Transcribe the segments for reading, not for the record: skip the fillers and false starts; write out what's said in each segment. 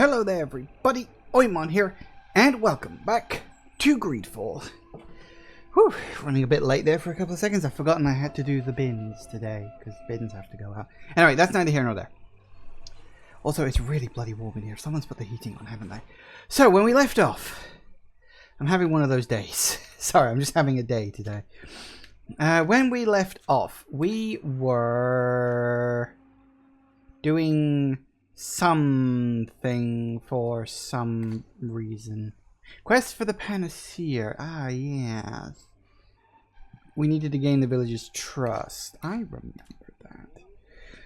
Hello there everybody, Oimon here, and welcome back to GreedFall. Whew, running a bit late there for a couple of seconds. I've forgotten I had to do the bins today, because bins have to go out. Anyway, that's neither here nor there. Also, it's really bloody warm in here. Someone's put the heating on, haven't they? So, when we left off, I'm having one of those days. Sorry, I'm just having a day today. When we left off, we were doing something for some reason. Quest for the Panacea. Ah, yes. We needed to gain the village's trust. I remember that.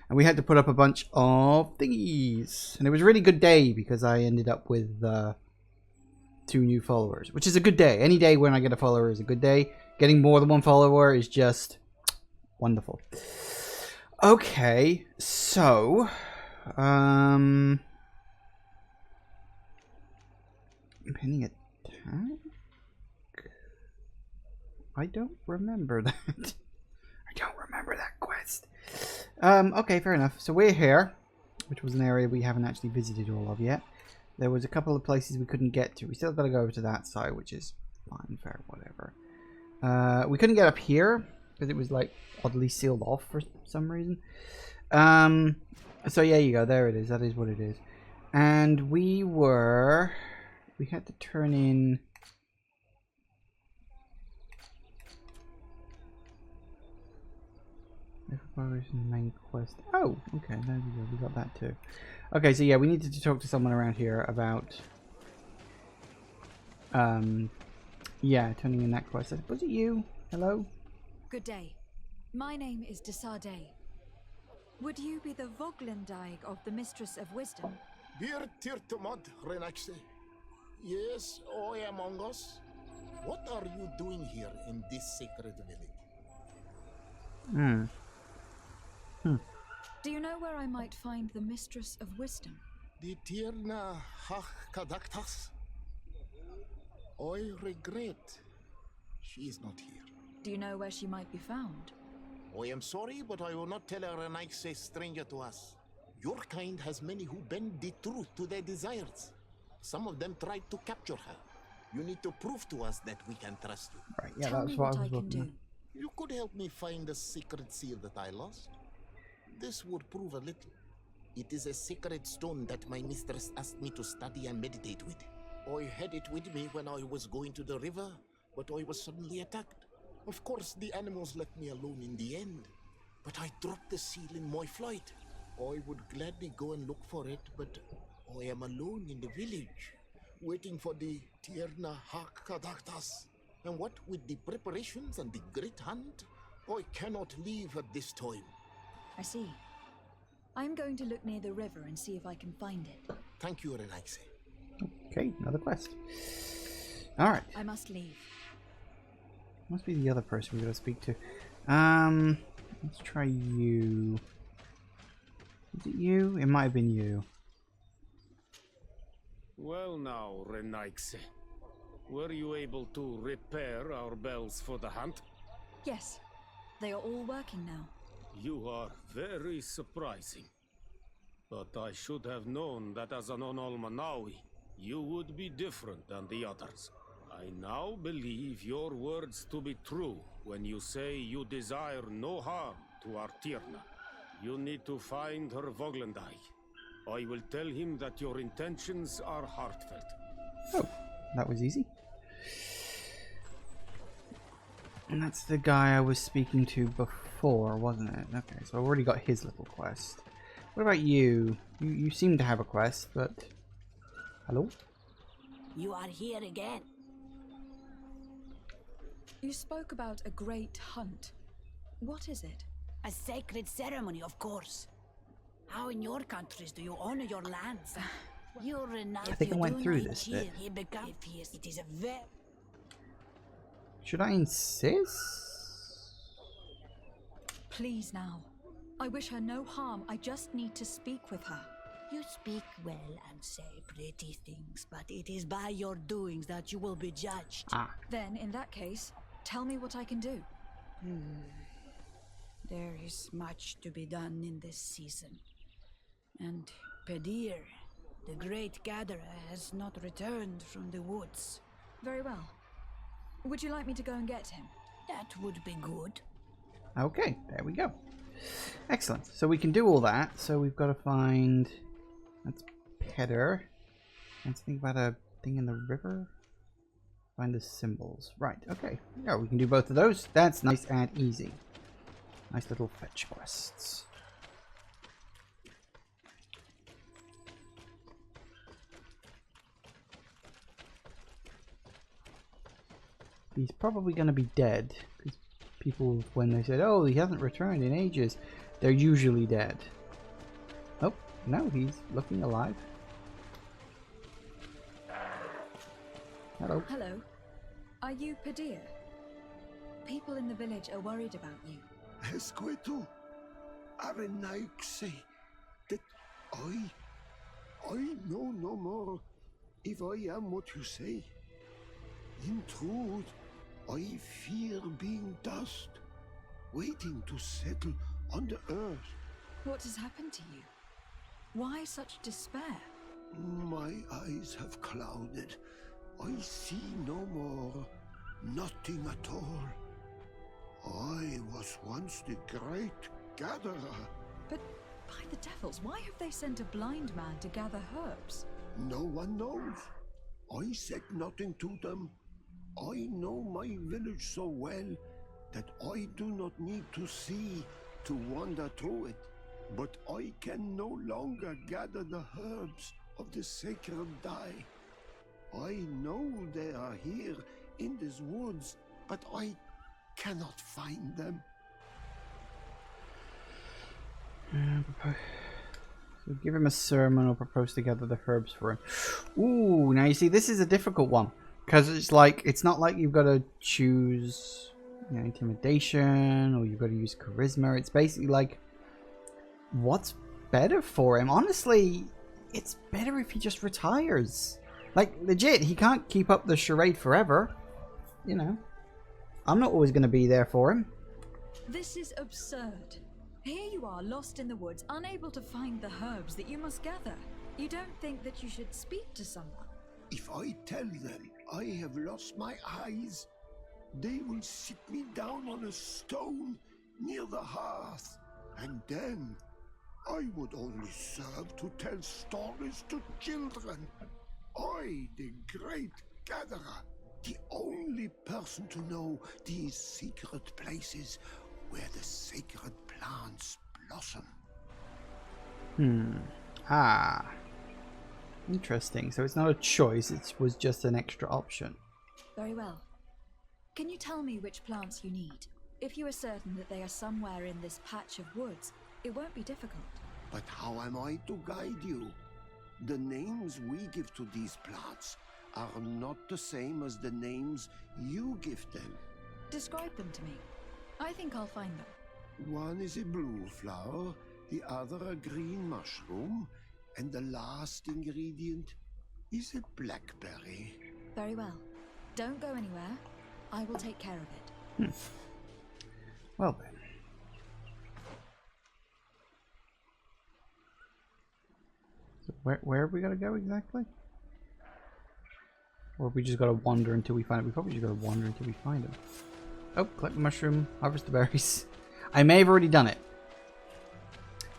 And we had to put up a bunch of thingies. And it was a really good day because I ended up with 2 new followers, which is a good day. Any day when I get a follower is a good day. Getting more than 1 follower is just wonderful. Okay, so impending attack? I don't remember that. I don't remember that quest. Okay, fair enough. So we're here, which was an area we haven't actually visited all of yet. There was a couple of places we couldn't get to. We still got to go over to that side, which is fine, fair, whatever. We couldn't get up here because it was like oddly sealed off for some reason. So yeah, you go. There it is. That is what it is. And we had to turn in. Main quest. Oh, okay. There we go. We got that too. Okay, so yeah, we needed to talk to someone around here about. Yeah, turning in that quest. Was it you? Hello? Good day. My name is Desardet. Would you be the Voglendaig of the Mistress of Wisdom? Dear Tirtumod Renaxe. Yes, I am among us. What are you doing here in this sacred village? Do you know where I might find the Mistress of Wisdom? The Tirna Hakadaktas. I regret she is not here. Do you know where she might be found? I am sorry, but I will not tell her Renaxe a stranger to us. Your kind has many who bend the truth to their desires. Some of them tried to capture her. You need to prove to us that we can trust you. Right, yeah, Tell that's me what what I I was can looking do. at. You could help me find the secret seal that I lost. This would prove a little. It is a sacred stone that my mistress asked me to study and meditate with. I had it with me when I was going to the river, but I was suddenly attacked. Of course, the animals left me alone in the end, but I dropped the seal in my flight. I would gladly go and look for it, but I am alone in the village, waiting for the Tierna Hakadaktas. And what with the preparations and the great hunt, I cannot leave at this time. I see. I'm going to look near the river and see if I can find it. Thank you, Renaxe. Okay, another quest. Alright. I must leave. Must be the other person we gotta speak to. Let's try you. Is it you? It might have been you. Well now, Renaxe. Were you able to repair our bells for the hunt? Yes, they are all working now. You are very surprising. But I should have known that as an Onolmanawi, you would be different than the others. I now believe your words to be true when you say you desire no harm to our Tirna. You need to find her Voglendaig. I will tell him that your intentions are heartfelt. Oh, that was easy. And that's the guy I was speaking to before, wasn't it? Okay, so I've already got his little quest. What about you? You seem to have a quest, but... Hello? You are here again. You spoke about a great hunt. What is it? A sacred ceremony, of course. How in your countries do you honor your lands? You're enough. I think I went through this bit. It is a very... Should I insist? Please now. I wish her no harm. I just need to speak with her. You speak well and say pretty things, but it is by your doings that you will be judged. Then, in that case, tell me what I can do. There is much to be done in this season. And Pedir, The great gatherer has not returned from the woods. Very well. Would you like me to go and get him? That would be good. Okay, there we go. Excellent. So we can do all that. So we've got to find... That's Petter. Let's think about a thing in the river. Find the symbols. Right, okay. Yeah, we can do both of those. That's nice and easy. Nice little fetch quests. He's probably going to be dead. Because people, when they said, oh, he hasn't returned in ages, they're usually dead. Oh, no, he's looking alive. Hello. Hello. Are you Padilla? People in the village are worried about you. Escueto, Arenaik say that I know no more if I am what you say. In truth, I fear being dust, waiting to settle on the earth. What has happened to you? Why such despair? My eyes have clouded. I see no more, nothing at all. I was once the great gatherer. But by the devils, why have they sent a blind man to gather herbs? No one knows. I said nothing to them. I know my village so well that I do not need to see to wander through it. But I can no longer gather the herbs of the sacred dye. I know they are here in these woods, but I cannot find them. So give him a sermon or propose to gather the herbs for him. Ooh, now you see, this is a difficult one. Because it's like, it's not like you've got to choose, you know, intimidation or you've got to use charisma. It's basically like, what's better for him? Honestly, it's better if he just retires. Like, legit, he can't keep up the charade forever. You know, I'm not always going to be there for him. This is absurd. Here you are, lost in the woods, unable to find the herbs that you must gather. You don't think that you should speak to someone? If I tell them I have lost my eyes, they will sit me down on a stone near the hearth. And then I would only serve to tell stories to children. I, the great gatherer, the only person to know these secret places where the sacred plants blossom. Ah. Interesting. So it's not a choice, it was just an extra option. Very well. Can you tell me which plants you need? If you are certain that they are somewhere in this patch of woods, it won't be difficult. But how am I to guide you? The names we give to these plants are not the same as the names you give them. Describe them to me. I think I'll find them. One is a blue flower, the other a green mushroom, and the last ingredient is a blackberry. Very well. Don't go anywhere. I will take care of it. Well then. So where have we got to go exactly? Or have we just got to wander until we find it? We probably just got to wander until we find it. Oh, collect the mushroom, harvest the berries. I may have already done it.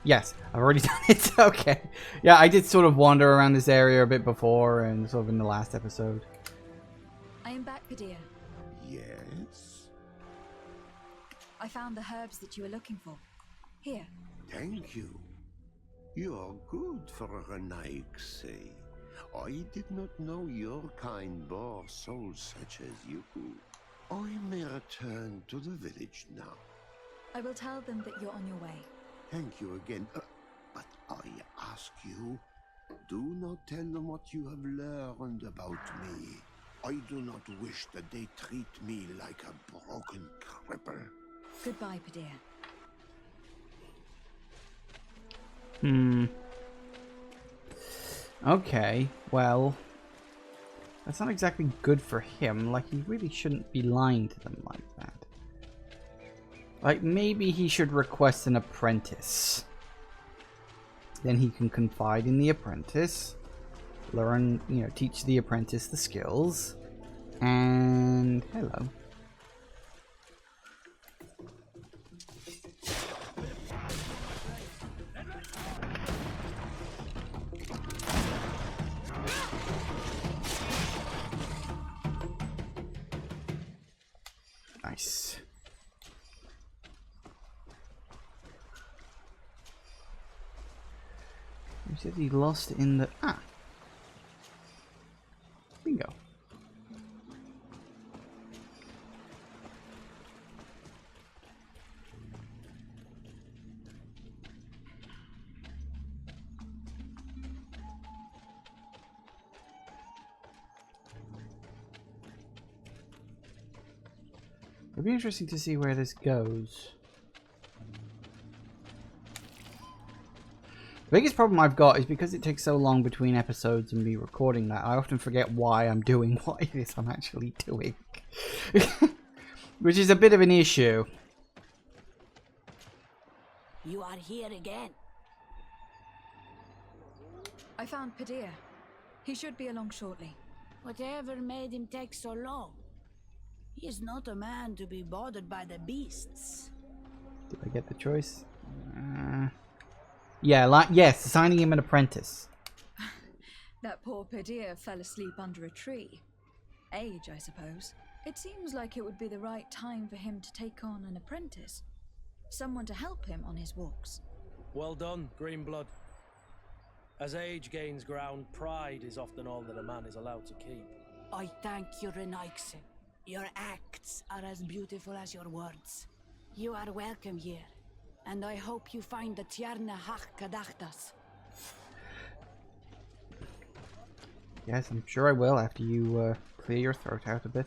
Yes, I've already done it. Okay. Yeah, I did sort of wander around this area a bit before and sort of in the last episode. I am back, Padilla. Yes? I found the herbs that you were looking for. Here. Thank you. You are good for a Renaik, say. I did not know your kind bore souls such as you. I may return to the village now. I will tell them that you're on your way. Thank you again. But I ask you, do not tell them what you have learned about me. I do not wish that they treat me like a broken cripple. Goodbye, Padilla. Okay, well, that's not exactly good for him. Like, he really shouldn't be lying to them like that. Like, maybe he should request an apprentice. Then he can confide in the apprentice. learn, you know, teach the apprentice the skills. And hello. Nice. He said he lost in the bingo. It'll be interesting to see where this goes. The biggest problem I've got is because it takes so long between episodes and me recording that, I often forget why I'm doing what it is I'm actually doing. Which is a bit of an issue. You are here again. I found Padilla. He should be along shortly. Whatever made him take so long? He is not a man to be bothered by the beasts. Did I get the choice? Yeah, yes, assigning him an apprentice. That poor Padilla fell asleep under a tree. Age, I suppose. It seems like it would be the right time for him to take on an apprentice. Someone to help him on his walks. Well done, Greenblood. As age gains ground, pride is often all that a man is allowed to keep. I thank you, Renaikse. Your acts are as beautiful as your words. You are welcome here, and I hope you find the Tierna Hach Kadachtas. Yes, I'm sure I will after you clear your throat out a bit.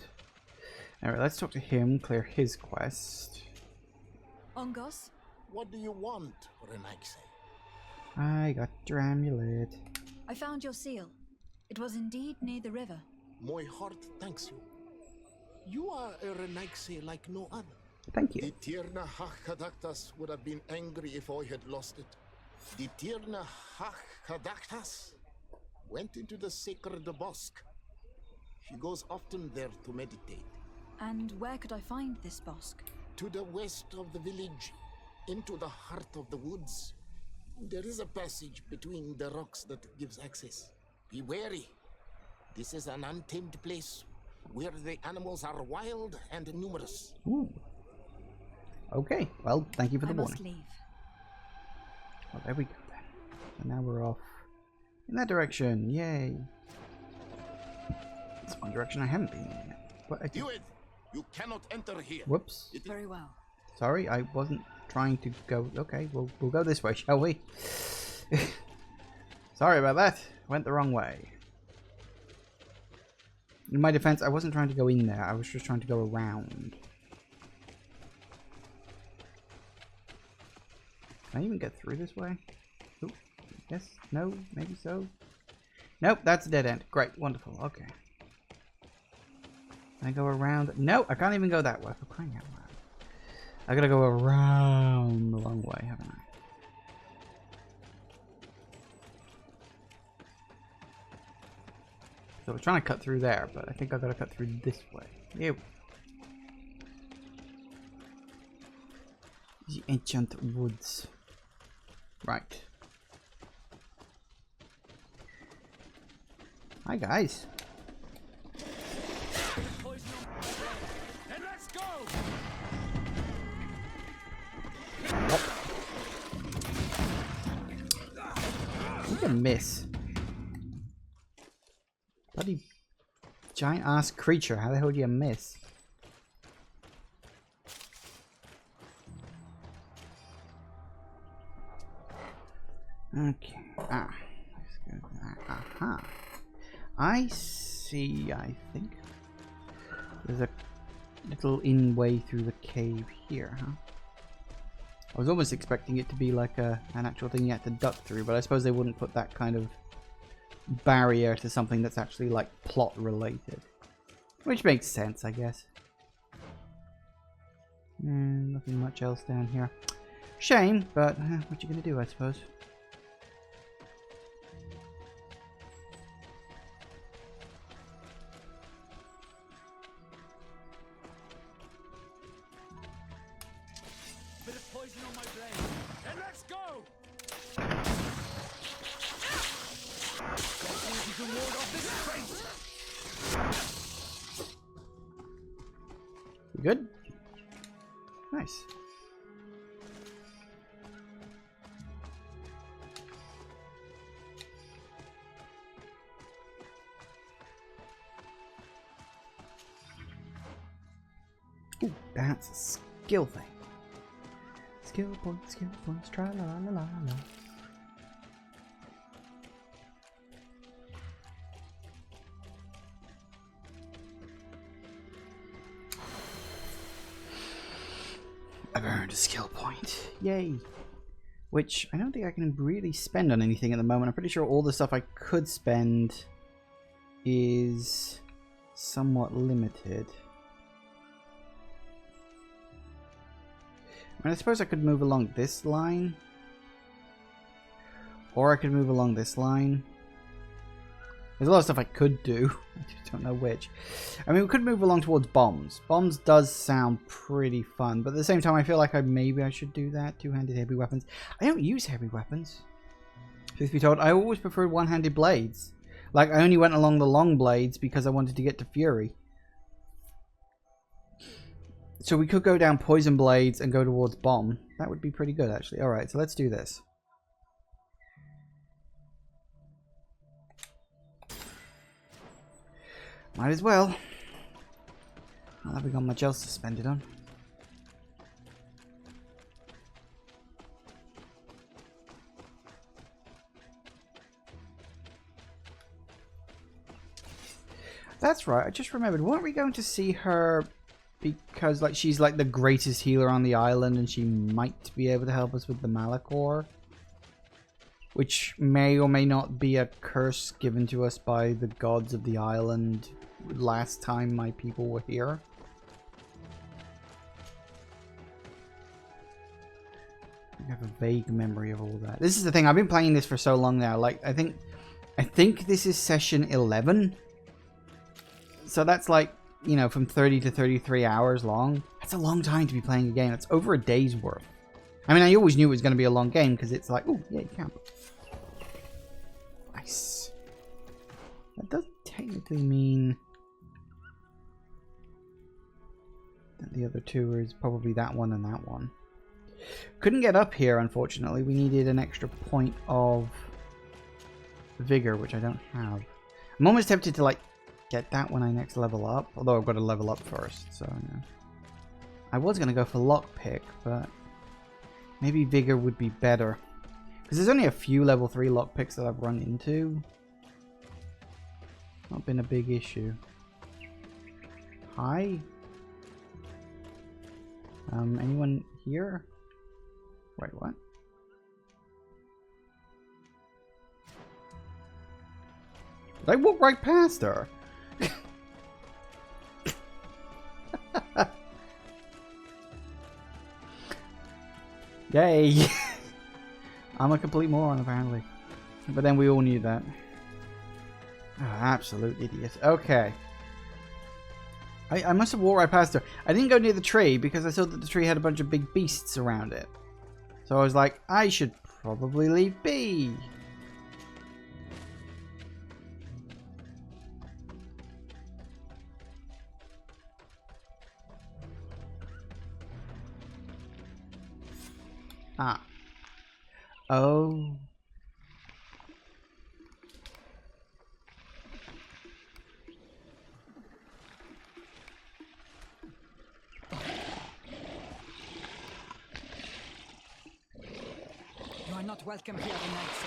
Alright, let's talk to him, clear his quest. Ongos? What do you want, Renaikse? I got your amulet. I found your seal. It was indeed near the river. My heart thanks you. You are a Renaikse like no other. Thank you. The Tierna Hach would have been angry if I had lost it. The Tierna Hach went into the sacred bosque. She goes often there to meditate. And where could I find this bosque? To the west of the village, into the heart of the woods. There is a passage between the rocks that gives access. Be wary. This is an untamed place where the animals are wild and numerous. Ooh. Okay, well, thank you for the I warning. must leave. Well, there we go then. So now we're off in that direction. Yay. It's one direction I haven't been in yet. What? Do it! You cannot enter here. Whoops. Very well. Sorry, I wasn't trying to go. Okay, we'll go this way, shall we? Sorry about that. Went the wrong way. In my defense, I wasn't trying to go in there. I was just trying to go around. Can I even get through this way? Ooh, yes, no, maybe so. Nope, that's a dead end. Great, wonderful, okay. Can I go around? No, I can't even go that way. For crying out loud. I gotta go around the long way, haven't I? So I was trying to cut through there, but I think I gotta cut through this way. Ew. The ancient woods. Right. Hi guys. And let's go! Look at miss. Bloody giant ass creature. How the hell do you miss? Okay. Ah. Let's go. Aha. I see, I think. There's a little in way through the cave here, huh? I was almost expecting it to be like an actual thing you had to duck through, but I suppose they wouldn't put that kind of barrier to something that's actually like plot related. Which makes sense, I guess. Nothing much else down here. Shame, but what you gonna do, I suppose. ward off this fate. You good? Nice. Ooh, that's a skill thing. Skill points, tra la la la la. I've earned a skill point. Yay. Which I don't think I can really spend on anything at the moment. I'm pretty sure all the stuff I could spend is somewhat limited. I mean, I suppose I could move along this line. Or I could move along this line. There's a lot of stuff I could do. I just don't know which. I mean, we could move along towards bombs. Bombs does sound pretty fun. But at the same time, I feel like maybe I should do that. Two-handed heavy weapons. I don't use heavy weapons. Truth be told, I always preferred one-handed blades. Like, I only went along the long blades because I wanted to get to Fury. So we could go down poison blades and go towards bomb. That would be pretty good, actually. Alright, so let's do this. Might as well. I'll have got much else to spend it on. That's right, I just remembered. Weren't we going to see her because like she's like the greatest healer on the island and she might be able to help us with the Malachor? Which may or may not be a curse given to us by the gods of the island last time my people were here. I have a vague memory of all that. This is the thing, I've been playing this for so long now. Like, I think this is session 11. So that's like, you know, from 30 to 33 hours long. That's a long time to be playing a game. It's over a day's worth. I mean, I always knew it was going to be a long game because it's like, oh, yeah, you can. Nice. That does technically mean that the other two is probably that one and that one. Couldn't get up here, unfortunately. We needed an extra point of vigor, which I don't have. I'm almost tempted to, like, get that when I next level up. Although I've got to level up first, so, yeah. I was going to go for lockpick, but maybe vigor would be better. Because there's only a few level 3 lockpicks that I've run into. Not been a big issue. Hi? Anyone here? Wait, what? Did I walk right past her? Yay! I'm a complete moron, apparently. But then we all knew that. Oh, absolute idiot. Okay. I must have walked right past her. I didn't go near the tree because I saw that the tree had a bunch of big beasts around it. So I was like, I should probably leave be. Ah. Oh. You are not welcome here tonight, sir.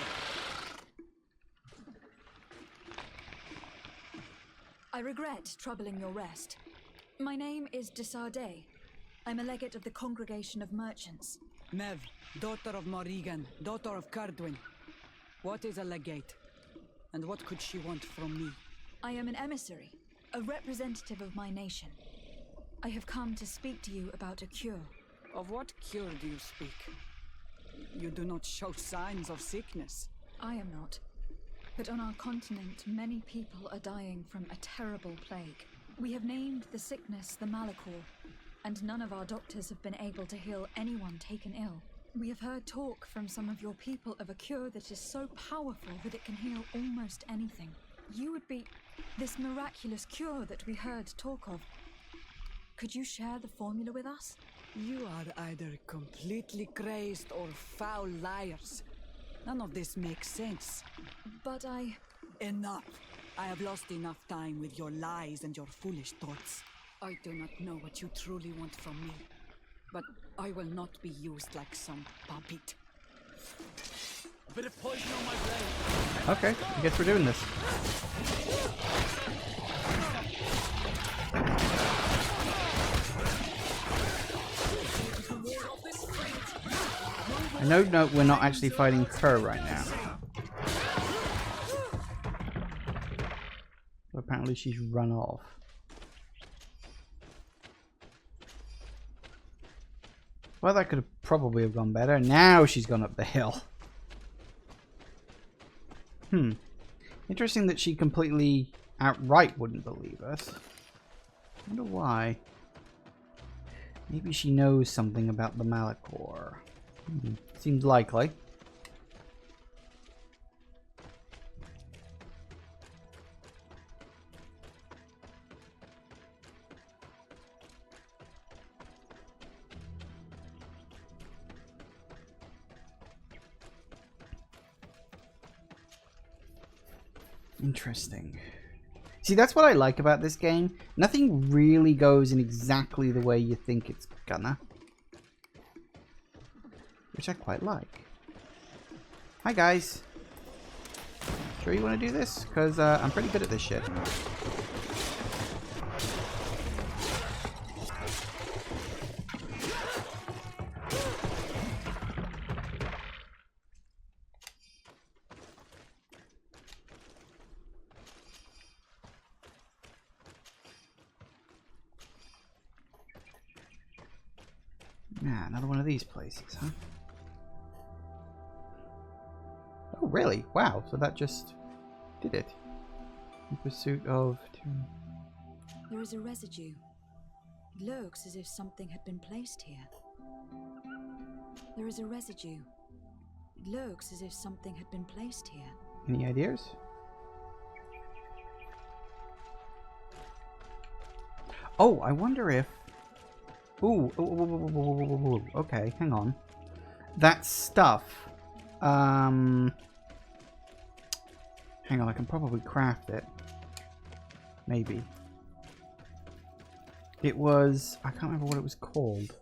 I regret troubling your rest. My name is Desardet. I'm a legate of the Congregation of Merchants. Mev, daughter of Morrigan, daughter of Cardwin. What is a legate? And what could she want from me? I am an emissary, a representative of my nation. I have come to speak to you about a cure. Of what cure do you speak? You do not show signs of sickness. I am not. But on our continent, many people are dying from a terrible plague. We have named the sickness the Malachor, and none of our doctors have been able to heal anyone taken ill. We have heard talk from some of your people of a cure that is so powerful that it can heal almost anything. You would be this miraculous cure that we heard talk of. Could you share the formula with us? You are either completely crazed or foul liars. None of this makes sense. But Enough! I have lost enough time with your lies and your foolish thoughts. I do not know what you truly want from me, but I will not be used like some puppet. A bit of poison on my brain. Okay, I guess we're doing this. I know, no, we're not actually fighting her right now. But apparently she's run off. Well, that could have probably have gone better. Now she's gone up the hill. Interesting that she completely outright wouldn't believe us. I wonder why. Maybe she knows something about the Malachor. Seems likely. Interesting. See, that's what I like about this game. Nothing really goes in exactly the way you think it's gonna. Which I quite like. Hi, guys. Sure you want to do this? Because I'm pretty good at this shit. Yeah, another one of these places, huh? Oh, really? Wow, so that just did it. In pursuit of... There is a residue. It looks as if something had been placed here. There is a residue. It looks as if something had been placed here. Any ideas? Oh, I wonder if... Ooh, okay, hang on. That stuff. Hang on, I can probably craft it. Maybe. It was... I can't remember what it was called.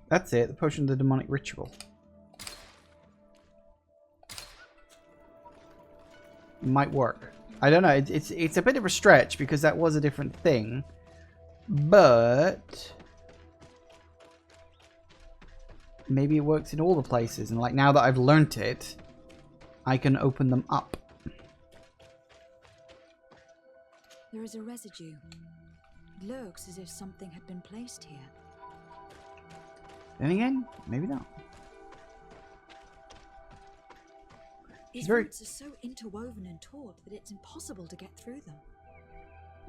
That's it, the Potion of the Demonic Ritual. It might work. I don't know, it's a bit of a stretch because that was a different thing. But maybe it works in all the places, and like now that I've learnt it, I can open them up. There is a residue. It looks as if something had been placed here. Then again, maybe not. These very... roots are so interwoven and taut that it's impossible to get through them.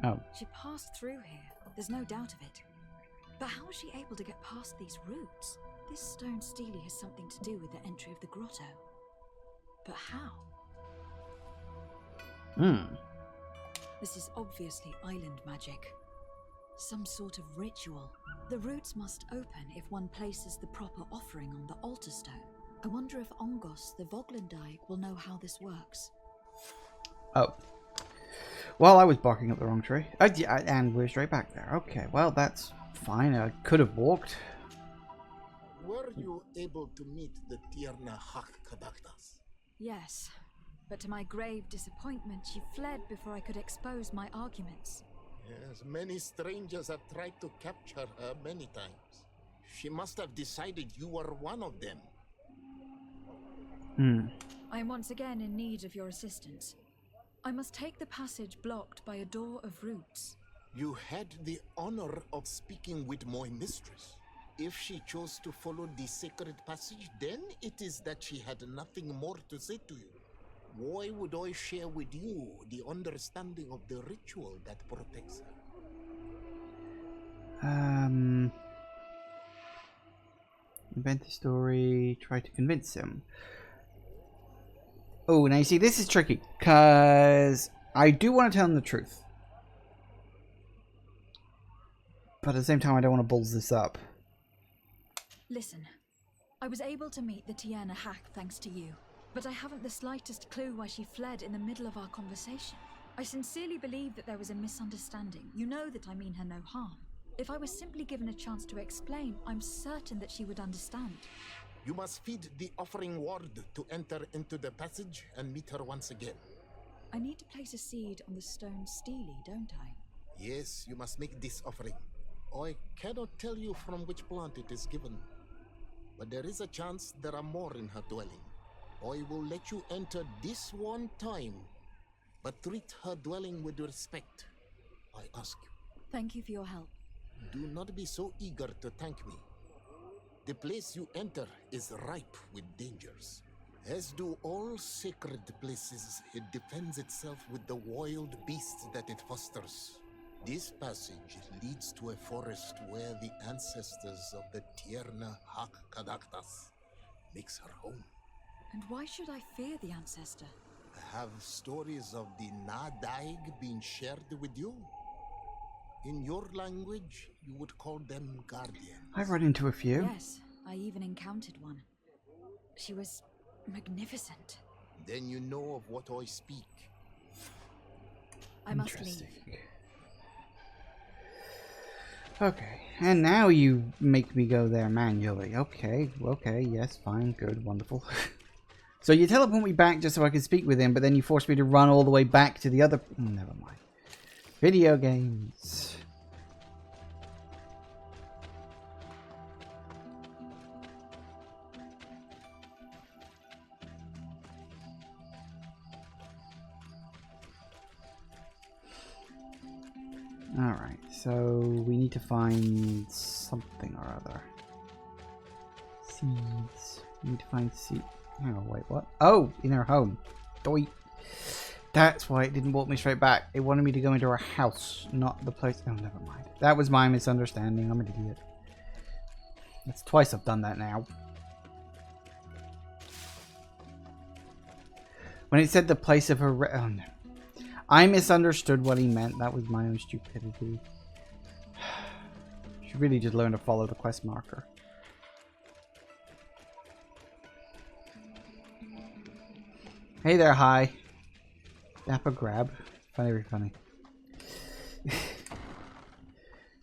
Oh. She passed through here, there's no doubt of it. But how was she able to get past these roots? This stone stele has something to do with the entry of the grotto. But how? This is obviously island magic. Some sort of ritual. The roots must open if one places the proper offering on the altar stone. I wonder if Ongos, the Voglendike, will know how this works. Oh. Well, I was barking up the wrong tree. Yeah, and we're straight back there. Okay, well, that's fine. I could have walked. Were you able to meet the Tierna Hak Kadaktas? Yes, but to my grave disappointment, she fled before I could expose my arguments. Yes, many strangers have tried to capture her many times. She must have decided you were one of them. I am once again in need of your assistance. I must take the passage blocked by a door of roots. You had the honor of speaking with my mistress. If she chose to follow the sacred passage, then it is that she had nothing more to say to you. Why would I share with you the understanding of the ritual that protects her? Invent a story, try to convince him. Oh, now you see, this is tricky, because I do want to tell him the truth. But at the same time, I don't want to balls this up. Listen, I was able to meet the Tiana hack thanks to you, but I haven't the slightest clue why she fled in the middle of our conversation. I sincerely believe that there was a misunderstanding. You know that I mean her no harm. If I was simply given a chance to explain, I'm certain that she would understand. You must feed the offering ward to enter into the passage and meet her once again. I need to place a seed on the stone Steely, don't I? Yes, you must make this offering. I cannot tell you from which plant it is given, but there is a chance there are more in her dwelling. I will let you enter this one time, but treat her dwelling with respect, I ask you. Thank you for your help. Do not be so eager to thank me. The place you enter is ripe with dangers. As do all sacred places, it defends itself with the wild beasts that it fosters. This passage leads to a forest where the ancestors of the Tierna Hak Kadaktas makes her home. And why should I fear the ancestor? Have stories of the Nadaig been shared with you? In your language, you would call them guardians. I've run into a few. Yes, I even encountered one. She was magnificent. Then you know of what I speak. I must leave. Okay, and now you make me go there manually. Okay, yes, fine, good, wonderful. So you teleport me back just so I can speak with him, but then you force me to run all the way back to the other... Never mind. Video games. Alright, so we need to find something or other. Seeds. We need to find seeds. Hang on, wait, what? Oh, in her home. Doit. That's why it didn't walk me straight back. It wanted me to go into her house, not the place. Oh, never mind. That was my misunderstanding. I'm an idiot. That's twice I've done that now. When it said the place of her... Oh, no. I misunderstood what he meant. That was my own stupidity. Should really just learn to follow the quest marker. Hey there, hi. Dapper grab. Funny, very funny.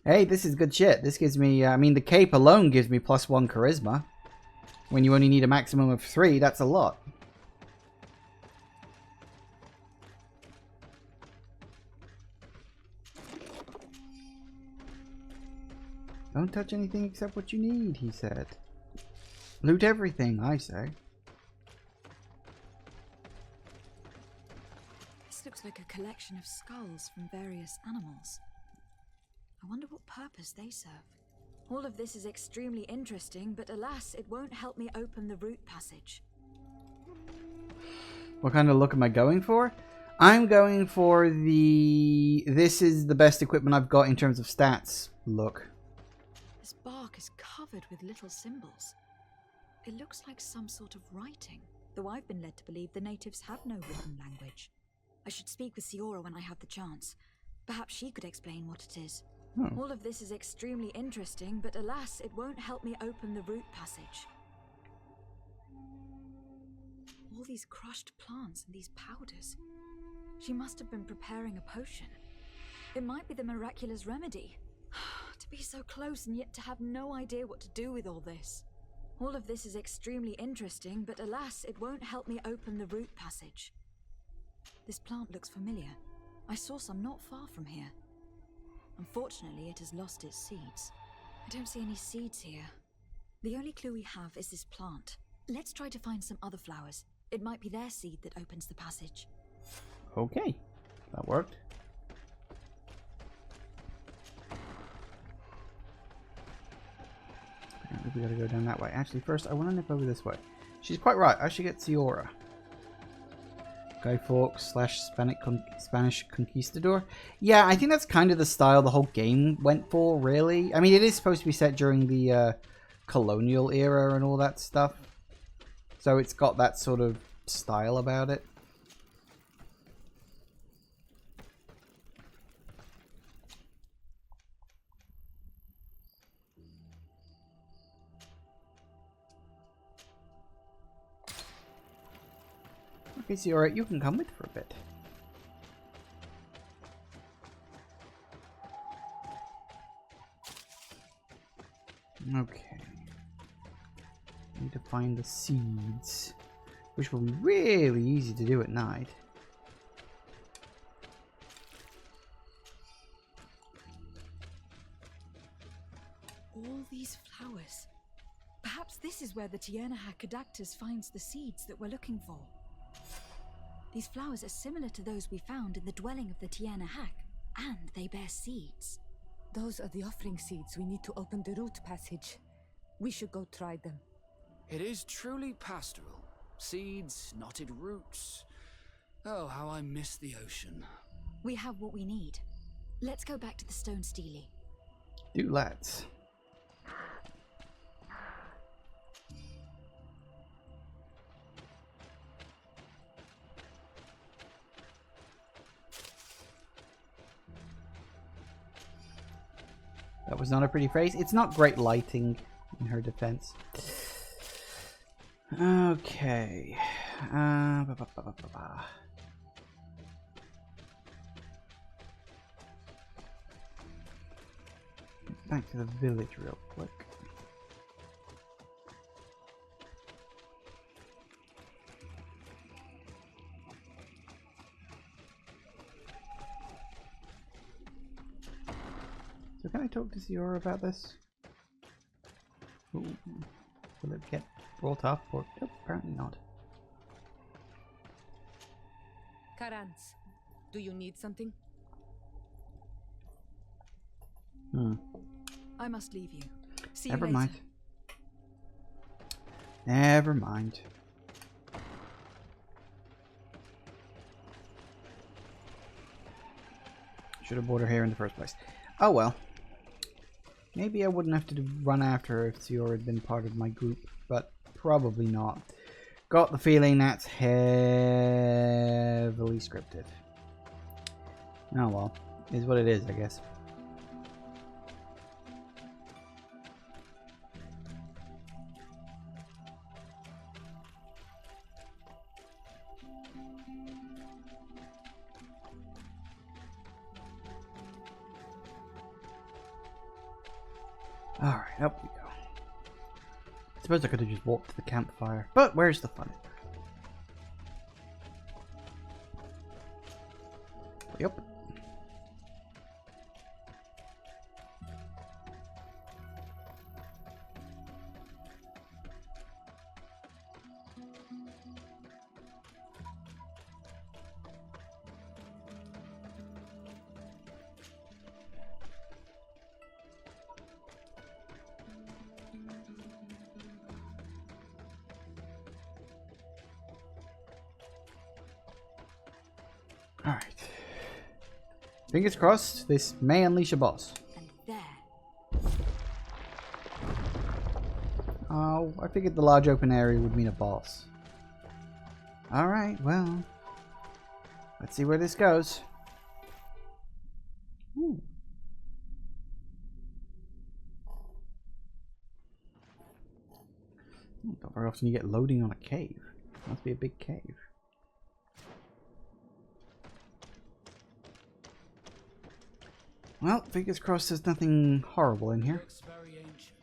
Hey, this is good shit. This gives me, I mean, the cape alone gives me +1 charisma. When you only need a maximum of 3, that's a lot. Don't touch anything except what you need, he said. Loot everything, I say. This looks like a collection of skulls from various animals. I wonder what purpose they serve. All of this is extremely interesting, but alas, it won't help me open the root passage. What kind of look am I going for? I'm going for the... This is the best equipment I've got in terms of stats look. This bark is covered with little symbols. It looks like some sort of writing, though I've been led to believe the natives have no written language. I should speak with Siora when I have the chance. Perhaps she could explain what it is. Oh. All of this is extremely interesting, but alas, it won't help me open the root passage. All these crushed plants and these powders. She must have been preparing a potion. It might be the miraculous remedy. To be so close and yet to have no idea what to do with all this. All of this is extremely interesting, but alas, it won't help me open the root passage. This plant looks familiar. I saw some not far from here. Unfortunately, it has lost its seeds. I don't see any seeds here. The only clue we have is this plant. Let's try to find some other flowers. It might be their seed that opens the passage. Okay, that worked. We gotta go down that way. Actually, first, I want to nip over this way. She's quite right. I should get Siora. Guy Fawkes / Spanish Conquistador. Yeah, I think that's kind of the style the whole game went for, really. I mean, it is supposed to be set during the colonial era and all that stuff. So it's got that sort of style about it. Okay, so alright, you can come with for a bit. Okay. Need to find the seeds, which will be really easy to do at night. All these flowers. Perhaps this is where the Tiernahak Adactus finds the seeds that we're looking for. These flowers are similar to those we found in the dwelling of the Tiernahak, and they bear seeds. Those are the offering seeds we need to open the root passage. We should go try them. It is truly pastoral. Seeds, knotted roots. Oh, how I miss the ocean. We have what we need. Let's go back to the Stone Stele. Do let's. That was not a pretty phrase. It's not great lighting in her defense. Okay. Back to the village real quick. So can I talk to Ziora about this? Ooh. Will it get brought up or nope, apparently not. Karans, do you need something? I must leave you. See Never you later. mind. Never mind. Should have brought her here in the first place. Oh well. Maybe I wouldn't have to run after her if Ziora had been part of my group, but probably not. Got the feeling that's heavily scripted. Oh well. Is what it is, I guess. Alright, up we go. I suppose I could have just walked to the campfire, but where's the fun? Yep. Alright. Fingers crossed, this may unleash a boss. And there. Oh, I figured the large open area would mean a boss. Alright, well. Let's see where this goes. Ooh. Not very often you get loading on a cave. Must be a big cave. Well, fingers crossed there's nothing horrible in here. Looks very ancient.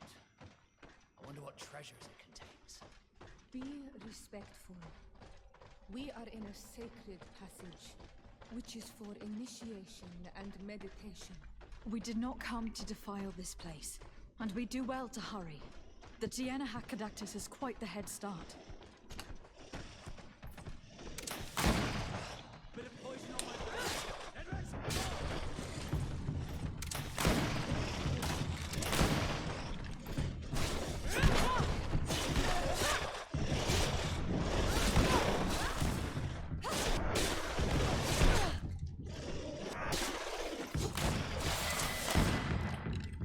I wonder what treasures it contains. Be respectful. We are in a sacred passage, which is for initiation and meditation. We did not come to defile this place, and we do well to hurry. The Tiernahak Adactus has quite the head start.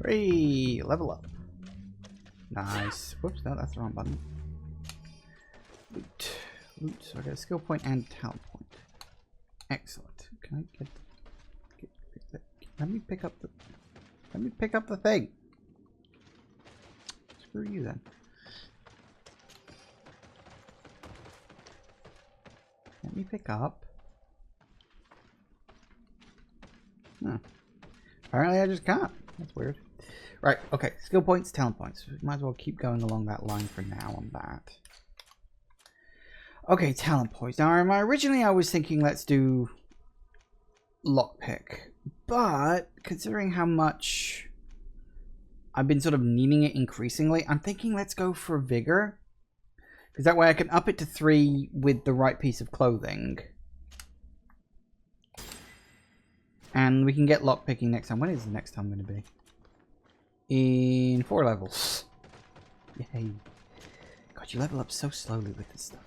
Hey, level up. Nice. Whoops, no, that's the wrong button. Loot. Oops, so I got a skill point and talent point. Excellent. Can I get let me pick up the thing. Screw you then. Let me pick up. Huh. Apparently I just can't. That's weird. Right, okay. Skill points, talent points. Might as well keep going along that line for now on that. Okay, talent points. Now, originally I was thinking let's do lockpick. But, considering how much I've been sort of needing it increasingly, I'm thinking let's go for vigor. Because that way I can up it to 3 with the right piece of clothing. And we can get lockpicking next time. When is the next time going to be? In 4 levels. Yay. God, you level up so slowly with this stuff.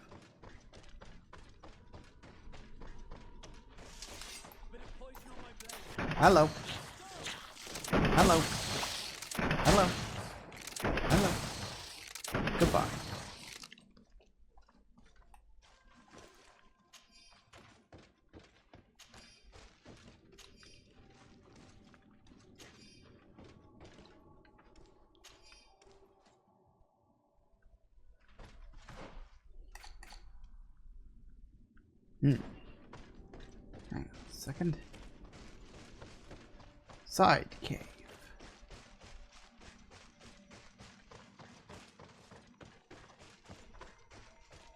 Hello. Hello. Hello. Hello. Goodbye. Hang on a second. Side cave.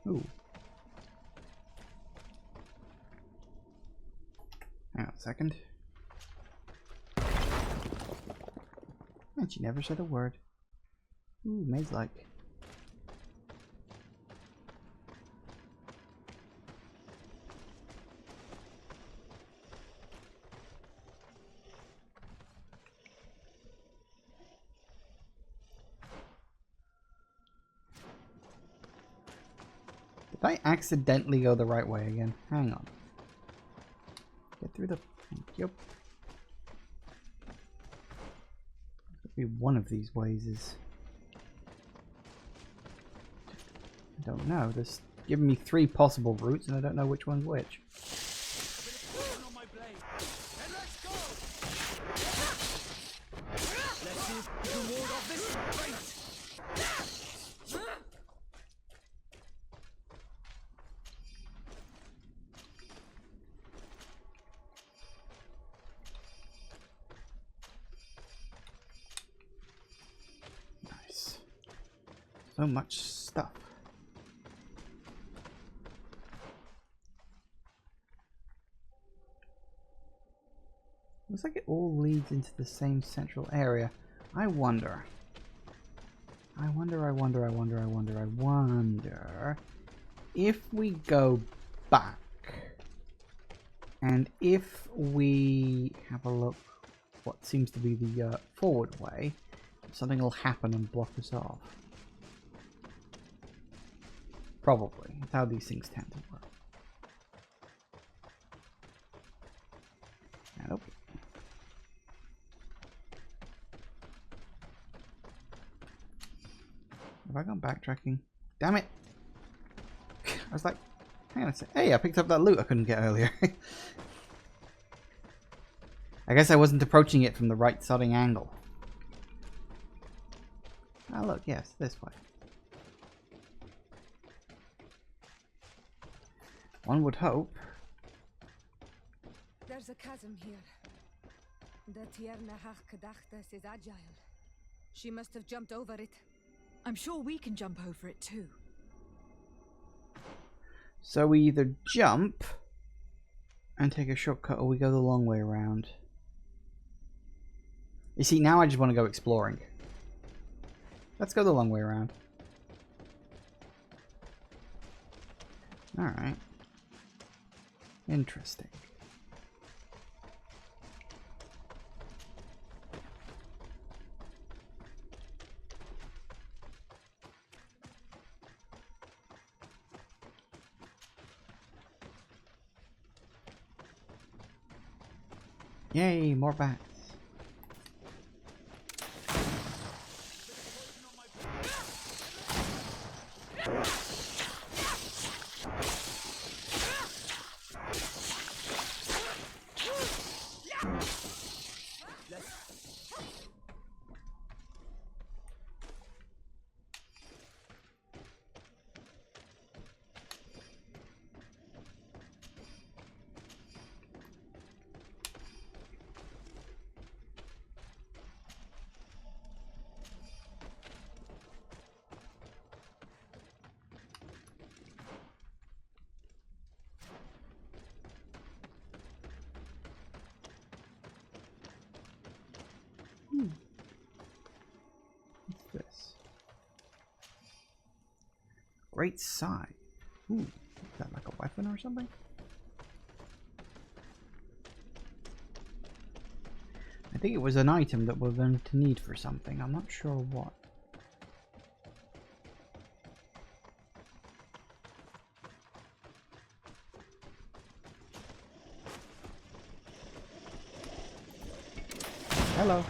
Ooh. Hang on a second. And she never said a word. Ooh, maze-like. Did I accidentally go the right way again? Hang on. Get through the... Yep. Maybe one of these ways is... I don't know. There's giving me 3 possible routes and I don't know which one's which. So much stuff. Looks like it all leads into the same central area. I wonder if we go back and if we have a look what seems to be the forward way, something will happen and block us off. Probably. That's how these things tend to work. Nope. Have I gone backtracking? Damn it! I was like, hang on a sec. Hey, I picked up that loot I couldn't get earlier. I guess I wasn't approaching it from the right starting angle. Ah, look, yes, this way. One would hope. There's a chasm here. The Tierna Hachkadachtas is agile. She must have jumped over it. I'm sure we can jump over it too. So we either jump and take a shortcut or we go the long way around. You see, now I just want to go exploring. Let's go the long way around. Alright. Interesting. Yay, more bats. Great sight. Ooh, is that like a weapon or something? I think it was an item that we're going to need for something. I'm not sure what. Hello.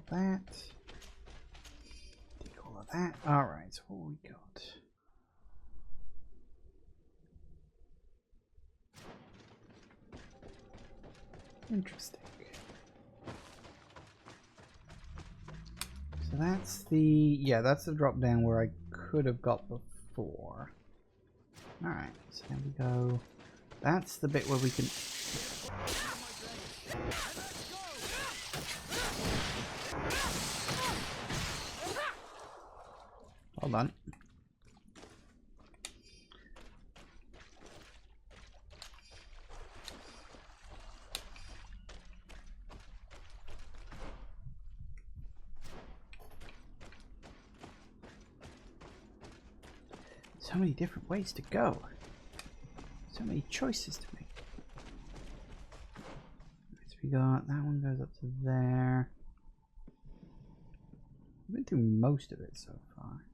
That. Take all of that. Alright, so what we got? Interesting. So that's the, yeah, that's the drop down where I could have got before. Alright, so there we go. That's the bit where we can... Hold on. So many different ways to go. So many choices to make. So we got that one goes up to there. I've been through most of it so far.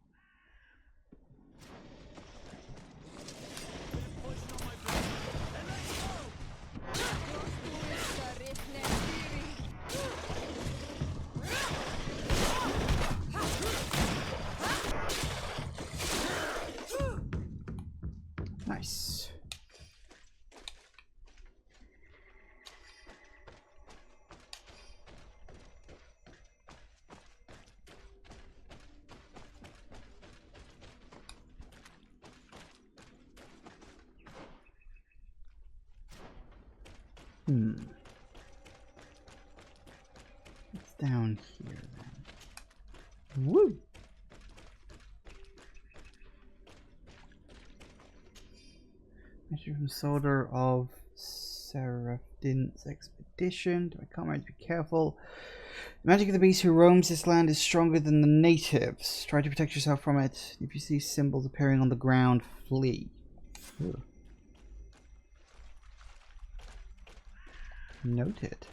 Nice. It's down here then. Woo! Measure from soldier of Seraphdin's expedition. To my comrades, be careful. The magic of the beast who roams this land is stronger than the natives. Try to protect yourself from it. If you see symbols appearing on the ground, flee. Ooh. Noted.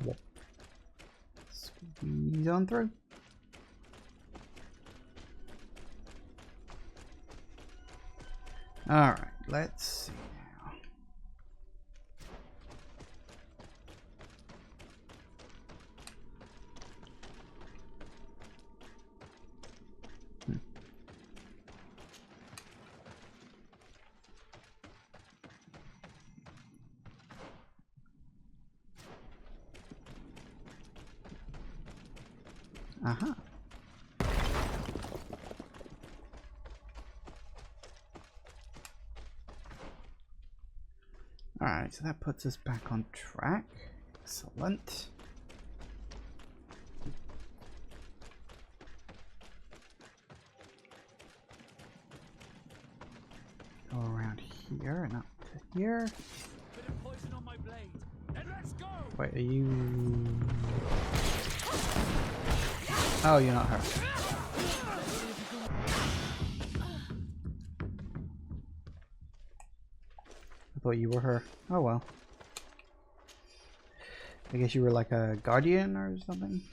Yep. Squeeze on through. Alright, let's see now. Aha. Alright, so that puts us back on track. Excellent. Go around here and up to here. Bit of poison on my blade. Then let's go. Wait, are you... Oh, you're not her. I thought you were her. Oh well. I guess you were like a guardian or something?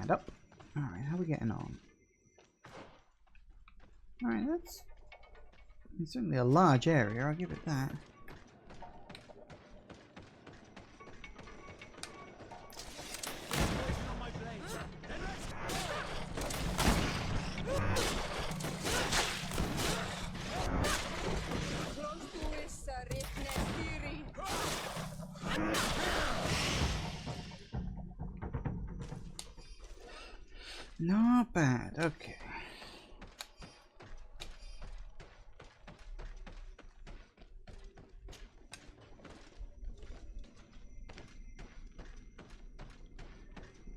And up. Alright, how are we getting on? Alright, that's certainly a large area, I'll give it that. Not bad. Okay.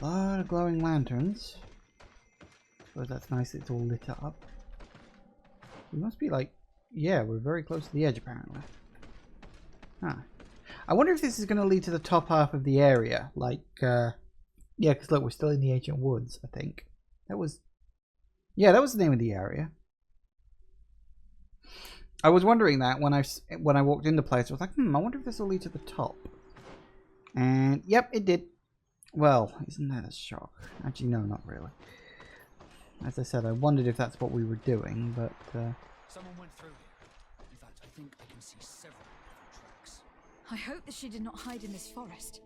A lot of glowing lanterns. Suppose that's nice. It's all lit up. We must be like, yeah, we're very close to the edge apparently. Huh. I wonder if this is going to lead to the top half of the area. Like, yeah, because look, we're still in the ancient woods, I think. That was, yeah, that was the name of the area. I was wondering that when I walked into the place. I was like, I wonder if this will lead to the top. And, yep, it did. Well, isn't that a shock? Actually, no, not really. As I said, I wondered if that's what we were doing, but... Someone went through here. In fact, I think I can see several different tracks. I hope that she did not hide in this forest.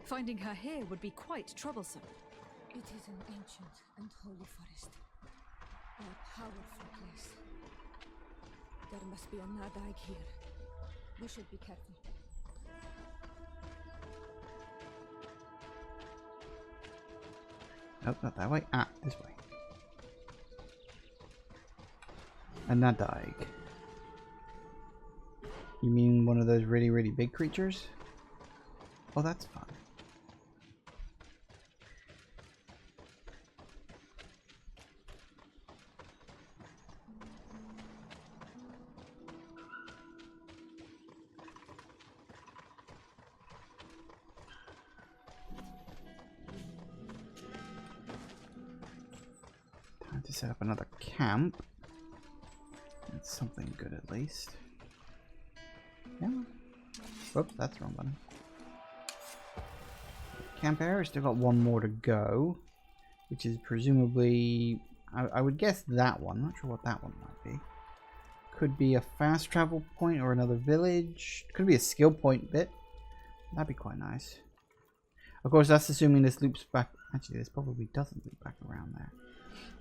Finding her here would be quite troublesome. It is an ancient and holy forest. A powerful place. There must be a Nadaig here. We should be careful. Nope, not that way. Ah, this way. A Nadaig. You mean one of those really, really big creatures? Oh, that's fun. Time to set up another camp. That's something good at least. Yeah. Whoops, that's the wrong button. Camp area, still got one more to go. Which is presumably... I would guess that one. Not sure what that one might be. Could be a fast travel point or another village. Could be a skill point bit. That'd be quite nice. Of course, that's assuming this loops back... Actually, this probably doesn't loop back around there.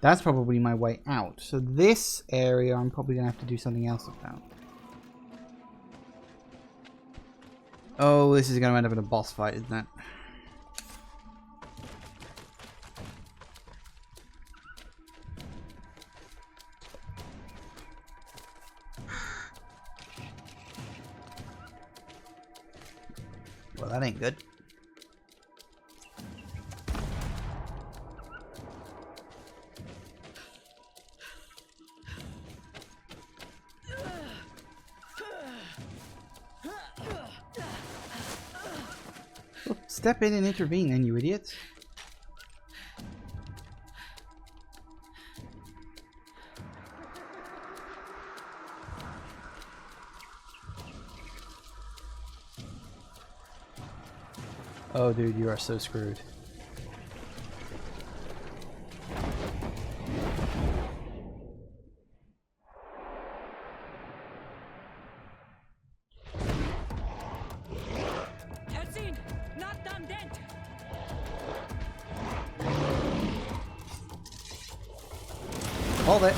That's probably my way out. So this area I'm probably going to have to do something else about. Oh, this is going to end up in a boss fight, isn't it? Well, that ain't good. Well, step in and intervene then, you idiots. Oh, dude, you are so screwed. Hold it.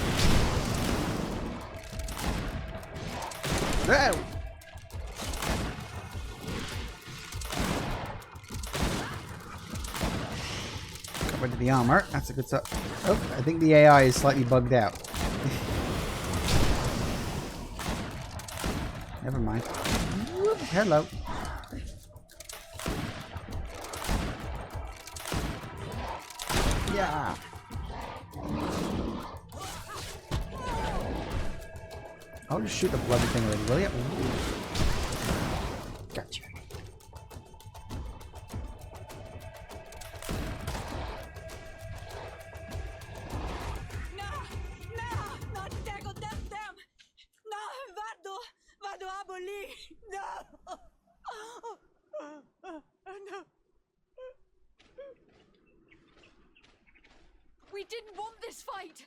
Whoa. Covered to the armor. That's a good start. Oh, I think the AI is slightly bugged out. Never mind. Whoop, hello. Yeah. I'll just shoot the bloody thing already, will you? Gotcha. We didn't want this fight!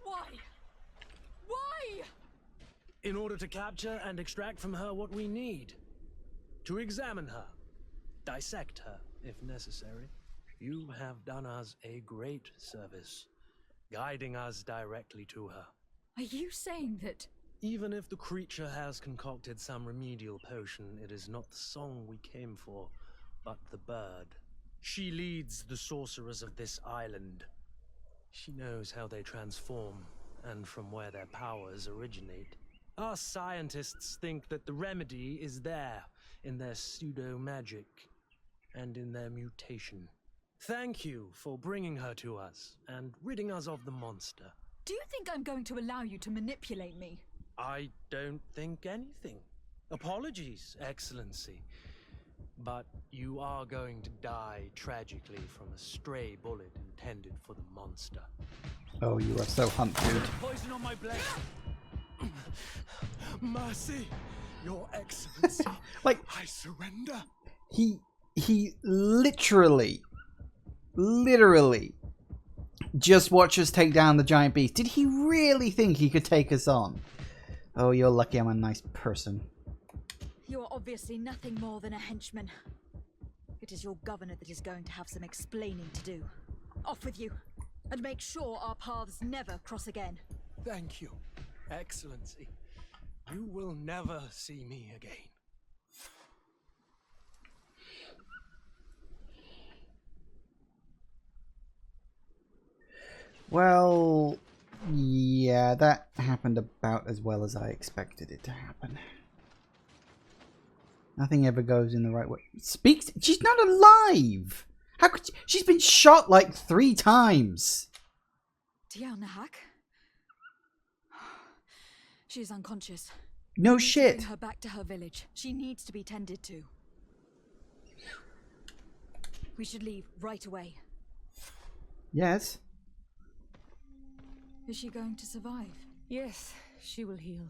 Why? Why? In order to capture and extract from her what we need. To examine her. Dissect her, if necessary. You have done us a great service, guiding us directly to her. Are you saying that Even if the creature has concocted some remedial potion, it is not the song we came for, but the bird. She leads the sorcerers of this island. She knows how they transform, and from where their powers originate. Our scientists think that the remedy is there, in their pseudo-magic, and in their mutation. Thank you for bringing her to us, and ridding us of the monster. Do you think I'm going to allow you to manipulate me? I don't think anything. Apologies, Excellency. But you are going to die tragically from a stray bullet intended for the monster. Oh, you are so humped, dude. Poison on my blade! Mercy, Your Excellency. Like, I surrender. he literally just watched us take down the giant beast. Did he really think he could take us on? Oh, you're lucky I'm a nice person. You are obviously nothing more than a henchman. It is your governor that is going to have some explaining to do. Off with you, and make sure our paths never cross again. Thank you, Excellency. You will never see me again. Well, yeah, that happened about as well as I expected it to happen. Nothing ever goes in the right way. Speaks? She's not alive! How could she? She's been shot like 3 times. Tianahak? She is unconscious. No We need to shit. bring her back to her village. She needs to be tended to. We should leave right away. Yes. Is she going to survive? Yes, she will heal.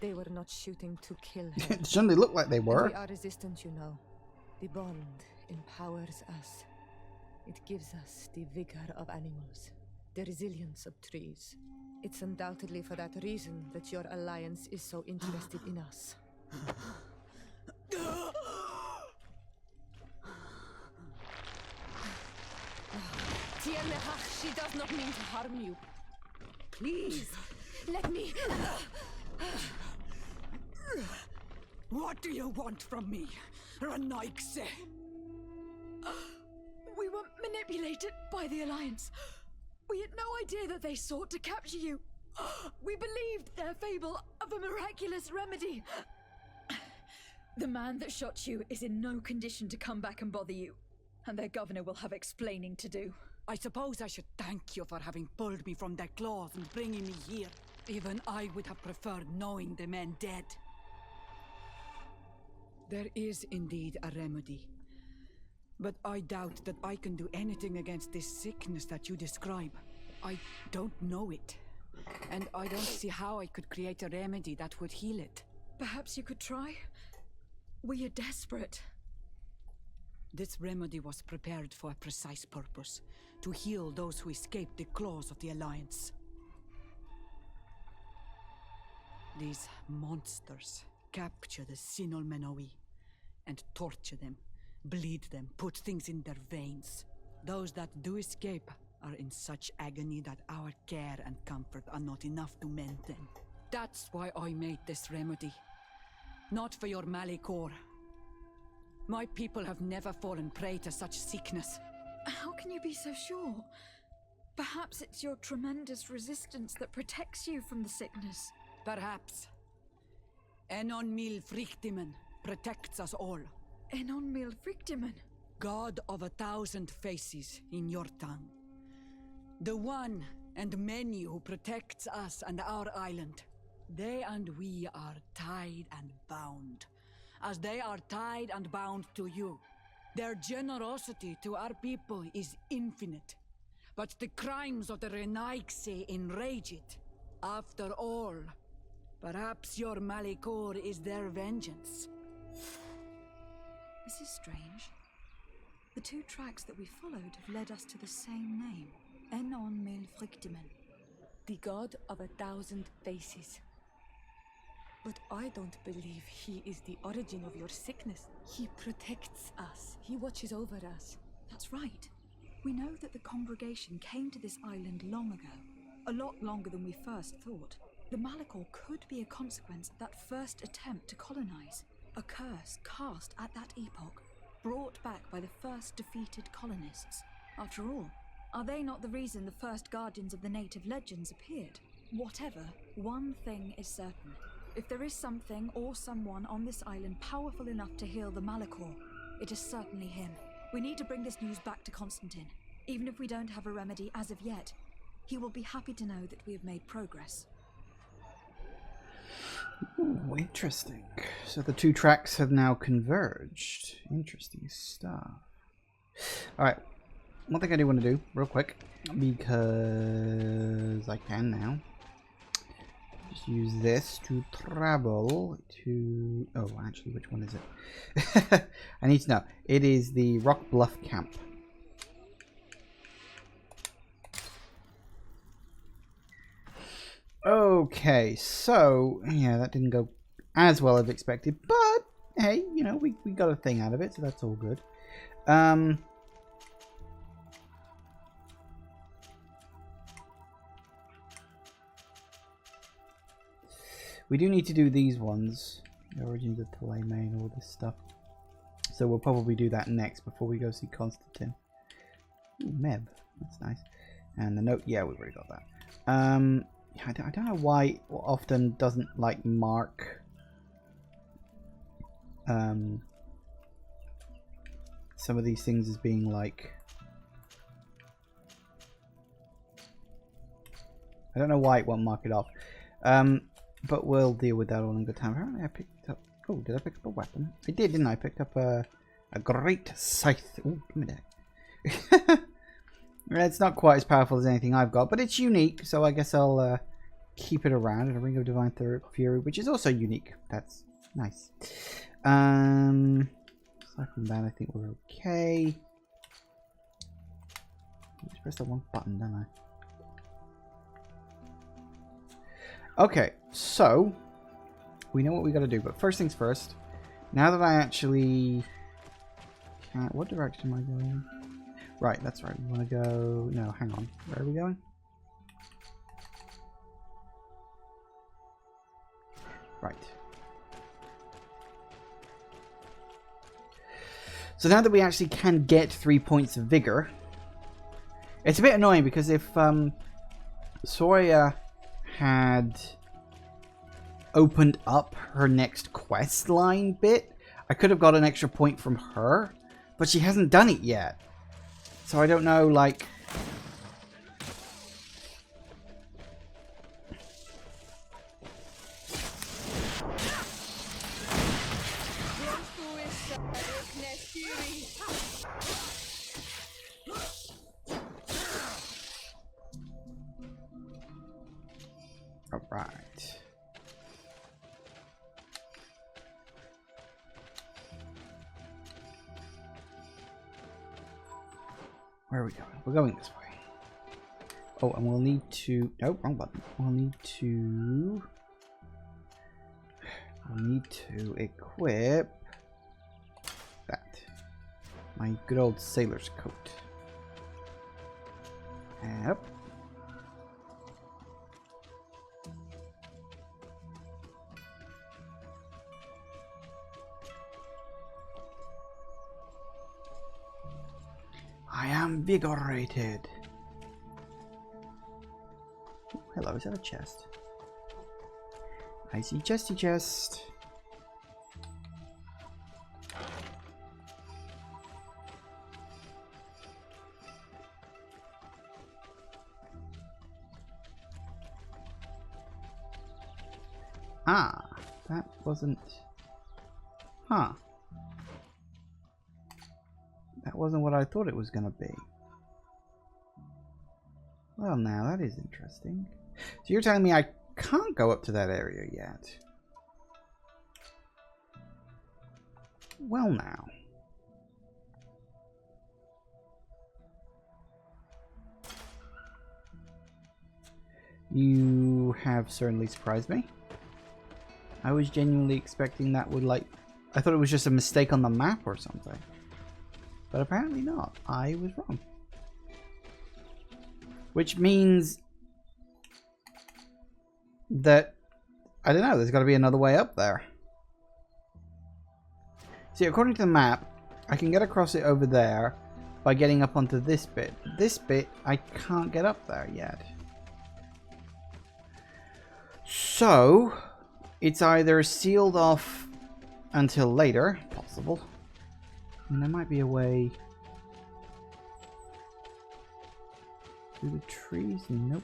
They were not shooting to kill her. It certainly looked like they And were. we are resistant, you know. The bond empowers us. It gives us the vigor of animals, the resilience of trees. It's undoubtedly for that reason that your alliance is so interested in us. Tianahak, she does not mean to harm you. Please, let me... What do you want from me, Ranaikse? We were manipulated by the Alliance. We had no idea that they sought to capture you. We believed their fable of a miraculous remedy. The man that shot you is in no condition to come back and bother you, and their governor will have explaining to do. I suppose I should thank you for having pulled me from their claws and bringing me here. Even I would have preferred knowing the men dead. There is indeed a remedy. But I doubt that I can do anything against this sickness that you describe. I don't know it. And I don't see how I could create a remedy that would heal it. Perhaps you could try? We are desperate. This remedy was prepared for a precise purpose. To heal those who escaped the claws of the Alliance. These monsters capture the Sinol Menoi and torture them, bleed them, put things in their veins. Those that do escape are in such agony that our care and comfort are not enough to mend them. That's why I made this remedy. Not for your Malikor. My people have never fallen prey to such sickness. How can you be so sure? Perhaps it's your tremendous resistance that protects you from the sickness. Perhaps. Enon Mil Frictimen protects us all. Enon Mil Frictimen. God of 1,000 faces in your tongue. The one and many who protects us and our island. They and we are tied and bound, as they are tied and bound to you. Their generosity to our people is infinite, but the crimes of the Renaigse enrage it. After all, perhaps your Malikor is their vengeance. This is strange. The 2 tracks that we followed have led us to the same name. Enon Mil Frictimen. The god of 1,000 faces. But I don't believe he is the origin of your sickness. He protects us. He watches over us. That's right. We know that the congregation came to this island long ago. A lot longer than we first thought. The Malachor could be a consequence of that first attempt to colonize. A curse cast at that epoch, brought back by the first defeated colonists. After all, are they not the reason the first guardians of the native legends appeared? Whatever, one thing is certain. If there is something or someone on this island powerful enough to heal the Malachor, it is certainly him. We need to bring this news back to Constantine. Even if we don't have a remedy as of yet, he will be happy to know that we have made progress. Ooh, interesting. So the two tracks have now converged. Interesting stuff. Alright. One thing I do want to do, real quick, because I can now. Just use this to travel to... Oh, actually, which one is it? I need to know. It is the Rock Bluff Camp. Okay, so, yeah, that didn't go as well as expected, but, hey, you know, we got a thing out of it, so that's all good. We do need to do these ones, the origins of Ptolemy and all this stuff, so we'll probably do that next before we go see Constantine. Ooh, Meb, that's nice. And the note, yeah, we've already got that. I don't know why it often doesn't like mark some of these things as being like, I don't know why it won't mark it off, but we'll deal with that all in good time. Apparently I picked up, oh, did I pick up a weapon? I did, didn't I? I picked up a great scythe. Oh, give me that. It's not quite as powerful as anything I've got, but it's unique, so I guess I'll keep it around. And a Ring of Divine Fury, which is also unique. That's nice. Aside from that, I think we're okay. I just pressed the wrong button, don't I? Okay, so we know what we got to do, but first things first. Now that I actually can't, what direction am I going? Right, that's right. We want to go... No, hang on. Where are we going? Right. So now that we actually can get 3 points of vigor, it's a bit annoying because if Soria had opened up her next quest line bit, I could have got an extra point from her, but she hasn't done it yet. So I don't know, like... Alright. Where are we going? We're going this way. Oh, and we'll need to... No, wrong button. We'll need to equip that. My good old sailor's coat. And up. I am invigorated. Ooh, hello, is that a chest? I see chesty chest. Ah, that wasn't... Huh. That wasn't what I thought it was going to be. Well, now that is interesting. So you're telling me I can't go up to that area yet? Well, now. You have certainly surprised me. I was genuinely expecting that would, like... I thought it was just a mistake on the map or something. But apparently not. I was wrong. Which means... that, I don't know, there's got to be another way up there. See, according to the map, I can get across it over there by getting up onto this bit. This bit, I can't get up there yet. So, it's either sealed off until later, possible. And there might be a way through the trees. Nope.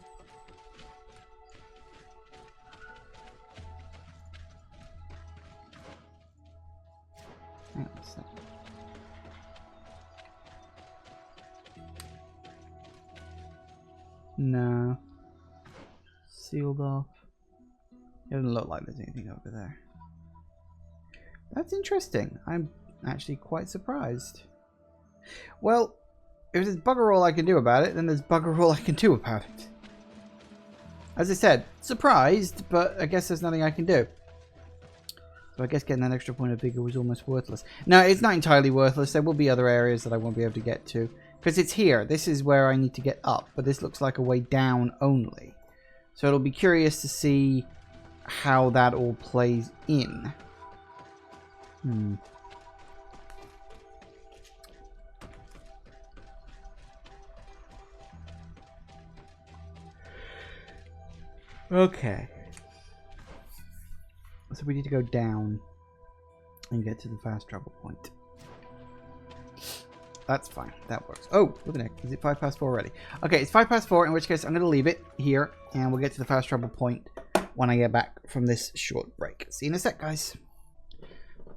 Hang on a sec. No. Sealed off. It doesn't look like there's anything over there. That's interesting. I'm actually quite surprised. Well, if there's bugger all I can do about it, then there's bugger all I can do about it. As I said, surprised, but I guess there's nothing I can do. So I guess getting that extra point of vigor was almost worthless. No, it's not entirely worthless. There will be other areas that I won't be able to get to. Because it's here. This is where I need to get up. But this looks like a way down only. So it'll be curious to see how that all plays in. Okay. So we need to go down and get to the fast travel point. That's fine. That works. Oh, look at that. Is it 4 already? Okay, it's 4, in which case I'm going to leave it here and we'll get to the fast travel point when I get back from this short break. See you in a sec, guys.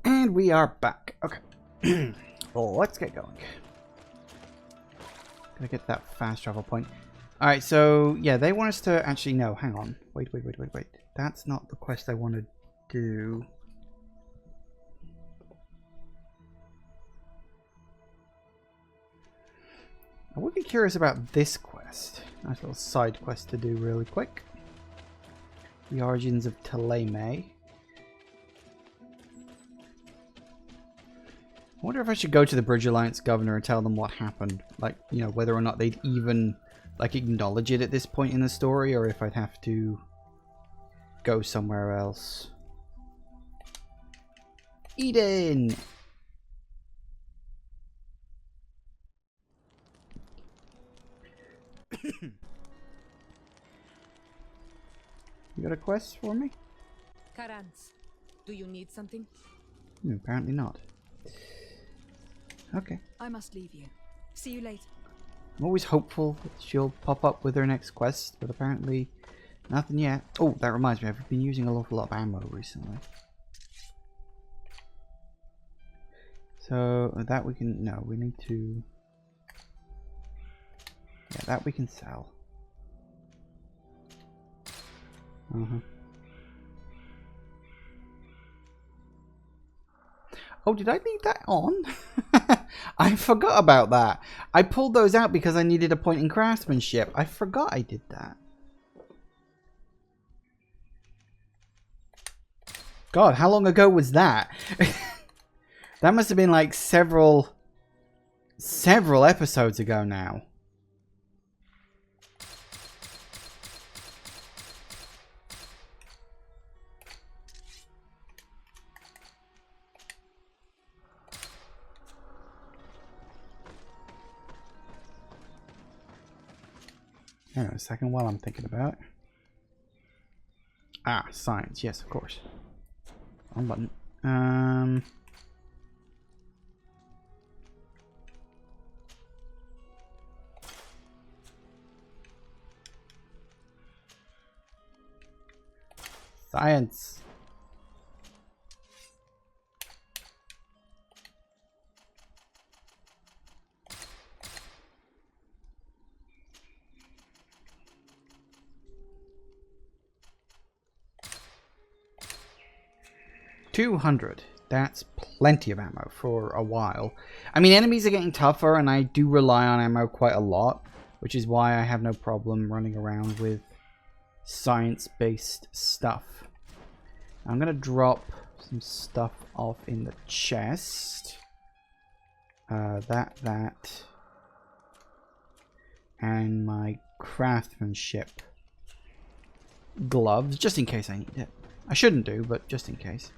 And we are back. Okay. Oh, let's get going. Gonna get to that fast travel point. Alright, so yeah, they want us to actually no, hang on. Wait. That's not the quest I want to do. I would be curious about this quest. Nice little side quest to do really quick. The origins of Taleme. I wonder if I should go to the Bridge Alliance governor and tell them what happened. Like, you know, whether or not they'd even, like, acknowledge it at this point in the story, or if I'd have to go somewhere else. Eden! You got a quest for me? Karans, do you need something? Apparently not. Okay. I must leave you. See you later. I'm always hopeful that she'll pop up with her next quest, but apparently nothing yet. Oh, that reminds me, I've been using an awful lot of ammo recently. So that we can, no, we need to, yeah, that we can sell. Oh, did I leave that on? I forgot about that. I pulled those out because I needed a point in craftsmanship. I forgot I did that. God, how long ago was that? That must have been like several episodes ago now. Hang on a second while I'm thinking about it. Ah, science. Yes, of course. Wrong button. Science. $200. That's plenty of ammo for a while. I mean, enemies are getting tougher, and I do rely on ammo quite a lot, which is why I have no problem running around with science-based stuff. I'm gonna drop some stuff off in the chest. That, and my craftsmanship. gloves, just in case I need it. I shouldn't do, but just in case.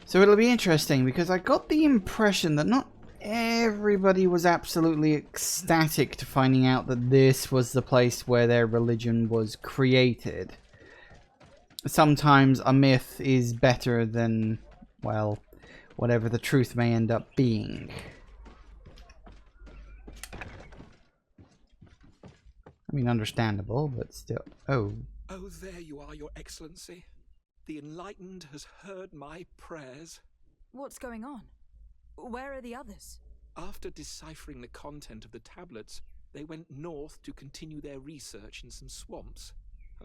So it'll be interesting because I got the impression that not everybody was absolutely ecstatic to finding out that this was the place where their religion was created. Sometimes a myth is better than, well, whatever the truth may end up being. I mean, understandable, but still. Oh. Oh, there you are, Your Excellency. The enlightened has heard my prayers. What's going on? Where are the others? After deciphering the content of the tablets, they went north to continue their research in some swamps.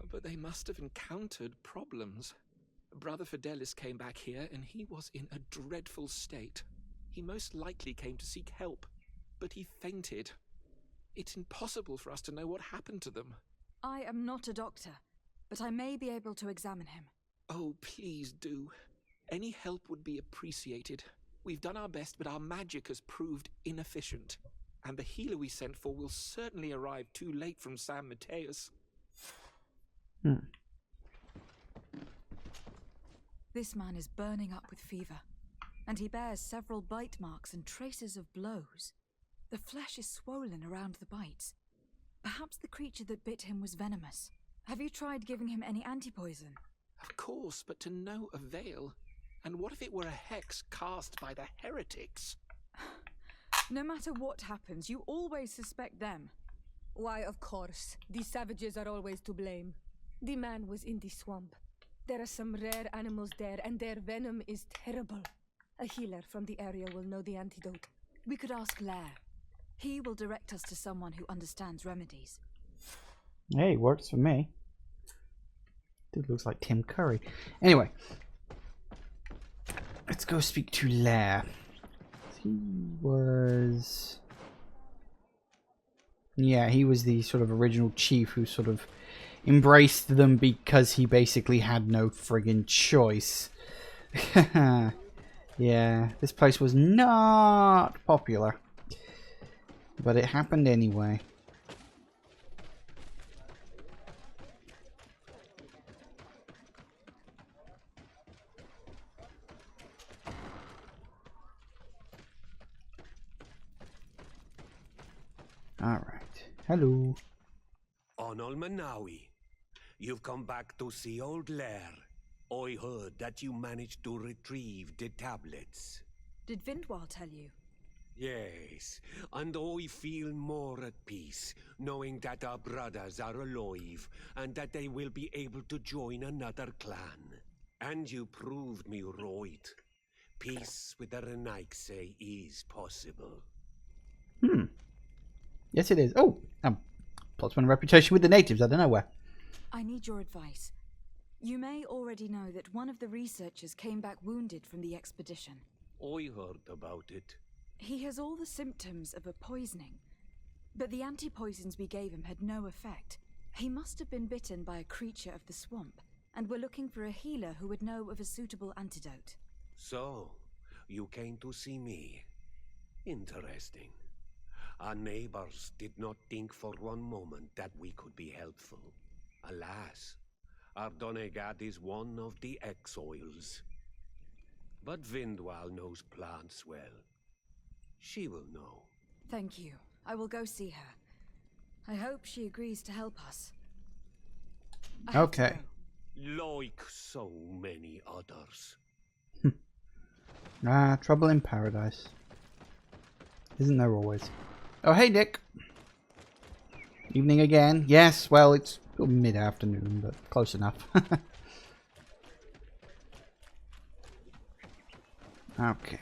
But they must have encountered problems. Brother Fidelis came back here and he was in a dreadful state. He most likely came to seek help, but he fainted. It's impossible for us to know what happened to them. I am not a doctor, but I may be able to examine him. Oh, please do. Any help would be appreciated. We've done our best, but our magic has proved inefficient. And the healer we sent for will certainly arrive too late from San Mateus. This man is burning up with fever, and he bears several bite marks and traces of blows. The flesh is swollen around the bites. Perhaps the creature that bit him was venomous. Have you tried giving him any antipoison? Of course, but to no avail. And what if it were a hex cast by the heretics? No matter what happens, you always suspect them. Why, of course. These savages are always to blame. The man was in the swamp. There are some rare animals there, and their venom is terrible. A healer from the area will know the antidote. We could ask Lair. He will direct us to someone who understands remedies. Hey, works for me. Dude looks like Tim Curry. Anyway, let's go speak to Lair. He was... yeah, he was the sort of original chief who sort of embraced them because he basically had no friggin' choice. Yeah, this place was not popular. But it happened anyway. Alright. Hello. On Manawi, you've come back to see old Lair. I heard that you managed to retrieve the tablets. Did Vindwal tell you? Yes, and I feel more at peace, knowing that our brothers are alive, and that they will be able to join another clan. And you proved me right. Peace with the Renaigse is possible. Yes, it is. Oh, +1 reputation with the natives out of nowhere. I need your advice. You may already know that one of the researchers came back wounded from the expedition. I heard about it. He has all the symptoms of a poisoning, but the anti-poisons we gave him had no effect. He must have been bitten by a creature of the swamp, and we're looking for a healer who would know of a suitable antidote. So, you came to see me. Interesting. Our neighbors did not think for one moment that we could be helpful. Alas, our Donegat is one of the exiles. But Vindwal knows plants well. She will know. Thank you. I will go see her. I hope she agrees to help us. I have to Okay. go. Like so many others. Trouble in paradise. Isn't there always? Oh, hey, Nick. Evening again. Yes, well, it's mid-afternoon, but close enough. Okay.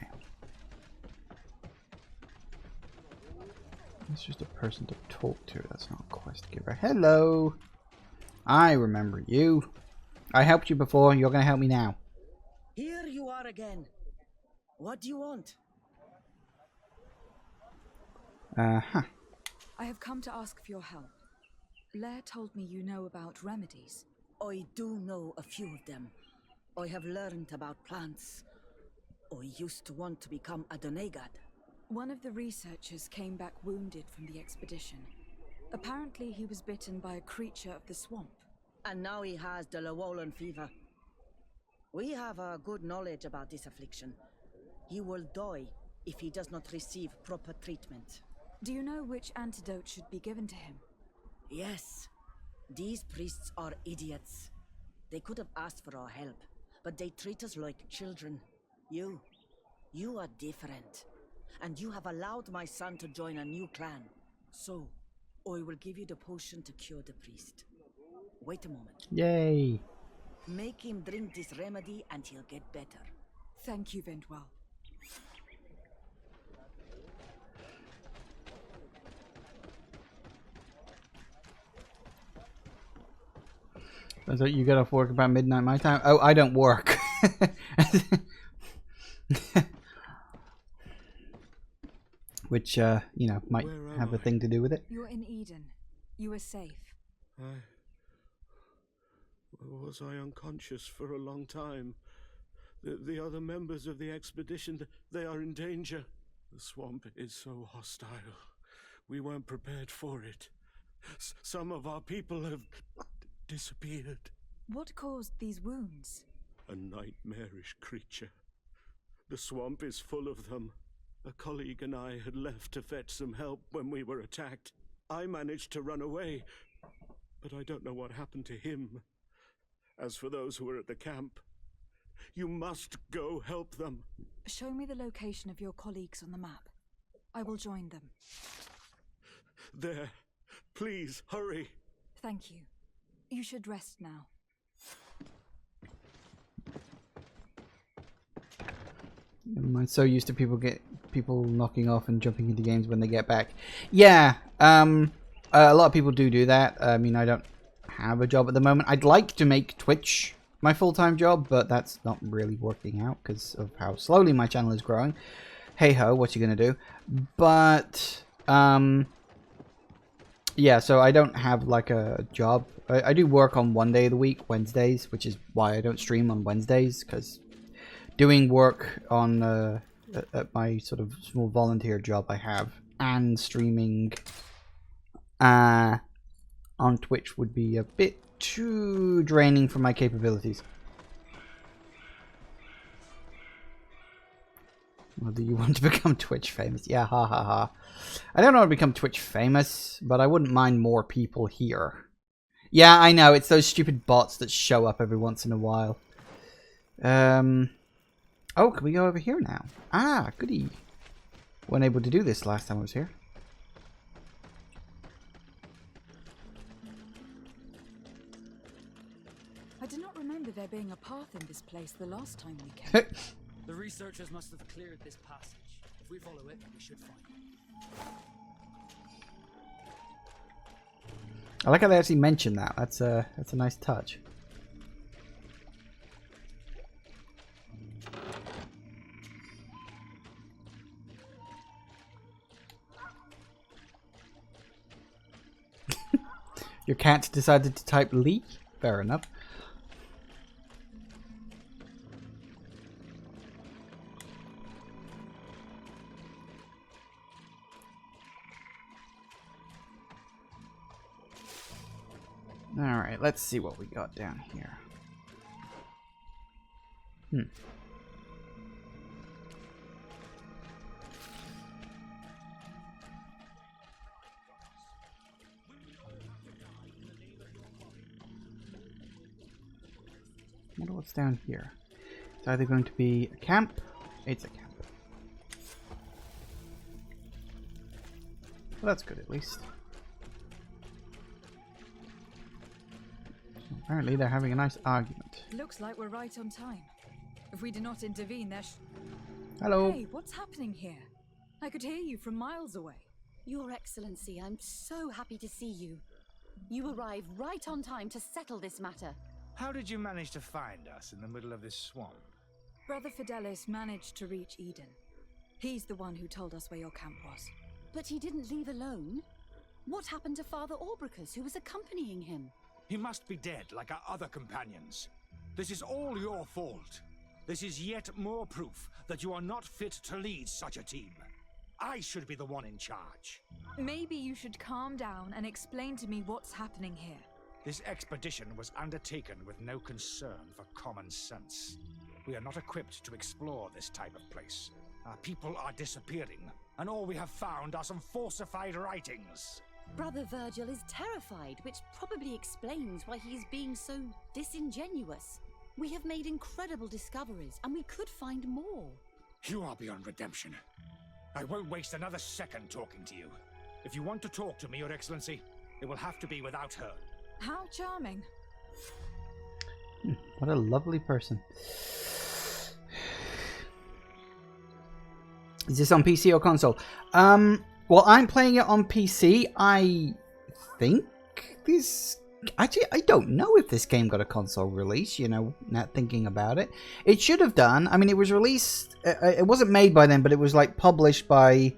It's just a person to talk to. That's not a quest giver. Hello. I remember you. I helped you before. You're going to help me now. Here you are again. What do you want? Uh-huh. I have come to ask for your help. Lair told me you know about remedies. I do know a few of them. I have learned about plants. I used to want to become a Donegad. One of the researchers came back wounded from the expedition. Apparently he was bitten by a creature of the swamp. And now he has the Llewellyn fever. We have a good knowledge about this affliction. He will die if he does not receive proper treatment. Do you know which antidote should be given to him? Yes. These priests are idiots. They could have asked for our help, but they treat us like children. You are different. And you have allowed my son to join a new clan. So, I will give you the potion to cure the priest. Wait a moment. Yay. Make him drink this remedy and he'll get better. Thank you, Vindwell. So you get off work about midnight my time? Oh, I don't work. Which, you know, might have a thing to do with it. You're in Eden. You are safe. Was I unconscious for a long time? The other members of the expedition, they are in danger. The swamp is so hostile. We weren't prepared for it. Some of our people have disappeared. What caused these wounds? A nightmarish creature. The swamp is full of them. A colleague and I had left to fetch some help when we were attacked. I managed to run away, but I don't know what happened to him. As for those who were at the camp, you must go help them. Show me the location of your colleagues on the map. I will join them. There. Please, hurry. Thank you. You should rest now. I'm so used to people knocking off and jumping into games when they get back. Yeah, a lot of people do that. I mean, I don't have a job at the moment. I'd like to make Twitch my full-time job, but that's not really working out because of how slowly my channel is growing. Hey ho, what you gonna do? But yeah, so I don't have like a job. I do work on one day of the week, Wednesdays, which is why I don't stream on Wednesdays, because doing work on at my sort of small volunteer job I have and streaming on Twitch would be a bit too draining for my capabilities. Well, do you want to become Twitch famous? Yeah, ha ha ha. I don't want to become Twitch famous, but I wouldn't mind more people here. Yeah, I know, it's those stupid bots that show up every once in a while. Oh, can we go over here now? Ah, goody. Wasn't able to do this last time I was here. I do not remember there being a path in this place the last time we came. The researchers must have cleared this passage. If we follow it, we should find it. I like how they actually mentioned that. That's a nice touch. Your cat decided to type Lee? Fair enough. Alright, let's see what we got down here. I wonder what's down here. It's either going to be a camp. It's a camp. Well, that's good at least. Apparently they're having a nice argument. Looks like we're right on time. If we do not intervene, Hello. Hey, what's happening here? I could hear you from miles away. Your Excellency, I'm so happy to see you. You arrived right on time to settle this matter. How did you manage to find us in the middle of this swamp? Brother Fidelis managed to reach Eden. He's the one who told us where your camp was. But he didn't leave alone. What happened to Father Orbricus, who was accompanying him? He must be dead like our other companions. This is all your fault. This is yet more proof that you are not fit to lead such a team. I should be the one in charge. Maybe you should calm down and explain to me what's happening here. This expedition was undertaken with no concern for common sense. We are not equipped to explore this type of place. Our people are disappearing, and all we have found are some falsified writings. Brother Virgil is terrified, which probably explains why he's being so disingenuous. We have made incredible discoveries, and we could find more. You are beyond redemption. I won't waste another second talking to you. If you want to talk to me, Your Excellency, it will have to be without her. How charming. What a lovely person. Is this on PC or console? Well, I'm playing it on PC. I think this... Actually, I don't know if this game got a console release, you know, not thinking about it. It should have done. I mean, it was released... It wasn't made by them, but it was, like, published by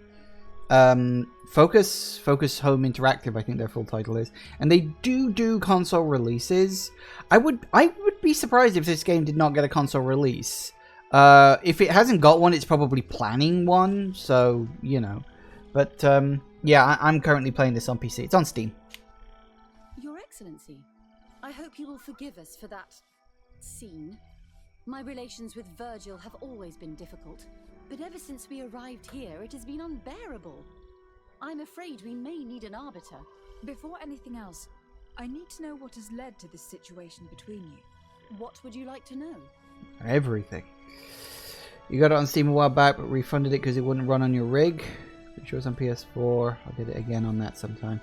Focus Home Interactive, I think their full title is. And they do console releases. I would be surprised if this game did not get a console release. If it hasn't got one, it's probably planning one, so, you know. But, yeah, I'm currently playing this on PC. It's on Steam. Your Excellency, I hope you will forgive us for that scene. My relations with Virgil have always been difficult, but ever since we arrived here, it has been unbearable. I'm afraid we may need an arbiter. Before anything else, I need to know what has led to this situation between you. What would you like to know? Everything. You got it on Steam a while back, but refunded it because it wouldn't run on your rig. It shows on PS4. I'll get it again on that sometime.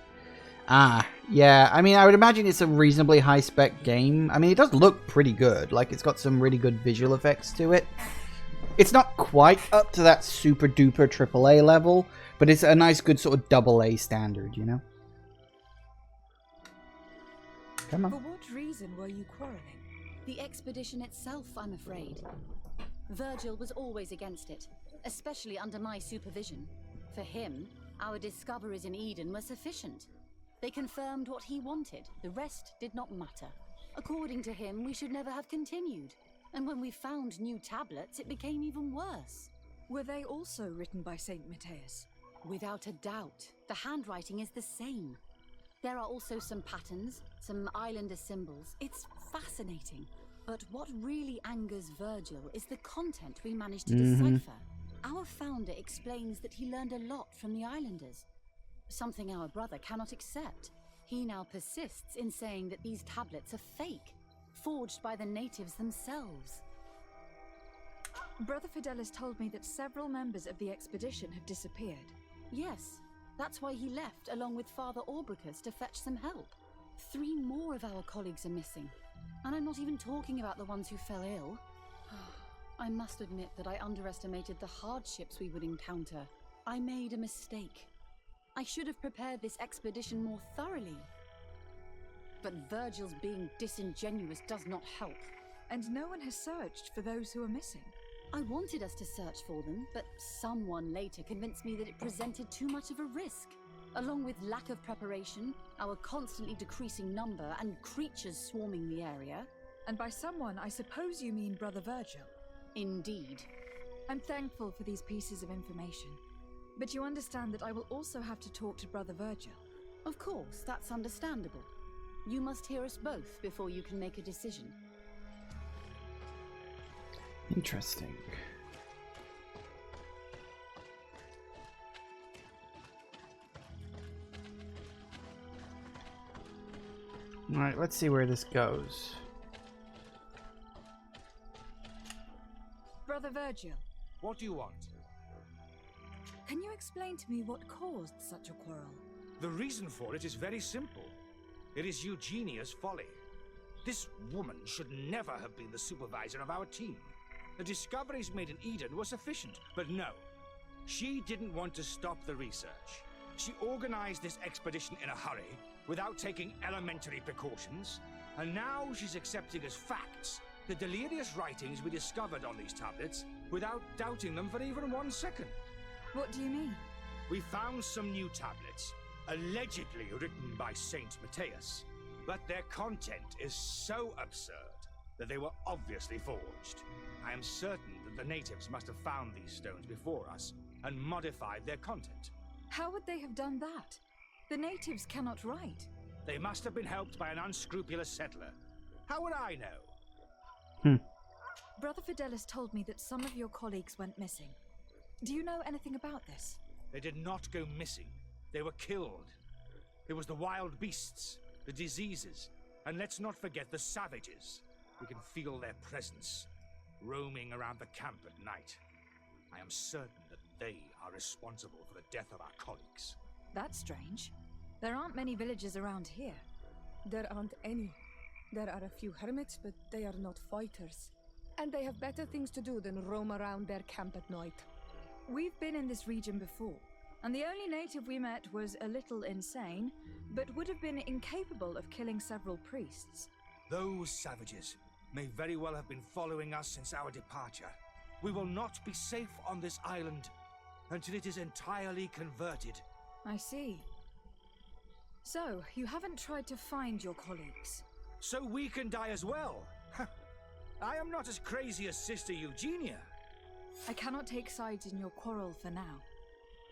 Yeah. I mean, I would imagine it's a reasonably high-spec game. I mean, it does look pretty good. Like, it's got some really good visual effects to it. It's not quite up to that super-duper AAA level, but it's a nice, good sort of AA standard, you know? Come on. For what reason were you quarreling? The expedition itself, I'm afraid. Virgil was always against it, especially under my supervision. For him, our discoveries in Eden were sufficient. They confirmed what he wanted. The rest did not matter. According to him, we should never have continued. And when we found new tablets, it became even worse. Were they also written by Saint Matthias? Without a doubt. The handwriting is the same. There are also some patterns, some islander symbols. It's fascinating. But what really angers Virgil is the content we managed to decipher. Our founder explains that he learned a lot from the islanders. Something our brother cannot accept. He now persists in saying that these tablets are fake, forged by the natives themselves. Brother Fidelis told me that several members of the expedition have disappeared. Yes, that's why he left along with Father Orbricus to fetch some help. 3 more of our colleagues are missing, and I'm not even talking about the ones who fell ill. I must admit that I underestimated the hardships we would encounter. I made a mistake. I should have prepared this expedition more thoroughly. But Virgil's being disingenuous does not help. And no one has searched for those who are missing. I wanted us to search for them, but someone later convinced me that it presented too much of a risk. Along with lack of preparation, our constantly decreasing number, and creatures swarming the area. And by someone, I suppose you mean Brother Virgil. Indeed. I'm thankful for these pieces of information. But you understand that I will also have to talk to Brother Virgil. Of course, that's understandable. You must hear us both before you can make a decision. Interesting. Alright, let's see where this goes. Brother Virgil. What do you want? Can you explain to me what caused such a quarrel? The reason for it is very simple. It is Eugenia's folly. This woman should never have been the supervisor of our team. The discoveries made in Eden were sufficient, but no. She didn't want to stop the research. She organized this expedition in a hurry, without taking elementary precautions, and now she's accepting as facts the delirious writings we discovered on these tablets without doubting them for even 1 second. What do you mean? We found some new tablets, allegedly written by Saint Matthias. But their content is so absurd that they were obviously forged. I am certain that the natives must have found these stones before us and modified their content. How would they have done that? The natives cannot write. They must have been helped by an unscrupulous settler. How would I know? Brother Fidelis told me that some of your colleagues went missing. Do you know anything about this? They did not go missing. They were killed. It was the wild beasts, the diseases, and let's not forget the savages. We can feel their presence, roaming around the camp at night. I am certain that they are responsible for the death of our colleagues. That's strange. There aren't many villages around here. There aren't any. There are a few hermits, but they are not fighters. And they have better things to do than roam around their camp at night. We've been in this region before, and the only native we met was a little insane, but would have been incapable of killing several priests. Those savages may very well have been following us since our departure. We will not be safe on this island until it is entirely converted. I see. So, you haven't tried to find your colleagues? So we can die as well? I am not as crazy as Sister Eugenia. I cannot take sides in your quarrel for now.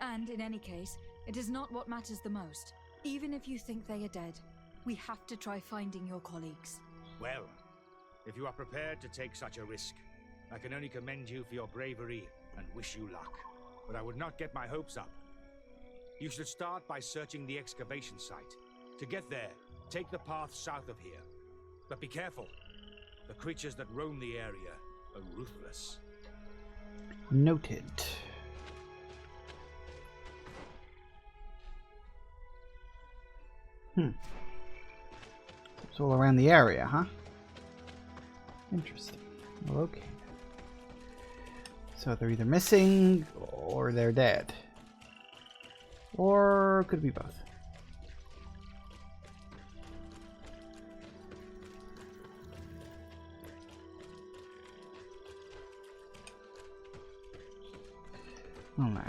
And in any case, it is not what matters the most. Even if you think they are dead, we have to try finding your colleagues. Well, if you are prepared to take such a risk, I can only commend you for your bravery and wish you luck. But I would not get my hopes up. You should start by searching the excavation site. To get there, take the path south of here. But be careful. The creatures that roam the area are ruthless. Noted. It's all around the area, huh? Interesting. Well, okay. So they're either missing or they're dead. Or could be both. Oh no.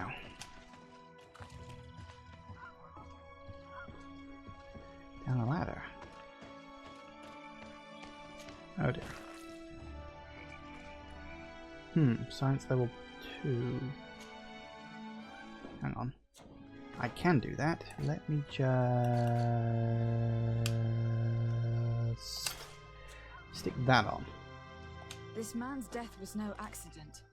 Down the ladder. Oh dear. Science level 2. Hang on. I can do that. Let me just stick that on. This man's death was no accident.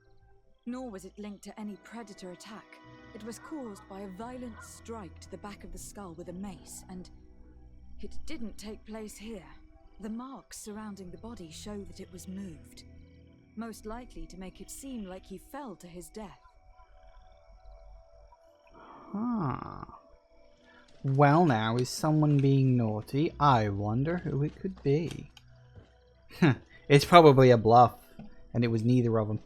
Nor was it linked to any predator attack. It was caused by a violent strike to the back of the skull with a mace, and it didn't take place here. The marks surrounding the body show that it was moved, most likely to make it seem like he fell to his death. Well now, is someone being naughty? I wonder who it could be. It's probably a bluff, and it was neither of them.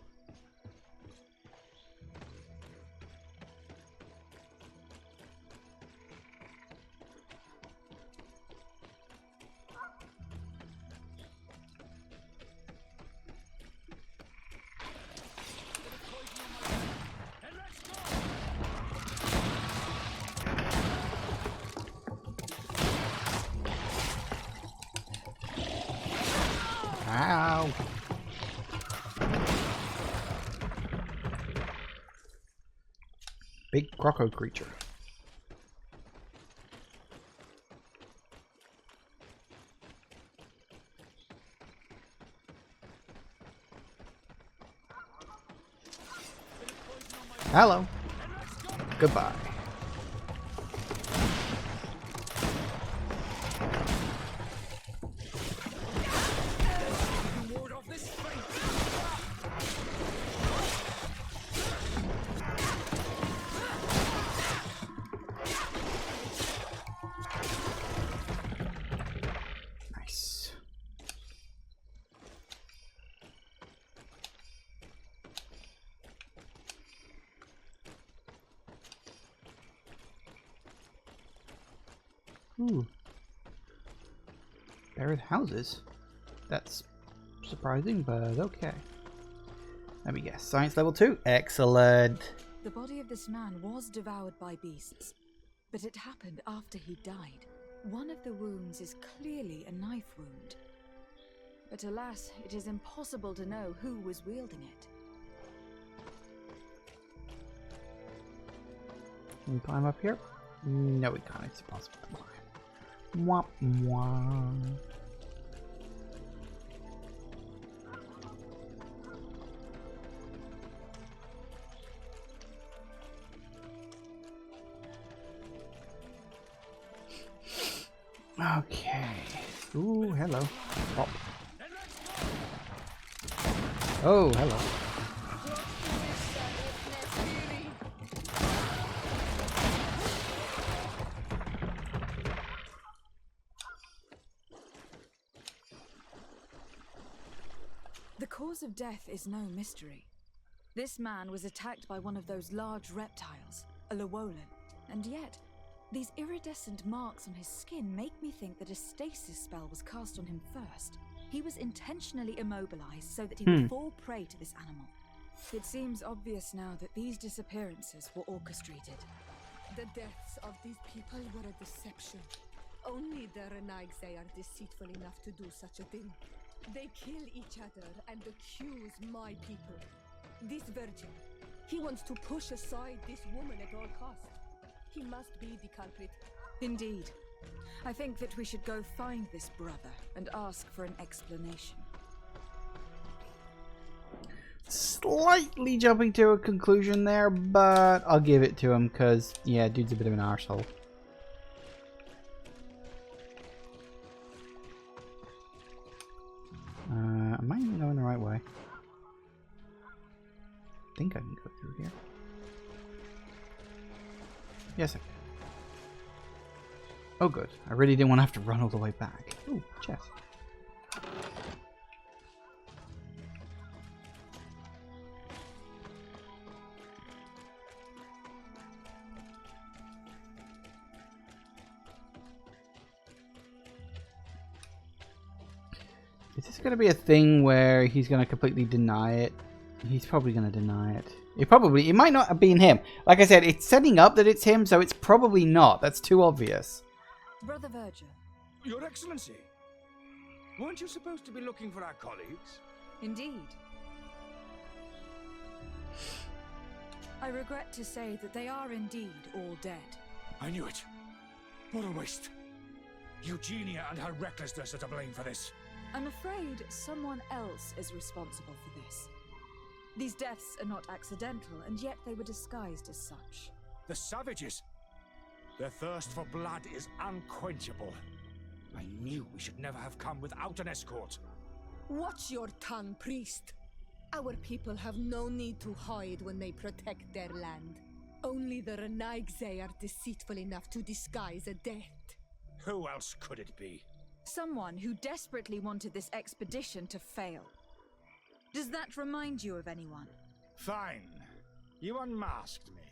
Ow! Big croco creature. Hello. Goodbye. Nice. Ooh. Buried houses. That's surprising, but okay. Let me guess. Science level 2. Excellent. The body of this man was devoured by beasts, but it happened after he died. One of the wounds is clearly a knife wound. But alas, it is impossible to know who was wielding it. Can we climb up here? No, we can't. It's impossible to climb. Mwah, mwah. Okay. Ooh, hello. Pop. Oh, hello. The cause of death is no mystery. This man was attacked by one of those large reptiles, a Llewellyn, and yet these iridescent marks on his skin make me think that a stasis spell was cast on him first. He was intentionally immobilized so that he would fall prey to this animal. It seems obvious now that these disappearances were orchestrated. The deaths of these people were a deception. Only the Renaigse are deceitful enough to do such a thing. They kill each other and accuse my people. This virgin, he wants to push aside this woman at all costs. He must be the culprit. Indeed. I think that we should go find this brother and ask for an explanation. Slightly jumping to a conclusion there, but I'll give it to him because, yeah, dude's a bit of an arsehole. Am I even going the right way? I think I can go through here. Yes, I can. Oh, good. I really didn't want to have to run all the way back. Ooh, chest. Is this going to be a thing where he's going to completely deny it? He's probably going to deny it. It might not have been him. Like I said, it's setting up that it's him, so it's probably not. That's too obvious. Brother Virgil. Your Excellency, weren't you supposed to be looking for our colleagues? Indeed. I regret to say that they are indeed all dead. I knew it. What a waste. Eugenia and her recklessness are to blame for this. I'm afraid someone else is responsible for this. These deaths are not accidental, and yet they were disguised as such. The savages! Their thirst for blood is unquenchable. I knew we should never have come without an escort. Watch your tongue, priest. Our people have no need to hide when they protect their land. Only the Renaigse are deceitful enough to disguise a death. Who else could it be? Someone who desperately wanted this expedition to fail. Does that remind you of anyone? Fine. You unmasked me.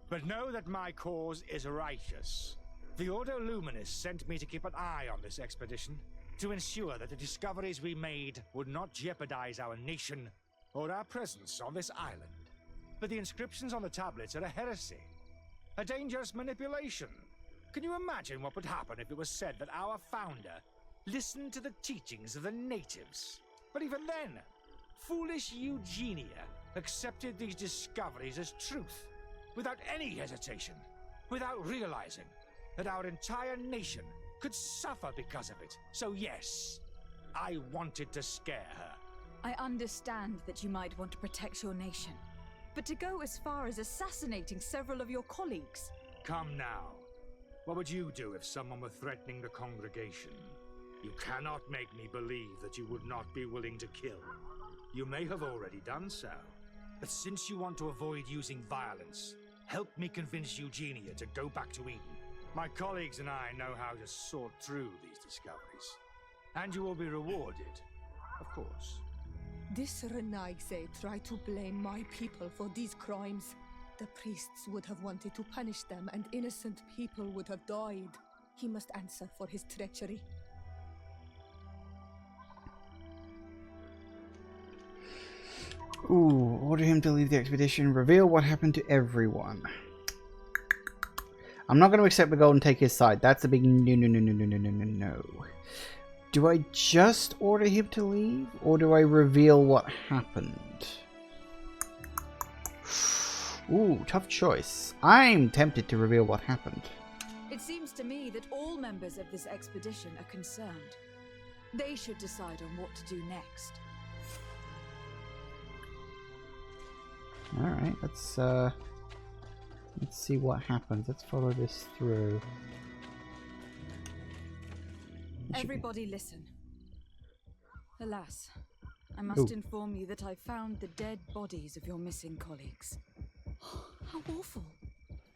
But know that my cause is righteous. The Ordo Luminis sent me to keep an eye on this expedition, to ensure that the discoveries we made would not jeopardize our nation or our presence on this island. But the inscriptions on the tablets are a heresy, a dangerous manipulation. Can you imagine what would happen if it was said that our founder listened to the teachings of the natives? But even then, foolish Eugenia accepted these discoveries as truth, without any hesitation, without realizing that our entire nation could suffer because of it. So yes, I wanted to scare her. I understand that you might want to protect your nation, but to go as far as assassinating several of your colleagues... Come now. What would you do if someone were threatening the congregation? You cannot make me believe that you would not be willing to kill. You may have already done so. But since you want to avoid using violence, help me convince Eugenia to go back to Eden. My colleagues and I know how to sort through these discoveries. And you will be rewarded, of course. This Renaigse tried to blame my people for these crimes. The priests would have wanted to punish them, and innocent people would have died. He must answer for his treachery. Ooh, order him to leave the expedition. Reveal what happened to everyone. I'm not going to accept the gold and take his side. That's a big no. Do I just order him to leave? Or do I reveal what happened? Ooh, tough choice. I'm tempted to reveal what happened. It seems to me that all members of this expedition are concerned. They should decide on what to do next. Alright, let's see what happens. Let's follow this through. Everybody listen. Alas, I must inform you that I found the dead bodies of your missing colleagues. How awful.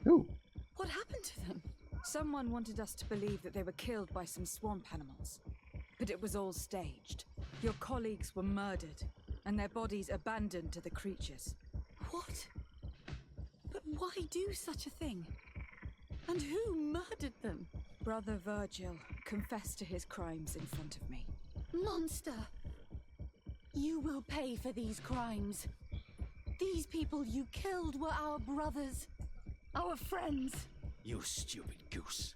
Ooh. What happened to them? Someone wanted us to believe that they were killed by some swamp animals. But it was all staged. Your colleagues were murdered, and their bodies abandoned to the creatures. What? But why do such a thing? And who murdered them? Brother Virgil confessed to his crimes in front of me. Monster! You will pay for these crimes. These people you killed were our brothers, our friends. You stupid goose.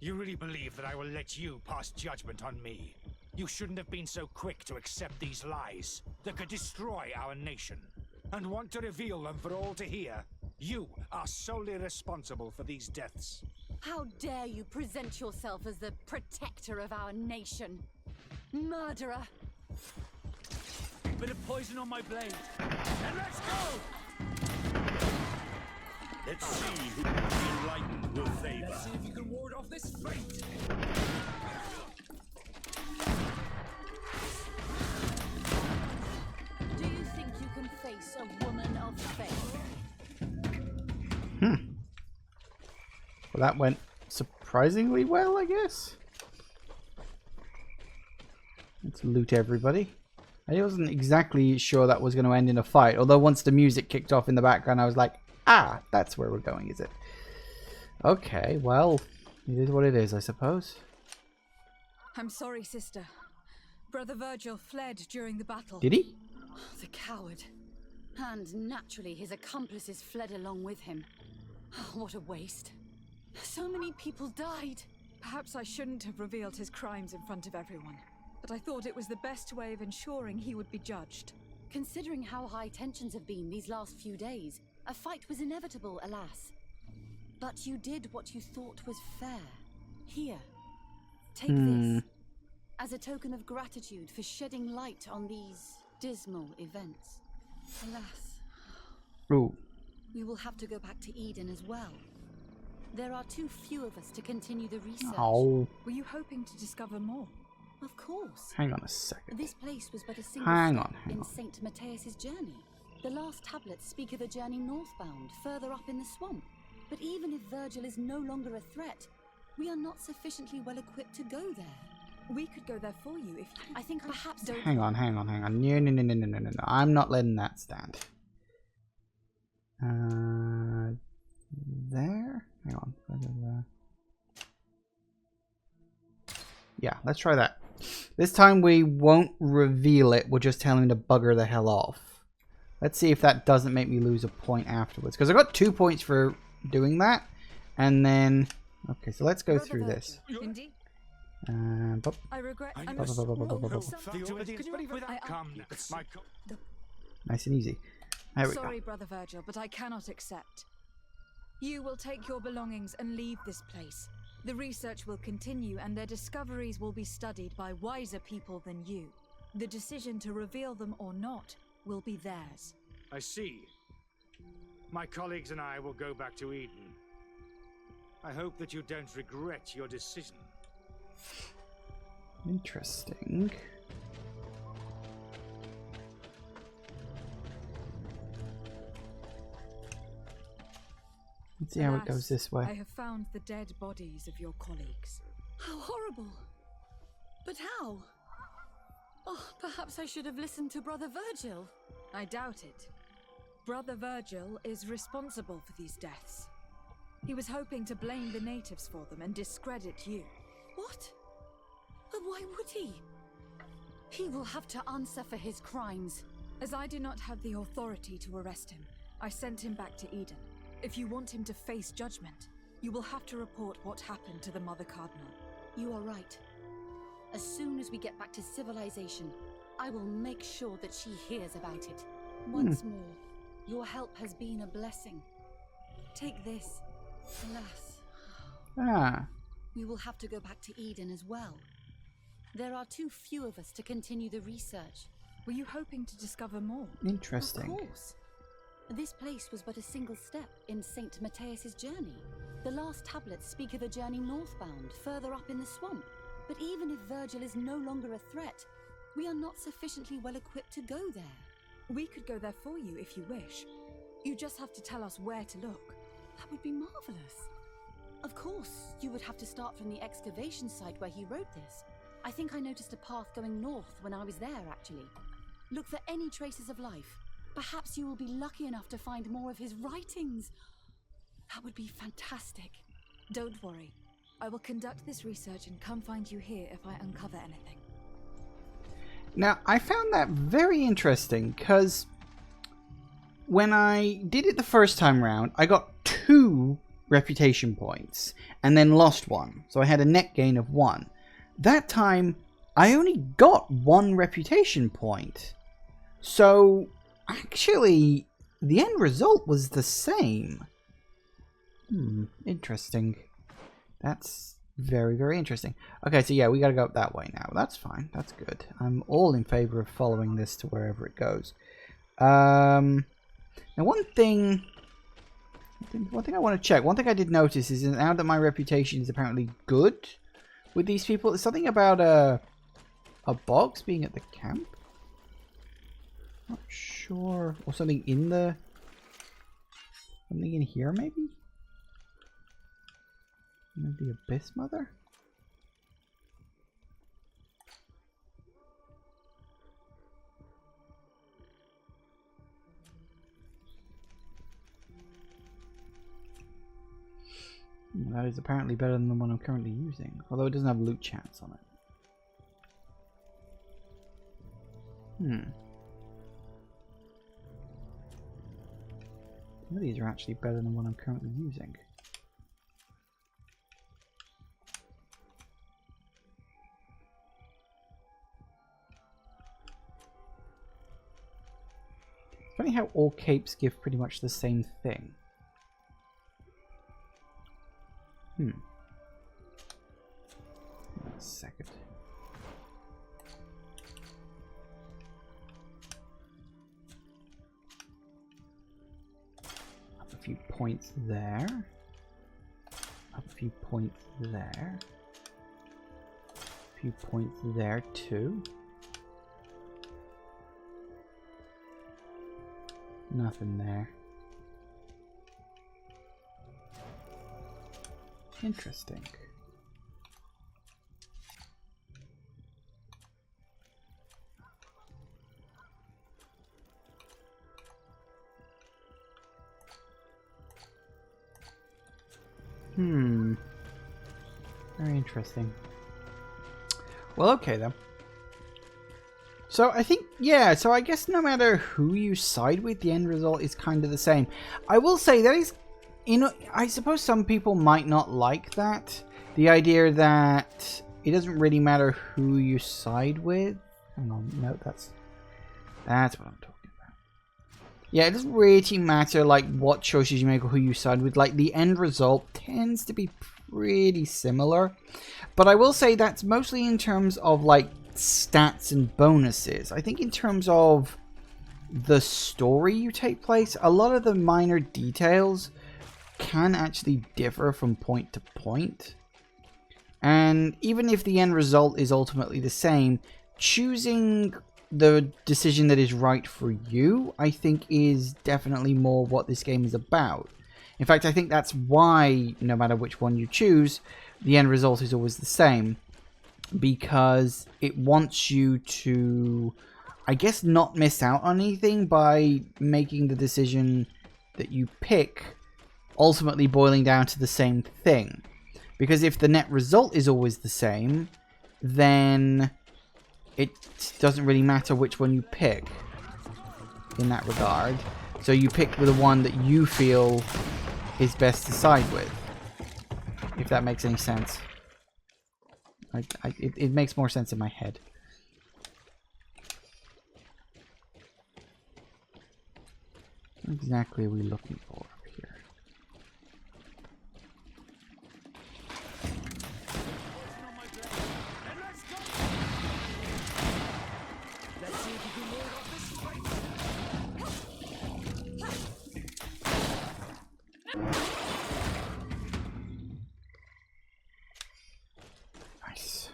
You really believe that I will let you pass judgment on me? You shouldn't have been so quick to accept these lies that could destroy our nation, and want to reveal them for all to hear. You are solely responsible for these deaths. How dare you present yourself as the protector of our nation? Murderer! Bit of poison on my blade. And let's go! Let's see who the enlightened will favor. Let's see if you can ward off this fate. Do you think you can face a woman of faith? Well, that went surprisingly well, I guess. Let's loot everybody. I wasn't exactly sure that was going to end in a fight, although once the music kicked off in the background, I was like, ah, that's where we're going, is it? Okay, well, it is what it is, I suppose. I'm sorry, sister. Brother Virgil fled during the battle. Did he? The coward. And naturally, his accomplices fled along with him. What a waste. So many people died. Perhaps I shouldn't have revealed his crimes in front of everyone, but I thought it was the best way of ensuring he would be judged. Considering how high tensions have been these last few days, a fight was inevitable, alas. But you did what you thought was fair. Here, take this, as a token of gratitude for shedding light on these dismal events. Alas, we will have to go back to Eden as well. There are too few of us to continue the research. Oh. Were you hoping to discover more? Of course. Hang on a second. This place was but a single step in St. Matthias's journey. The last tablets speak of a journey northbound, further up in the swamp. But even if Virgil is no longer a threat, we are not sufficiently well equipped to go there. We could go there for you if you... I think perhaps... Hang on. No. I'm not letting that stand. There? Hang on. Yeah, let's try that. This time we won't reveal it. We'll just tell him to bugger the hell off. Let's see if that doesn't make me lose a point afterwards. Because I got 2 points for doing that. And then... Okay, so let's go through this. Indeed. I regret... Nice and easy. There we Sorry, go. Brother Virgil, but I cannot accept. You will take your belongings and leave this place. The research will continue and their discoveries will be studied by wiser people than you. The decision to reveal them or not will be theirs. I see. My colleagues and I will go back to Eden. I hope that you don't regret your decision. Interesting. Let's see how it goes this way. I have found the dead bodies of your colleagues. How horrible! But how? Oh, perhaps I should have listened to Brother Virgil. I doubt it. Brother Virgil is responsible for these deaths. He was hoping to blame the natives for them and discredit you. What? But why would he? He will have to answer for his crimes. As I do not have the authority to arrest him, I sent him back to Eden. If you want him to face judgment, You will have to report what happened to the Mother Cardinal. You are right. As soon as we get back to civilization, I will make sure that she hears about it. Once more, your help has been a blessing. Take this. Alas. Ah. We will have to go back to Eden as well. There are too few of us to continue the research. Were you hoping to discover more? Interesting. Of course. This place was but a single step in St. Matthias's journey. The last tablets speak of a journey northbound, further up in the swamp. But even if Virgil is no longer a threat, we are not sufficiently well equipped to go there. We could go there for you if you wish. You just have to tell us where to look. That would be marvelous. Of course, you would have to start from the excavation site where he wrote this. I think I noticed a path going north when I was there, actually. Look for any traces of life. Perhaps you will be lucky enough to find more of his writings. That would be fantastic. Don't worry. I will conduct this research and come find you here if I uncover anything. Now, I found that very interesting because when I did it the first time round, I got 2 reputation points and then lost 1. So I had a net gain of 1. That time, I only got 1 reputation point. So, actually, the end result was the same. Interesting. That's very, very interesting. Okay, so yeah, we gotta go up that way now. That's fine. That's good. I'm all in favor of following this to wherever it goes. Now, one thing I want to check. One thing I did notice is now that my reputation is apparently good with these people, there's something about a box being at the camp. Not sure. Or something in the... Something in here, maybe? Maybe the Abyss Mother? That is apparently better than the one I'm currently using. Although it doesn't have loot chance on it. Some of these are actually better than the one I'm currently using. It's funny how all capes give pretty much the same thing. Wait a second. Up a few points there. Up a few points there. A few points there too. Nothing there. Interesting. Very interesting. Well, okay then. So I think, yeah, so I guess no matter who you side with, the end result is kind of the same. I will say that is, you know, I suppose some people might not like that. The idea that it doesn't really matter who you side with. Hang on, no, that's what I'm talking about. Yeah, it doesn't really matter like what choices you make or who you side with. Like the end result tends to be pretty similar. But I will say that's mostly in terms of like stats and bonuses. I think in terms of the story you take place, a lot of the minor details can actually differ from point to point. And even if the end result is ultimately the same, choosing the decision that is right for you, I think, is definitely more what this game is about. In fact, I think that's why, no matter which one you choose, the end result is always the same. Because it wants you to, I guess, not miss out on anything by making the decision that you pick ultimately boiling down to the same thing. Because if the net result is always the same, then it doesn't really matter which one you pick in that regard. So you pick the one that you feel is best to side with. If that makes any sense. It makes more sense in my head. What exactly are we looking for up here? Nice.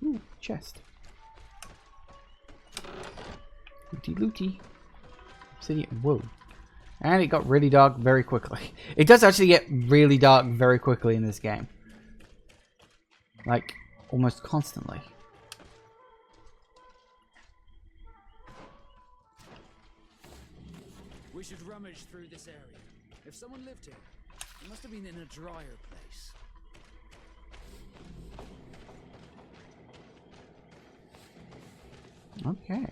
Ooh, chest. Looty looty. Obsidian. Whoa. And it got really dark very quickly. It does actually get really dark very quickly in this game. Like, almost constantly. We should rummage through this area. If someone lived here, it must have been in a drier place. Okay.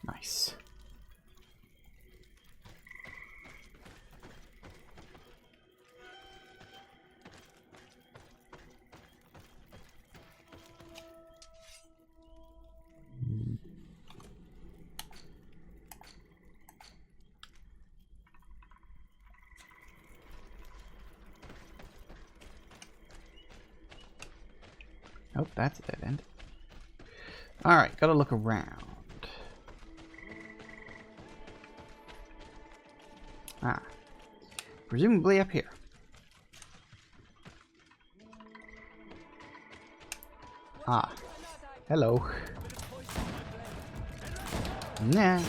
Nice. Oh, that's a dead end. Alright, gotta look around. Ah. Presumably up here. Ah. Hello. Nah.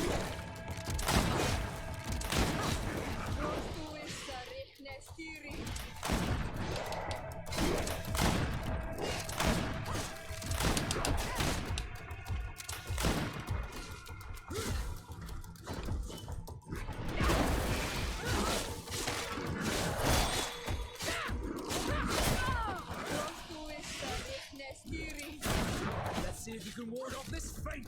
Let's see if you can ward off this fate.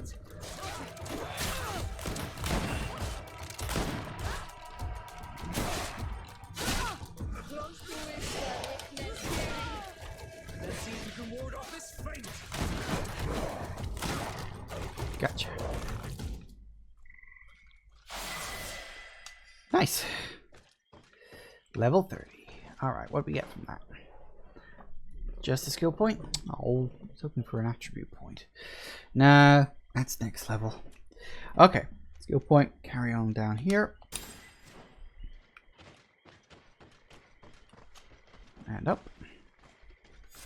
Let's see if you can ward off this fate. Gotcha. Nice. Level 30. Alright, what do we get from that? Just a skill point? Oh, I was looking for an attribute point. No, that's next level. Okay, skill point, carry on down here. And up.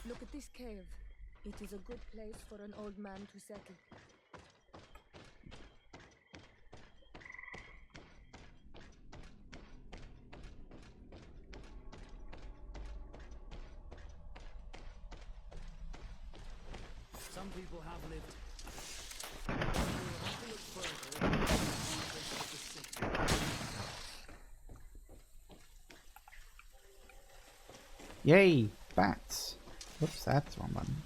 Look at this cave. It is a good place for an old man to settle. Some people have lived. We'll have to look further in the rest of the city. Yay, bats. Whoops, that's one button.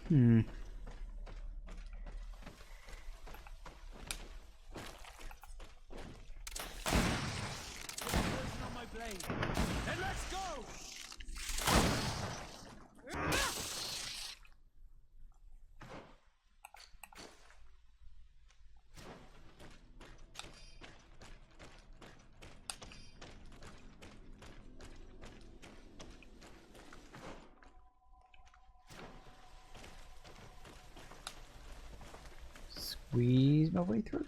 Hmm. And let's go! Squeeze my way through.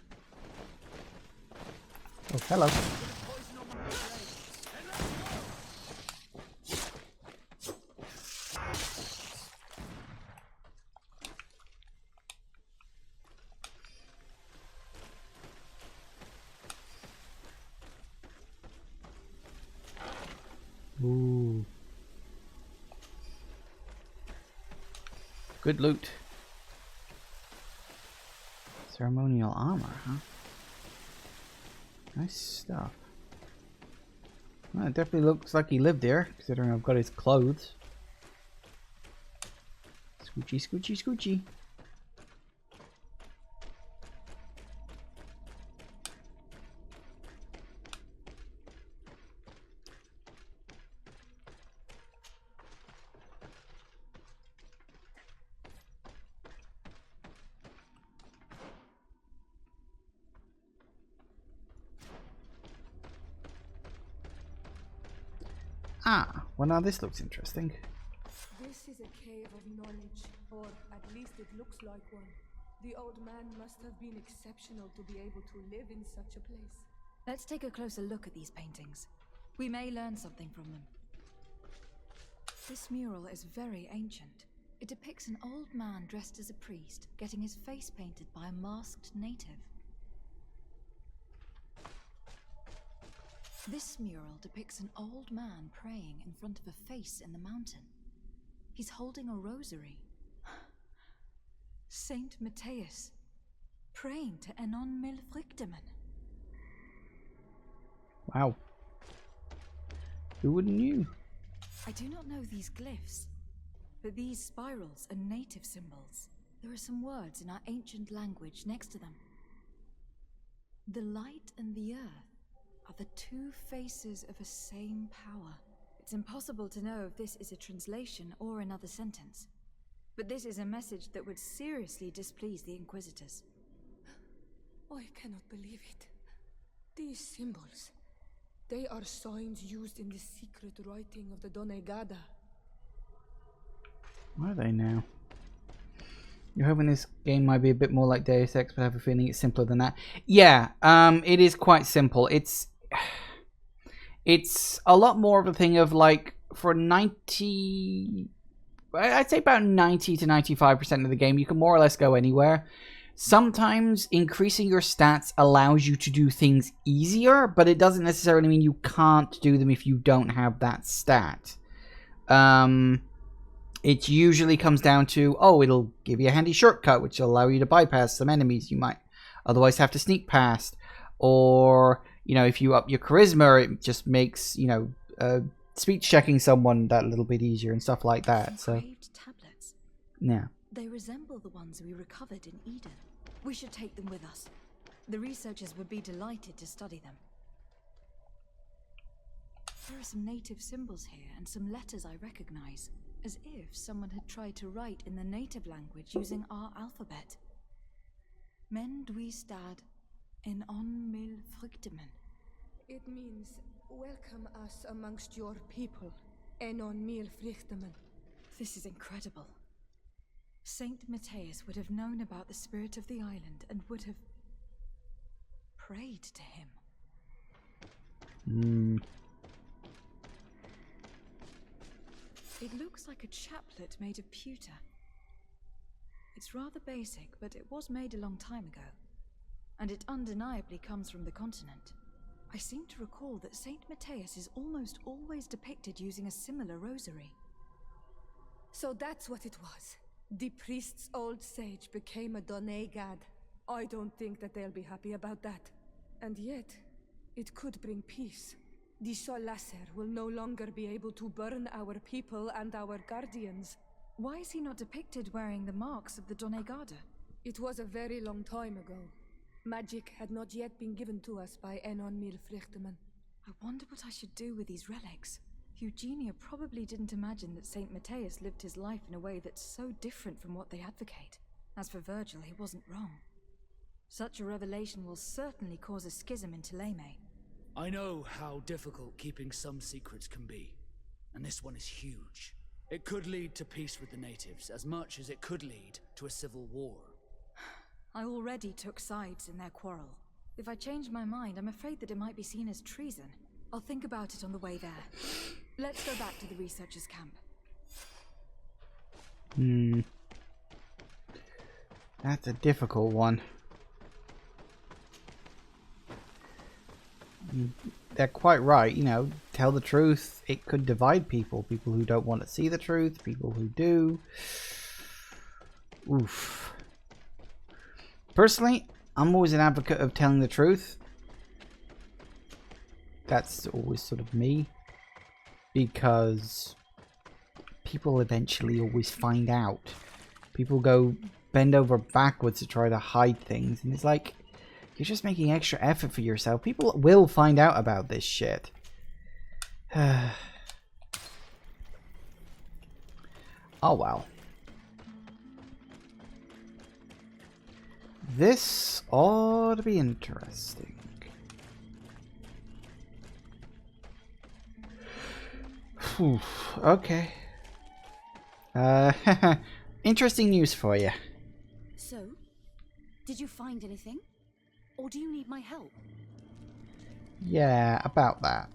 Oh, hello. Ooh. Good loot. Ceremonial armor, huh? Nice stuff. Well, it definitely looks like he lived there, considering I've got his clothes. Scoochy, scoochy, scoochy. Ah, well now this looks interesting. This is a cave of knowledge, or at least it looks like one. The old man must have been exceptional to be able to live in such a place. Let's take a closer look at these paintings. We may learn something from them. This mural is very ancient. It depicts an old man dressed as a priest, getting his face painted by a masked native. This mural depicts an old man praying in front of a face in the mountain. He's holding a rosary. Saint Matthias, praying to Enon Milfrichteman. Wow. Who wouldn't knew? I do not know these glyphs, but these spirals are native symbols. There are some words in our ancient language next to them. The light and the earth are the two faces of a same power. It's impossible to know if this is a translation or another sentence, but this is a message that would seriously displease the Inquisitors. I cannot believe it. These symbols, they are signs used in the secret writing of the Donegada. Are they now? You're hoping this game might be a bit more like Deus Ex, but I have a feeling it's simpler than that. Yeah, it is quite simple. It's a lot more of a thing of like, for 90... I'd say about 90 to 95% of the game, you can more or less go anywhere. Sometimes increasing your stats allows you to do things easier, but it doesn't necessarily mean you can't do them if you don't have that stat. It usually comes down to, oh, it'll give you a handy shortcut, which will allow you to bypass some enemies you might otherwise have to sneak past. Or, you know, if you up your charisma, it just makes, you know, speech checking someone that little bit easier and stuff like that. So, Engraved tablets. yeah. They resemble the ones we recovered in Eden. We should take them with us. The researchers would be delighted to study them. There are some native symbols here and some letters I recognize, as if someone had tried to write in the native language using our alphabet. Men duistad en on mil fruktemen. It means, welcome us amongst your people, Enon mil frichtemen. This is incredible. Saint Matthias would have known about the spirit of the island and would have prayed to him. It looks like a chaplet made of pewter. It's rather basic, but it was made a long time ago. And it undeniably comes from the continent. I seem to recall that Saint Matthias is almost always depicted using a similar rosary. So that's what it was. The priest's old sage became a Donegad. I don't think that they'll be happy about that. And yet, it could bring peace. The Solasser will no longer be able to burn our people and our guardians. Why is he not depicted wearing the marks of the Donegada? It was a very long time ago. Magic had not yet been given to us by Enon Milfrichteman. I wonder what I should do with these relics. Eugenia probably didn't imagine that Saint Matthias lived his life in a way that's so different from what they advocate. As for Virgil, he wasn't wrong. Such a revelation will certainly cause a schism in Thélème. I know how difficult keeping some secrets can be, and this one is huge. It could lead to peace with the natives, as much as it could lead to a civil war. I already took sides in their quarrel. If I change my mind, I'm afraid that it might be seen as treason. I'll think about it on the way there. Let's go back to the researchers' camp. That's a difficult one. They're quite right, you know, tell the truth. It could divide people. People who don't want to see the truth, people who do. Oof. Personally, I'm always an advocate of telling the truth. That's always sort of me. Because people eventually always find out. People go bend over backwards to try to hide things. And it's like, you're just making extra effort for yourself. People will find out about this shit. Oh well. This ought to be interesting. Whew, okay. Interesting news for you. So, did you find anything? Or do you need my help? Yeah, about that.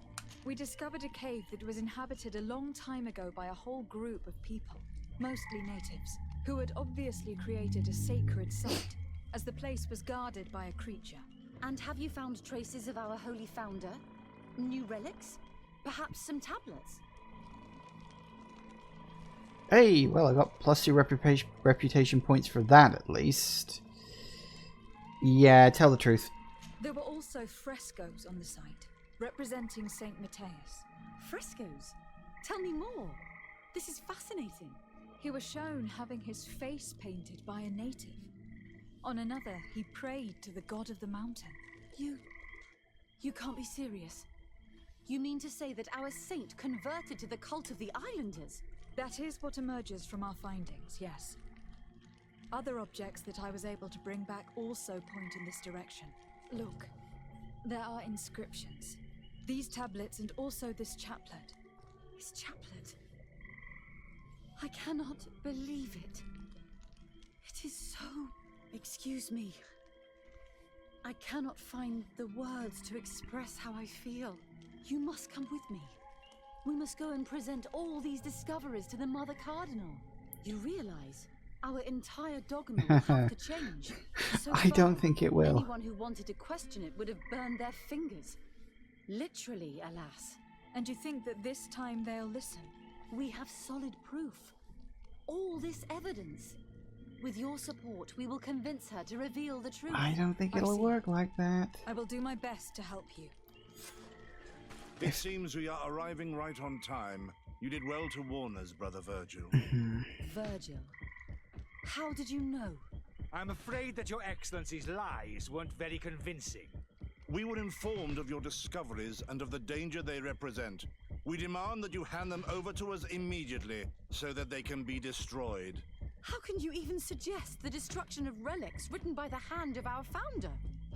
We discovered a cave that was inhabited a long time ago by a whole group of people, mostly natives, who had obviously created a sacred site, as the place was guarded by a creature. And have you found traces of our holy founder? New relics? Perhaps some tablets? Hey, well, I got +2 reputation points for that, at least. Yeah, tell the truth. There were also frescoes on the site, representing Saint Matthias. Frescoes? Tell me more. This is fascinating. He was shown having his face painted by a native. On another, he prayed to the god of the mountain. You can't be serious. You mean to say that our saint converted to the cult of the islanders? That is what emerges from our findings, yes. Other objects that I was able to bring back also point in this direction. Look, there are inscriptions. These tablets and also this chaplet. This chaplet? I cannot believe it. It is so... Excuse me. I cannot find the words to express how I feel. You must come with me. We must go and present all these discoveries to the Mother Cardinal. You realize our entire dogma will have to change. So I don't think it will. Anyone who wanted to question it would have burned their fingers. Literally, alas. And you think that this time they'll listen? We have solid proof. All this evidence. With your support, we will convince her to reveal the truth. I don't think it'll work like that. I will do my best to help you. It seems we are arriving right on time. You did well to warn us, Brother Virgil. Virgil? How did you know? I'm afraid that your Excellency's lies weren't very convincing. We were informed of your discoveries and of the danger they represent. We demand that you hand them over to us immediately, so that they can be destroyed. How can you even suggest the destruction of relics written by the hand of our founder?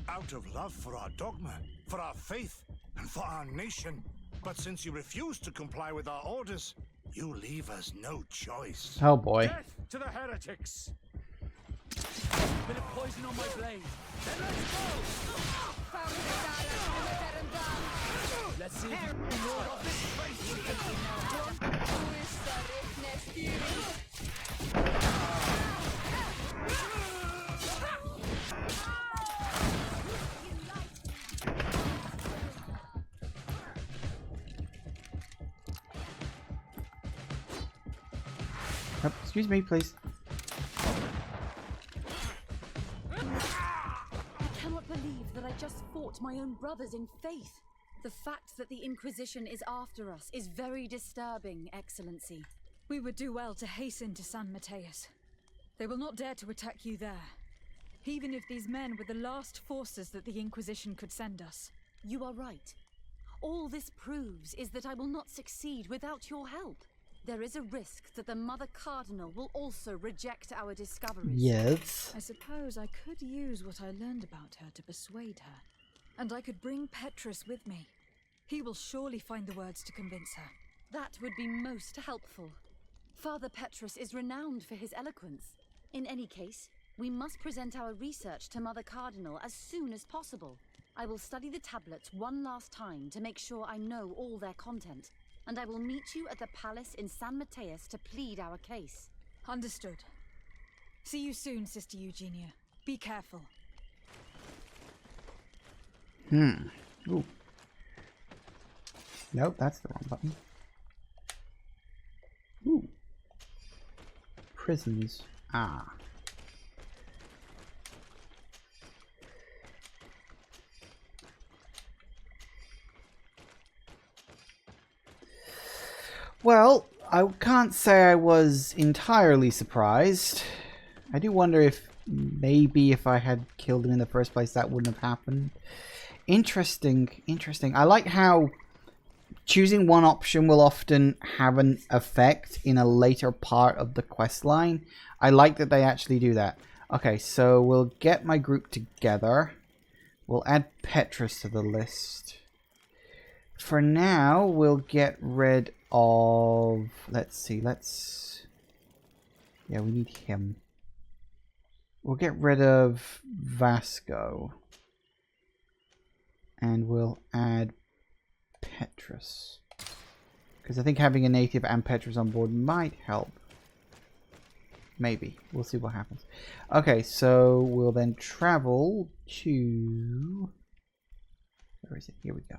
Out of love for our dogma, for our faith, and for our nation. But since you refuse to comply with our orders, you leave us no choice. Oh boy. Death to the heretics! Bit of poison on my blade. Then let's go! Let's see if you can ward off this Oh, excuse me, please. I cannot believe that I just fought my own brothers in faith. The fact that the Inquisition is after us is very disturbing, Excellency. We would do well to hasten to San Matthias. They will not dare to attack you there. Even if these men were the last forces that the Inquisition could send us. You are right. All this proves is that I will not succeed without your help. There is a risk that the Mother Cardinal will also reject our discoveries. Yes. I suppose I could use what I learned about her to persuade her. And I could bring Petrus with me. He will surely find the words to convince her. That would be most helpful. Father Petrus is renowned for his eloquence. In any case, we must present our research to Mother Cardinal as soon as possible. I will study the tablets one last time to make sure I know all their content. And I will meet you at the palace in San Matthias to plead our case. Understood. See you soon, Sister Eugenia. Be careful. Ooh. Nope, that's the wrong button. Ooh. Prisons. Ah. Well, I can't say I was entirely surprised. I do wonder if maybe if I had killed him in the first place, that wouldn't have happened. Interesting, interesting. I like how choosing one option will often have an effect in a later part of the quest line. I like that they actually do that. Okay, so we'll get my group together. We'll add Petrus to the list. For now, we'll get rid of... Let's see, yeah, we need him. We'll get rid of Vasco. And we'll add Petrus. Because I think having a native and Petrus on board might help. Maybe. We'll see what happens. Okay, so we'll then travel to... Where is it? Here we go.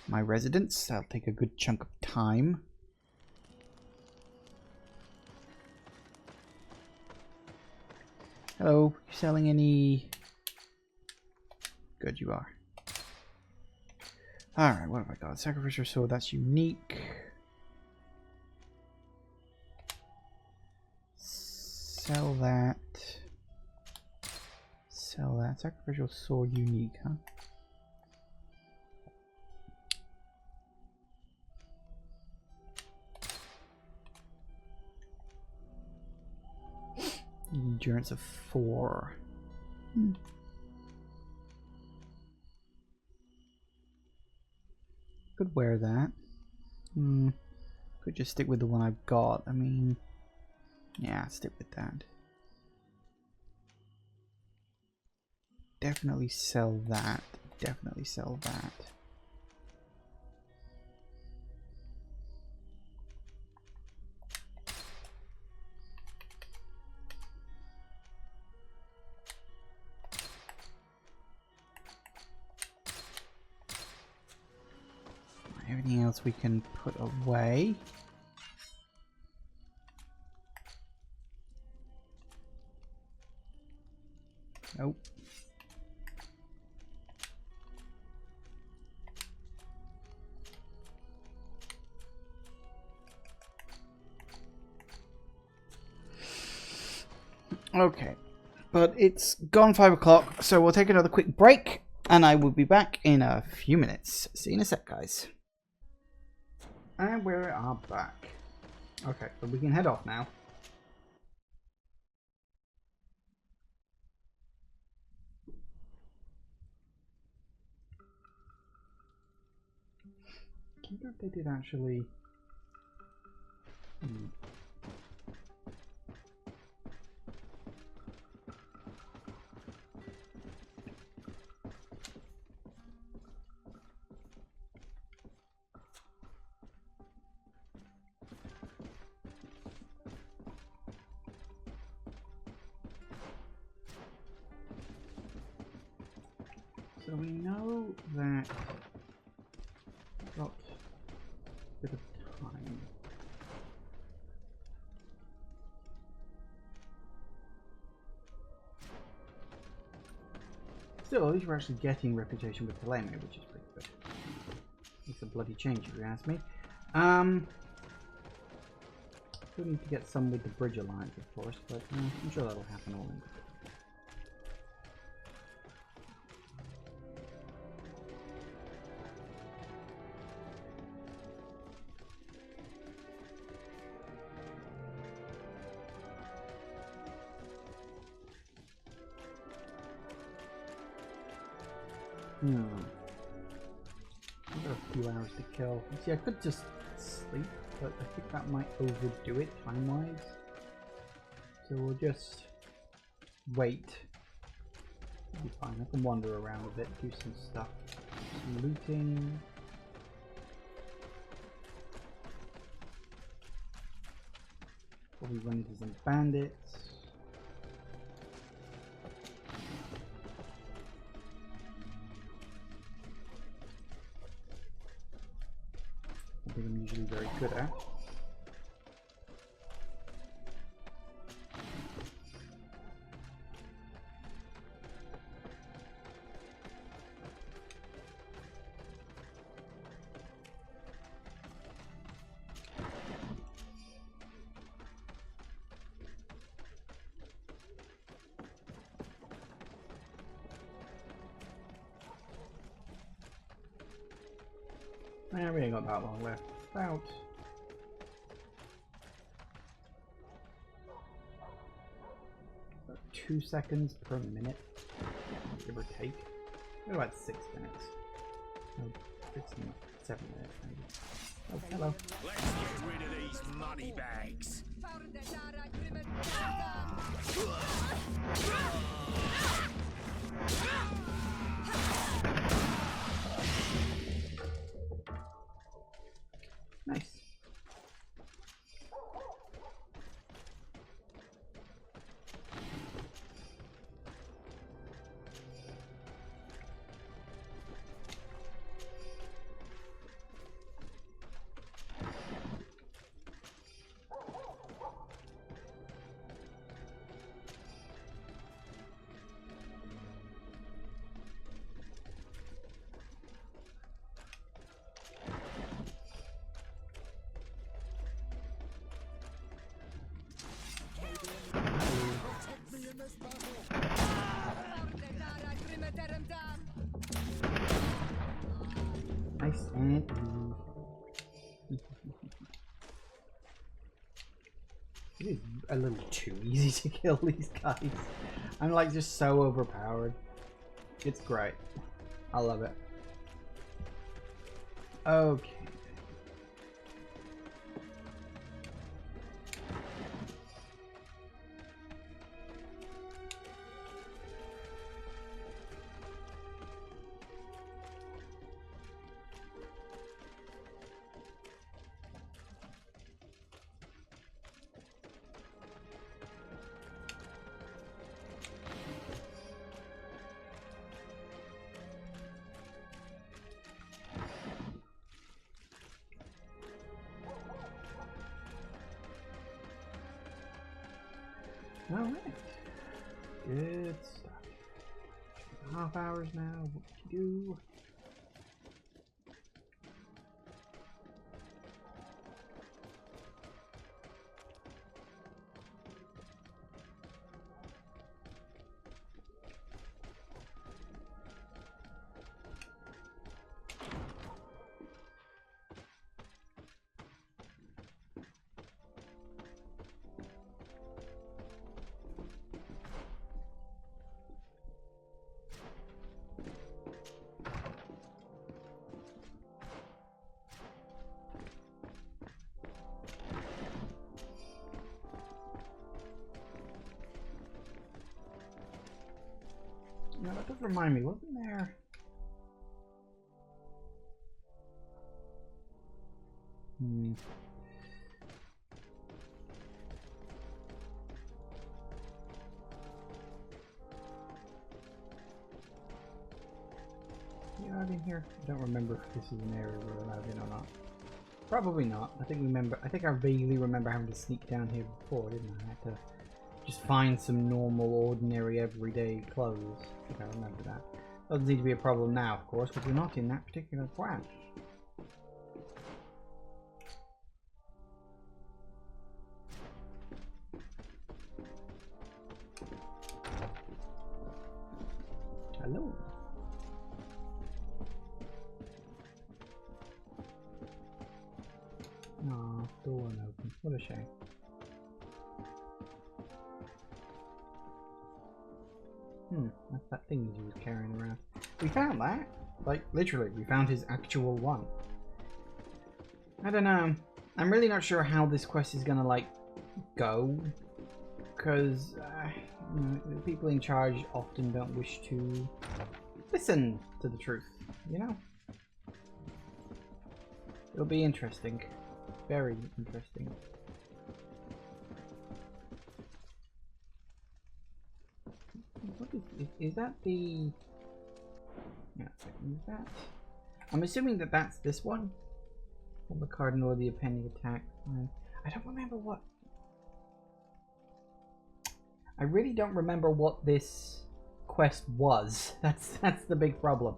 My residence. That'll take a good chunk of time. Hello. You selling any... Good, you are. Alright, what have I got? Sacrificial sword, that's unique. Sell that. Sell that. Sacrificial sword unique, huh? Endurance of 4. Could wear that. Could just stick with the one I've got. I mean, yeah, stick with that. Definitely sell that. Definitely sell that. Everything else we can put away. Nope. Okay, but it's gone 5 o'clock, so we'll take another quick break, and I will be back in a few minutes. See you in a sec, guys. And we are back. Okay, so we can head off now. I wonder if they did actually... So we know that we've got a bit of time. Still, at least we're actually getting reputation with Teleme, which is pretty good. It's a bloody change if you ask me. Still need to get some with the Bridge Alliance, of course, but I'm sure that'll happen all in good. I've got a few hours to kill. See, I could just sleep, but I think that might overdo it time-wise. So we'll just wait. It'll be fine. I can wander around a bit, do some stuff. Some looting. Probably run into some bandits. Something I'm usually very good at. Yeah, we ain't got that long left. About 2 seconds per minute, give or take. About 6 minutes. No, 7 minutes maybe. Oh, hello. Let's get rid of these money bags. Nice. Nice and easy. It is a little too easy to kill these guys. I'm like just so overpowered. It's great. I love it. Okay. Alright. Good stuff. 2.5 hours now. What do you do? Now that does remind me, wasn't there? Allowed in here? I don't remember if this is an area we're allowed in or not. Probably not. I think I vaguely remember having to sneak down here before, didn't I? I had to just find some normal, ordinary, everyday clothes. I think I remember that. Doesn't seem to be a problem now, of course, because we're not in that particular branch. Hello. Aw, door won't open. What a shame. That's that thing he was carrying around. We found that. Like, literally, we found his actual one. I don't know. I'm really not sure how this quest is gonna, like, go. Because, you know, the people in charge often don't wish to listen to the truth, you know? It'll be interesting. Very interesting. What is that the... Yeah, is that... I'm assuming that that's this one? Or the Cardinal of the Appending Attack. I don't remember what... I really don't remember what this quest was. That's the big problem.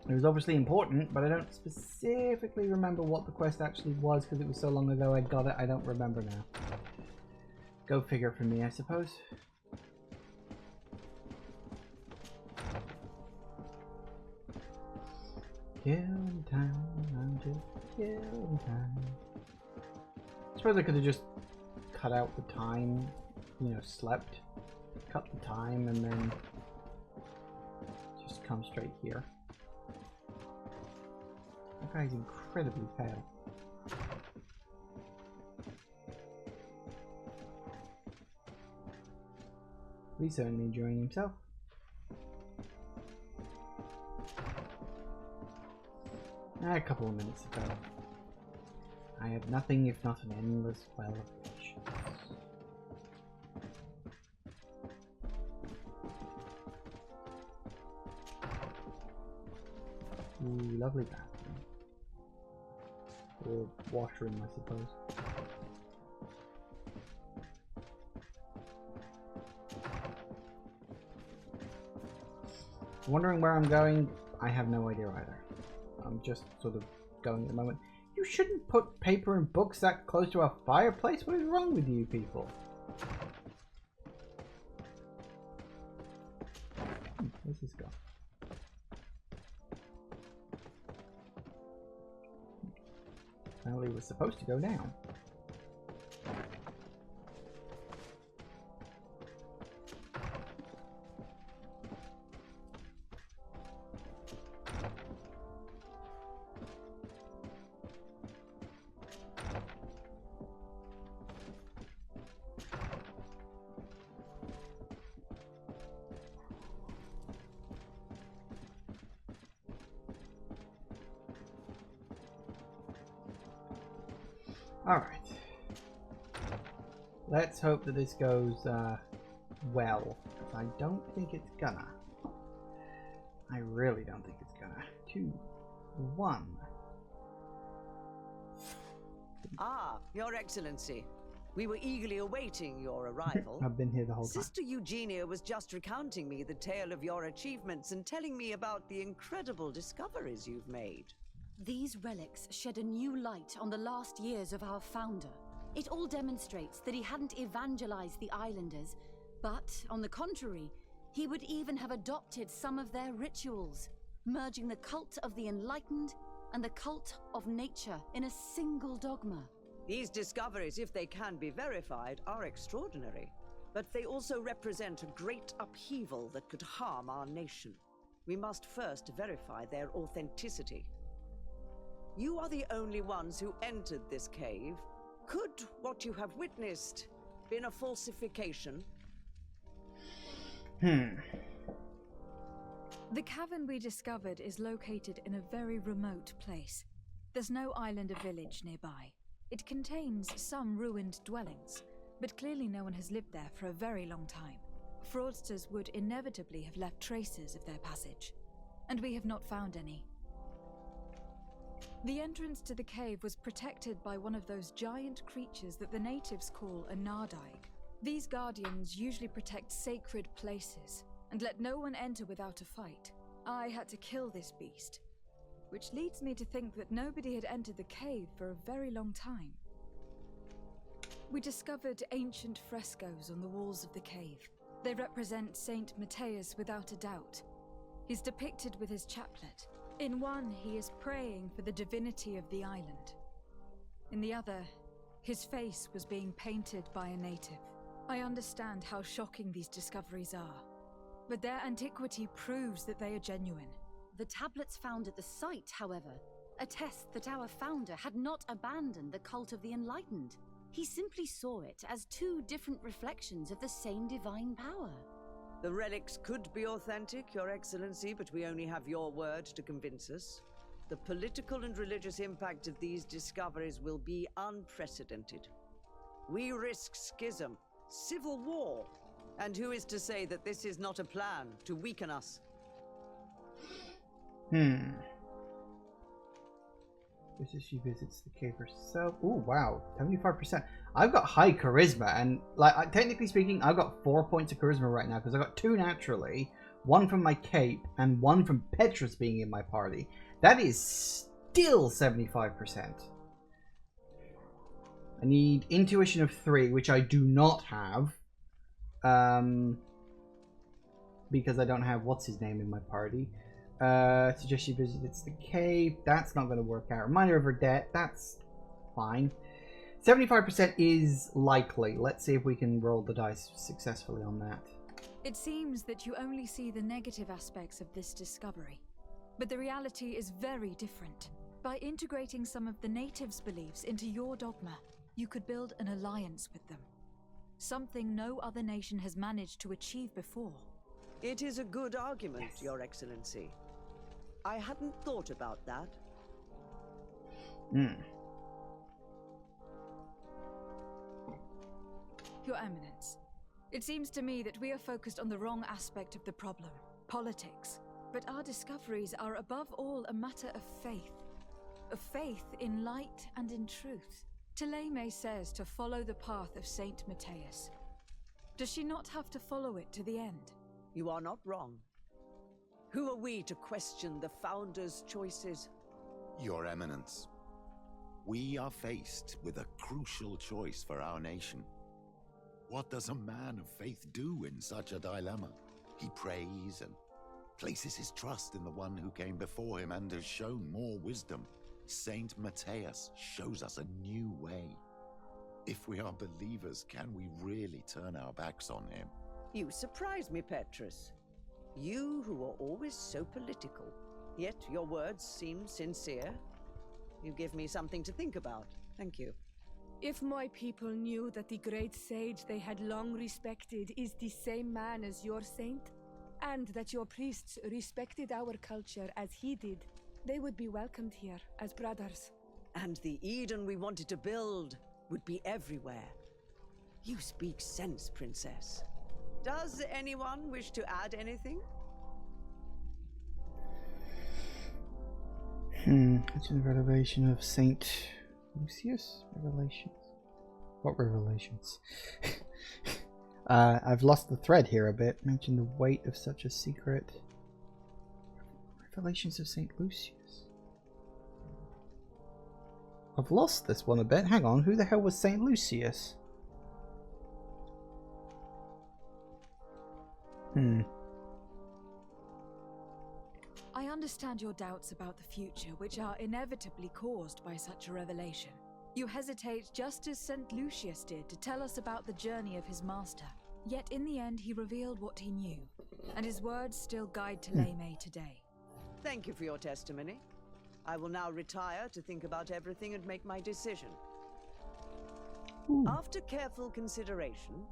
It was obviously important, but I don't specifically remember what the quest actually was because it was so long ago I got it. I don't remember now. Go figure for me, I suppose. Killing time, I'm just killing time. I suppose I could have just cut out the time, you know, slept, cut the time, and then just come straight here. That guy's incredibly pale. He's certainly enjoying himself. A couple of minutes ago, I had nothing if not an endless well of patience. Ooh, lovely bathroom. Or washroom, I suppose. Wondering where I'm going? I have no idea either. I'm just sort of going at the moment. You shouldn't put paper and books that close to our fireplace. What is wrong with you people? Where's this go? Apparently it was supposed to go down. Alright. Let's hope that this goes well. I don't think it's gonna. I really don't think it's gonna. 2, 1. Ah, Your Excellency. We were eagerly awaiting your arrival. I've been here the whole time. Sister Eugenia was just recounting me the tale of your achievements and telling me about the incredible discoveries you've made. These relics shed a new light on the last years of our founder. It all demonstrates that he hadn't evangelized the islanders, but, on the contrary, he would even have adopted some of their rituals, merging the cult of the enlightened and the cult of nature in a single dogma. These discoveries, if they can be verified, are extraordinary. But they also represent a great upheaval that could harm our nation. We must first verify their authenticity. You are the only ones who entered this cave. Could what you have witnessed been a falsification? The cavern we discovered is located in a very remote place. There's no island or village nearby. It contains some ruined dwellings, but clearly no one has lived there for a very long time. Fraudsters would inevitably have left traces of their passage, and we have not found any. The entrance to the cave was protected by one of those giant creatures that the natives call a nardaig. These guardians usually protect sacred places and let no one enter without a fight. I had to kill this beast, which leads me to think that nobody had entered the cave for a very long time. We discovered ancient frescoes on the walls of the cave. They represent Saint Matthias without a doubt. He's depicted with his chaplet. In one, he is praying for the divinity of the island. In the other, his face was being painted by a native. I understand how shocking these discoveries are, but their antiquity proves that they are genuine. The tablets found at the site, however, attest that our founder had not abandoned the cult of the enlightened. He simply saw it as two different reflections of the same divine power. The relics could be authentic, Your Excellency, but we only have your word to convince us. The political and religious impact of these discoveries will be unprecedented. We risk schism, civil war, and who is to say that this is not a plan to weaken us? This is she visits the cave herself. Oh wow, 75%. I've got high charisma, and like technically speaking, I've got 4 points of charisma right now because I got 2 naturally, 1 from my cape, and 1 from Petrus being in my party. That is still 75%. I need intuition of 3, which I do not have, because I don't have what's his name in my party. Suggest she visits the cave. That's not going to work out. Reminder of her debt. That's fine. 75% is likely. Let's see if we can roll the dice successfully on that. It seems that you only see the negative aspects of this discovery, but the reality is very different. By integrating some of the natives' beliefs into your dogma, you could build an alliance with them. Something no other nation has managed to achieve before. It is a good argument, Your Excellency. I hadn't thought about that. Your Eminence, it seems to me that we are focused on the wrong aspect of the problem, politics. But our discoveries are above all a matter of faith in light and in truth. Taleme says to follow the path of Saint Matthias. Does she not have to follow it to the end? You are not wrong. Who are we to question the Founder's choices? Your Eminence, we are faced with a crucial choice for our nation. What does a man of faith do in such a dilemma? He prays and places his trust in the one who came before him and has shown more wisdom. Saint Matthias shows us a new way. If we are believers, can we really turn our backs on him? You surprise me, Petrus. You who are always so political, yet your words seem sincere. You give me something to think about. Thank you. If my people knew that the great sage they had long respected is the same man as your saint, and that your priests respected our culture as he did, they would be welcomed here as brothers. And the Eden we wanted to build would be everywhere. You speak sense, Princess. Does anyone wish to add anything? It's in the revelation of Saint Lucius? Revelations? What revelations? I've lost the thread here a bit. Mention the weight of such a secret. Revelations of Saint Lucius. I've lost this one a bit. Hang on, who the hell was Saint Lucius? I understand your doubts about the future, which are inevitably caused by such a revelation. You hesitate just as St. Lucius did to tell us about the journey of his master. Yet in the end he revealed what he knew, and his words still guide Taleme today. Thank you for your testimony. I will now retire to think about everything and make my decision. After careful consideration,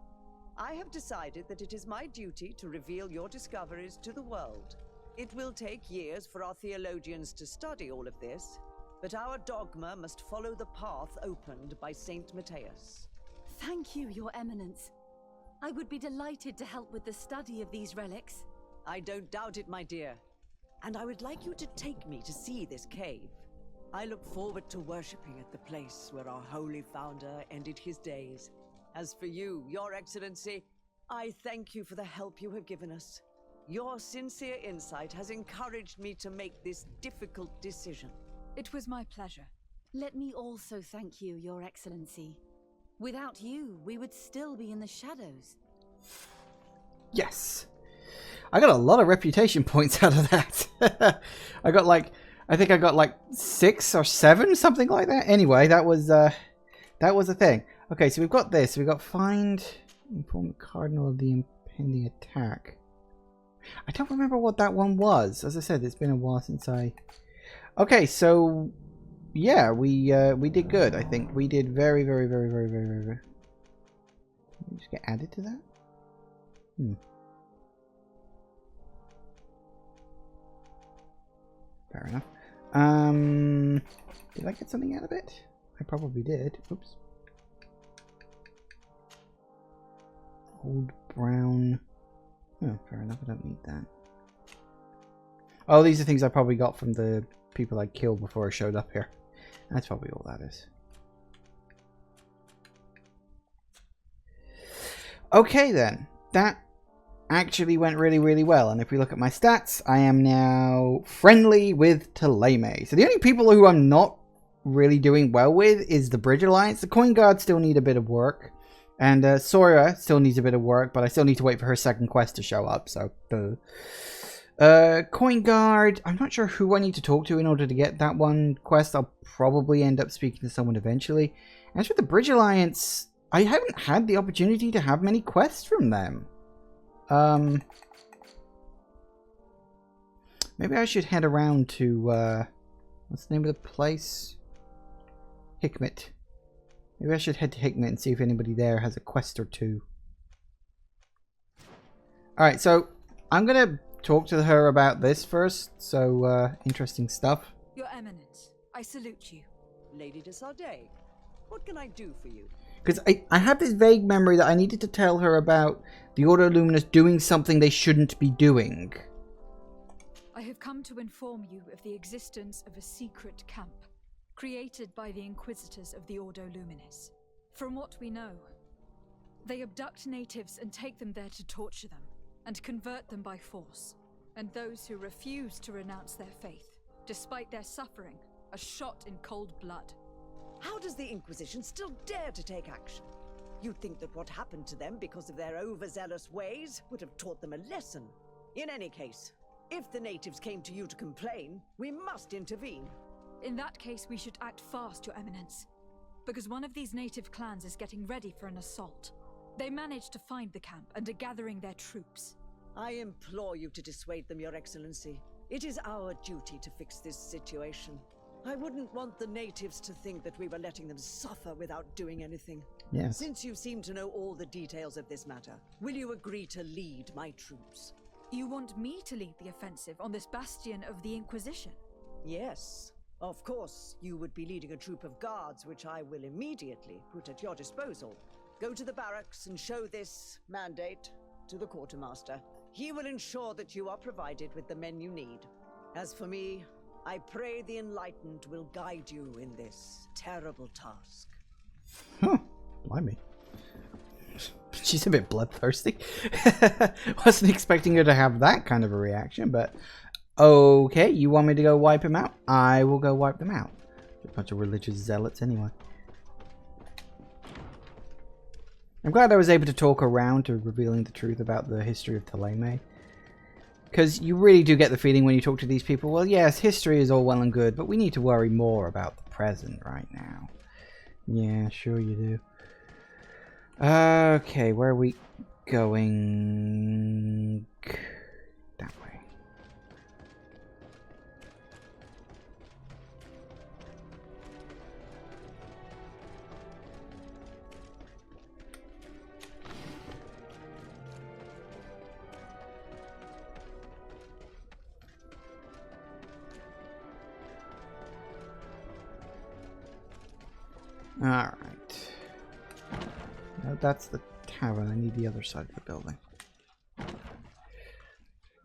I have decided that it is my duty to reveal your discoveries to the world. It will take years for our theologians to study all of this, but our dogma must follow the path opened by Saint Matthias. Thank you, Your Eminence. I would be delighted to help with the study of these relics. I don't doubt it, my dear. And I would like you to take me to see this cave. I look forward to worshipping at the place where our holy founder ended his days. As for you, Your Excellency, I thank you for the help you have given us. Your sincere insight has encouraged me to make this difficult decision. It was my pleasure. Let me also thank you, Your Excellency. Without you, we would still be in the shadows. Yes. I got a lot of reputation points out of that. I think I got like 6 or 7, something like that. Anyway, that was a thing. Okay, so we've got this. We've got find inform the cardinal of the impending attack. I don't remember what that one was. As I said, it's been a while since I... Okay, so... Yeah, we did good, I think. We did very, very, very, very, very, very, very... Can we just get added to that? Fair enough. Did I get something out of it? I probably did. Oops. Old brown... Oh, fair enough, I don't need that. Oh, these are things I probably got from the people I killed before I showed up here. That's probably all that is. Okay then, that actually went really, really well. And if we look at my stats, I am now friendly with Taleme. So the only people who I'm not really doing well with is the Bridge Alliance. The Coin Guards still need a bit of work. And Sora still needs a bit of work, but I still need to wait for her second quest to show up, so... Coin Guard. I'm not sure who I need to talk to in order to get that one quest. I'll probably end up speaking to someone eventually. As for the Bridge Alliance, I haven't had the opportunity to have many quests from them. Maybe I should head around to, what's the name of the place? Hikmet. Maybe I should head to Hikmet and see if anybody there has a quest or two. Alright, so I'm gonna talk to her about this first. So, interesting stuff. Your Eminence, I salute you. Lady de Sardet, what can I do for you? Because I have this vague memory that I needed to tell her about the Ordo Luminous doing something they shouldn't be doing. I have come to inform you of the existence of a secret camp created by the Inquisitors of the Ordo Luminis. From what we know, they abduct natives and take them there to torture them and convert them by force. And those who refuse to renounce their faith, despite their suffering, are shot in cold blood. How does the Inquisition still dare to take action? You'd think that what happened to them because of their overzealous ways would have taught them a lesson. In any case, if the natives came to you to complain, we must intervene. In that case, we should act fast, Your Eminence, because one of these native clans is getting ready for an assault. They managed to find the camp and are gathering their troops. I implore you to dissuade them, Your Excellency. It is our duty to fix this situation. I wouldn't want the natives to think that we were letting them suffer without doing anything. Yes. Since you seem to know all the details of this matter, will you agree to lead my troops? You want me to lead the offensive on this bastion of the Inquisition? Yes. Of course, you would be leading a troop of guards, which I will immediately put at your disposal. Go to the barracks and show this mandate to the quartermaster. He will ensure that you are provided with the men you need. As for me, I pray the Enlightened will guide you in this terrible task. Huh. Blimey. She's a bit bloodthirsty. Wasn't expecting her to have that kind of a reaction, but okay, you want me to go wipe him out? I will go wipe them out. A bunch of religious zealots anyway. I'm glad I was able to talk around to revealing the truth about the history of Thélème. Because you really do get the feeling when you talk to these people, well, yes, history is all well and good, but we need to worry more about the present right now. Yeah, sure you do. Okay, where are we going? That way. Alright. No, that's the tavern. I need the other side of the building. I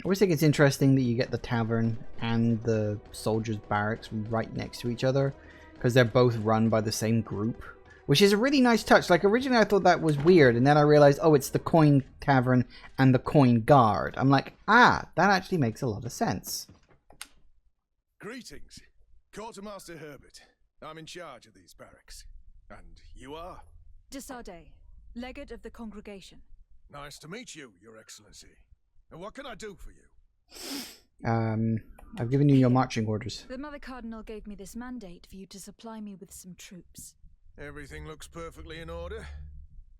always think it's interesting that you get the tavern and the soldiers' barracks right next to each other, because they're both run by the same group, which is a really nice touch. Like, originally I thought that was weird, and then I realized, oh, it's the Coin Tavern and the Coin Guard. I'm like, ah, that actually makes a lot of sense. Greetings. Quartermaster Herbert. I'm in charge of these barracks. And you are? De Sardet, legate of the congregation. Nice to meet you, Your Excellency. And what can I do for you? I've given you your marching orders. The Mother Cardinal gave me this mandate for you to supply me with some troops. Everything looks perfectly in order.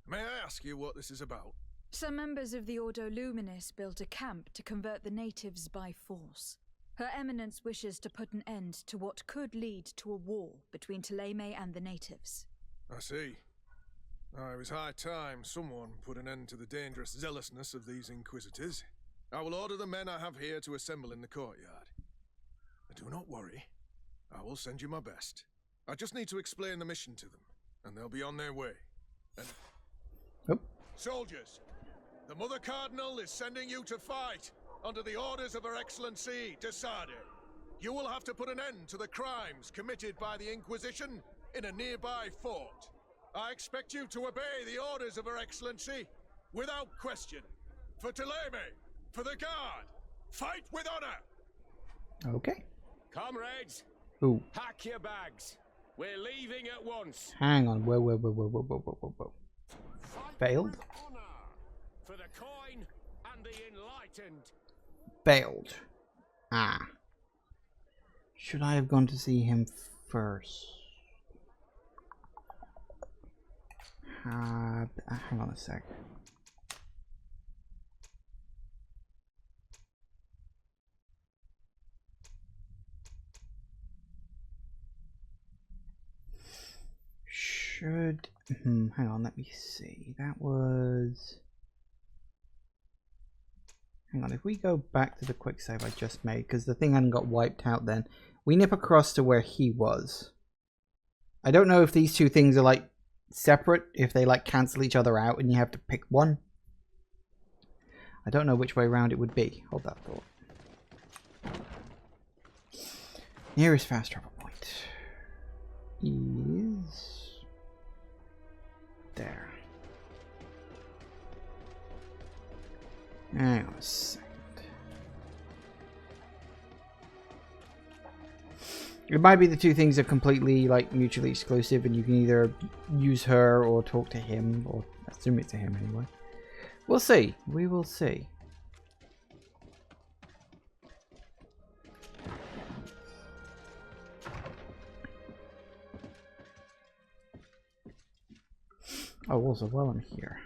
May I ask you what this is about? Some members of the Ordo Luminis built a camp to convert the natives by force. Her Eminence wishes to put an end to what could lead to a war between Thélème and the natives. I see. It was high time someone put an end to the dangerous zealousness of these Inquisitors. I will order the men I have here to assemble in the courtyard. Do not worry. I will send you my best. I just need to explain the mission to them, and they'll be on their way. And... Soldiers, the Mother Cardinal is sending you to fight under the orders of Her Excellency de Sardet. You will have to put an end to the crimes committed by the Inquisition in a nearby fort. I expect you to obey the orders of Her Excellency without question. For Thélème, for the Guard, fight with honor! Okay. Comrades, Ooh. pack your bags. We're leaving at once. Hang on. Whoa. Failed? For the coin and the enlightened. bailed. Ah. Should I have gone to see him first? Hang on a sec. Should... hang on, let me see. That was... Hang on, if we go back to the quick save I just made, because the thing hadn't got wiped out then, we nip across to where he was. I don't know if these two things are like separate, if they like cancel each other out and you have to pick one. I don't know which way around it would be. Hold that thought. Nearest fast travel point is there. Hang on a second. It might be the two things are completely like mutually exclusive and you can either use her or talk to him, or assume it's to him anyway. We'll see. We will see. Oh, also while I'm here,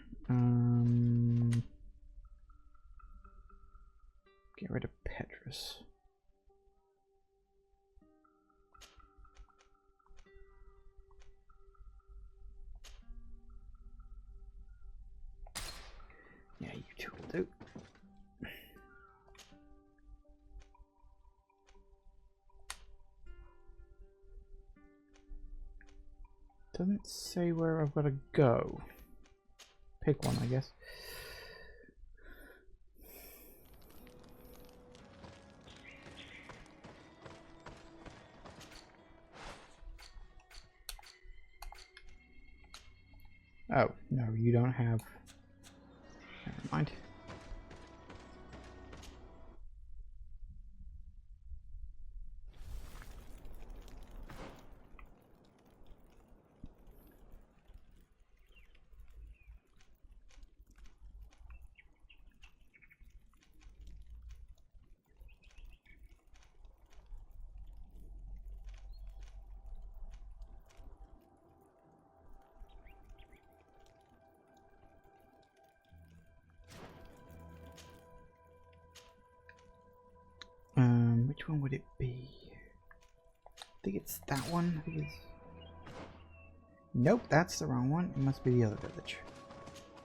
get rid of Petrus. Yeah, you two will do. Doesn't say where I've got to go. Pick one, I guess. Oh, no, you don't have... Never mind. Which one would it be? I think it's that one. I think it's... Nope, that's the wrong one. It must be the other village.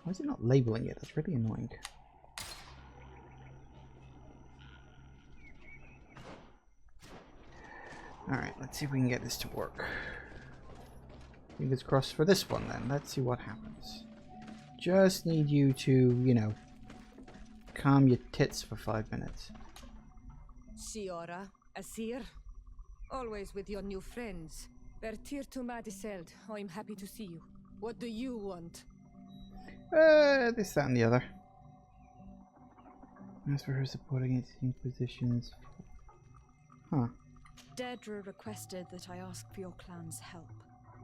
Why is it not labeling it? That's really annoying. Alright, let's see if we can get this to work. Fingers crossed for this one then. Let's see what happens. Just need you to, you know, calm your tits for 5 minutes. Siora, Asir, always with your new friends. Bertir to Madiseld, I'm happy to see you. What do you want? This, that, and the other. As for her support against the Inquisitions... Huh. Deirdre requested that I ask for your clan's help.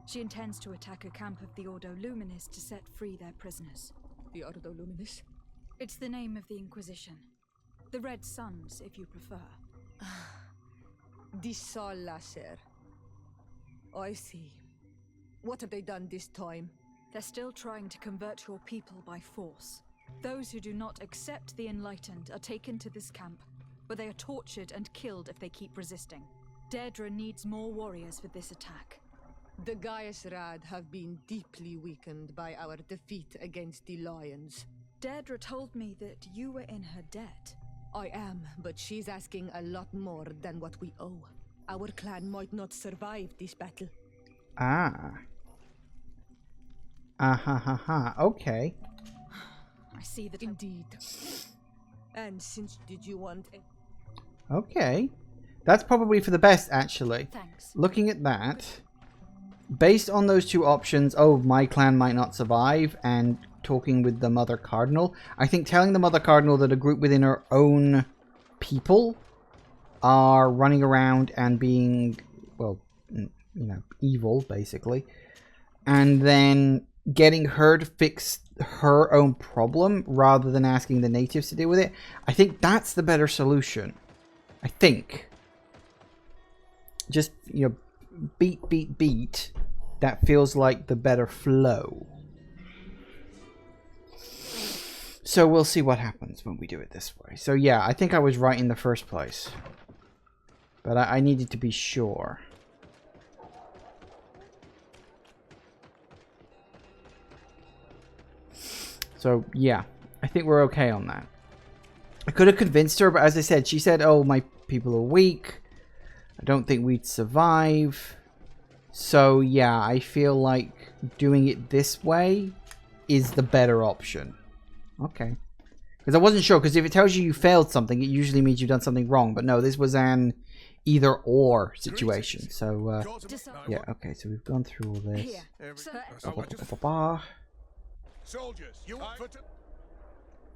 She intends to attack a camp of the Ordo Luminis to set free their prisoners. The Ordo Luminis? It's the name of the Inquisition. The Red Suns, if you prefer. The Sol Lasher. I see. What have they done this time? They're still trying to convert your people by force. Those who do not accept the Enlightened are taken to this camp, where they are tortured and killed if they keep resisting. Deirdre needs more warriors for this attack. The Gaius Rad have been deeply weakened by our defeat against the Lions. Deirdre told me that you were in her debt. I am, but she's asking a lot more than what we owe. Our clan might not survive this battle. Ah. Ah-ha-ha-ha. Okay. I see that. Indeed. And since did you want it? Okay. That's probably for the best, actually. Thanks. Looking at that, based on those two options, oh, my clan might not survive, and talking with the Mother Cardinal, I think telling the Mother Cardinal that a group within her own people are running around and being, well, you know, evil, basically, and then getting her to fix her own problem rather than asking the natives to deal with it. I think that's the better solution. I think. Just, you know, beat. That feels like the better flow. So we'll see what happens when we do it this way. So yeah, I think I was right in the first place. But I needed to be sure. So yeah, I think we're okay on that. I could have convinced her, but as I said, she said, oh, my people are weak. I don't think we'd survive. So yeah, I feel like doing it this way is the better option. Okay. Because I wasn't sure, because if it tells you failed something, it usually means you've done something wrong. But no, this was an either-or situation. So, yeah, okay, so we've gone through all this. Soldiers, you up for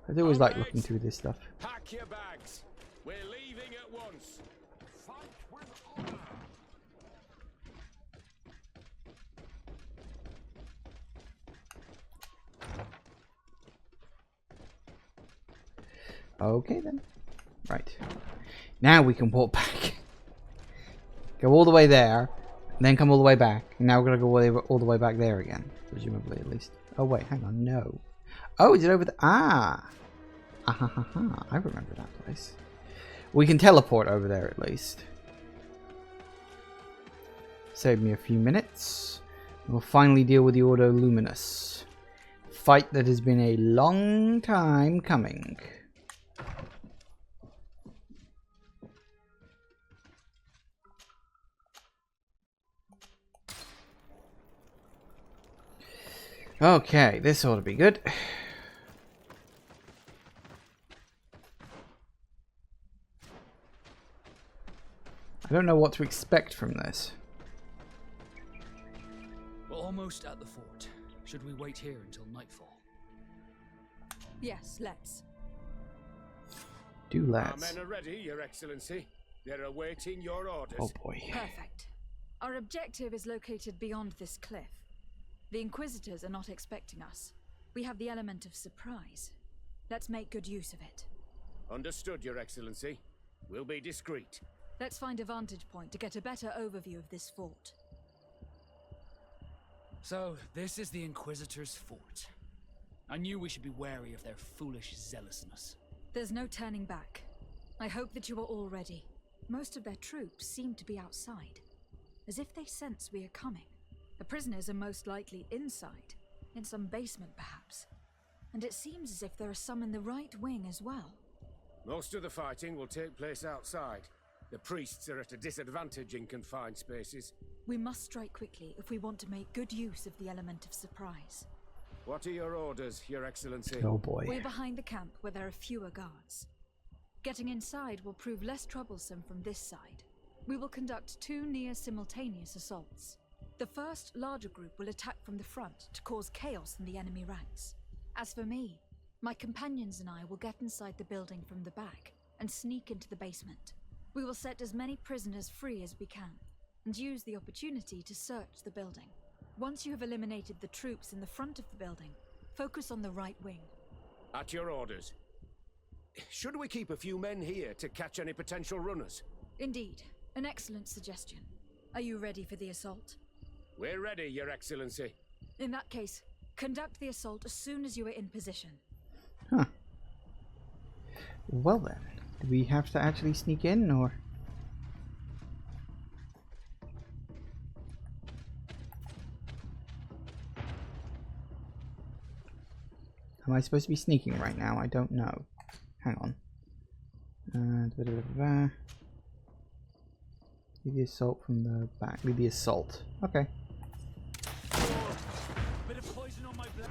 I always like looking through this stuff. Pack your bags. We're leaving at once. Okay then. Right. Now we can walk back. Go all the way there, and then come all the way back. And now we're gonna go all the way back there again, presumably at least. Oh wait, hang on, no. Oh, is it over the I remember that place. We can teleport over there at least. Save me a few minutes. We'll finally deal with the Ordo Luminous. Fight that has been a long time coming. Okay, this ought to be good. I don't know what to expect from this. We're almost at the fort. Should we wait here until nightfall? Yes, let's. Do let's. Our men are ready, Your Excellency. They're awaiting your orders. Oh boy. Perfect. Our objective is located beyond this cliff. The Inquisitors are not expecting us. We have the element of surprise. Let's make good use of it. Understood, Your Excellency. We'll be discreet. Let's find a vantage point to get a better overview of this fort. So, this is the Inquisitors' fort. I knew we should be wary of their foolish zealousness. There's no turning back. I hope that you are all ready. Most of their troops seem to be outside, as if they sense we are coming. The prisoners are most likely inside, in some basement perhaps. And it seems as if there are some in the right wing as well. Most of the fighting will take place outside. The priests are at a disadvantage in confined spaces. We must strike quickly if we want to make good use of the element of surprise. What are your orders, Your Excellency? Oh boy. We're behind the camp where there are fewer guards. Getting inside will prove less troublesome from this side. We will conduct 2 near-simultaneous assaults. The first larger group will attack from the front to cause chaos in the enemy ranks. As for me, my companions and I will get inside the building from the back and sneak into the basement. We will set as many prisoners free as we can and use the opportunity to search the building. Once you have eliminated the troops in the front of the building, focus on the right wing. At your orders. Should we keep a few men here to catch any potential runners? Indeed, an excellent suggestion. Are you ready for the assault? We're ready, Your Excellency. In that case, conduct the assault as soon as you are in position. Huh. Well then, do we have to actually sneak in, or...? Am I supposed to be sneaking right now? I don't know. Hang on. Lead the assault from the back. Lead the assault. Okay. Bit of poison on my blade.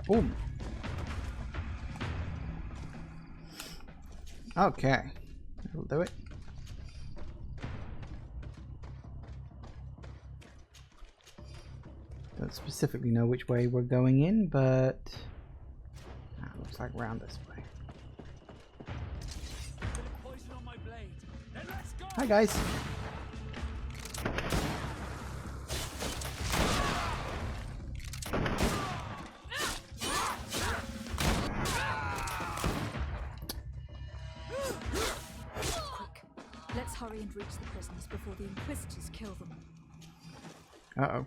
Boom. Okay. That'll do it. Don't specifically know which way we're going in, but looks like round this way. Bit of poison on my blade. Then let's go. Hi guys. hurry and reach the prisoners before the Inquisitors kill them. Uh-oh.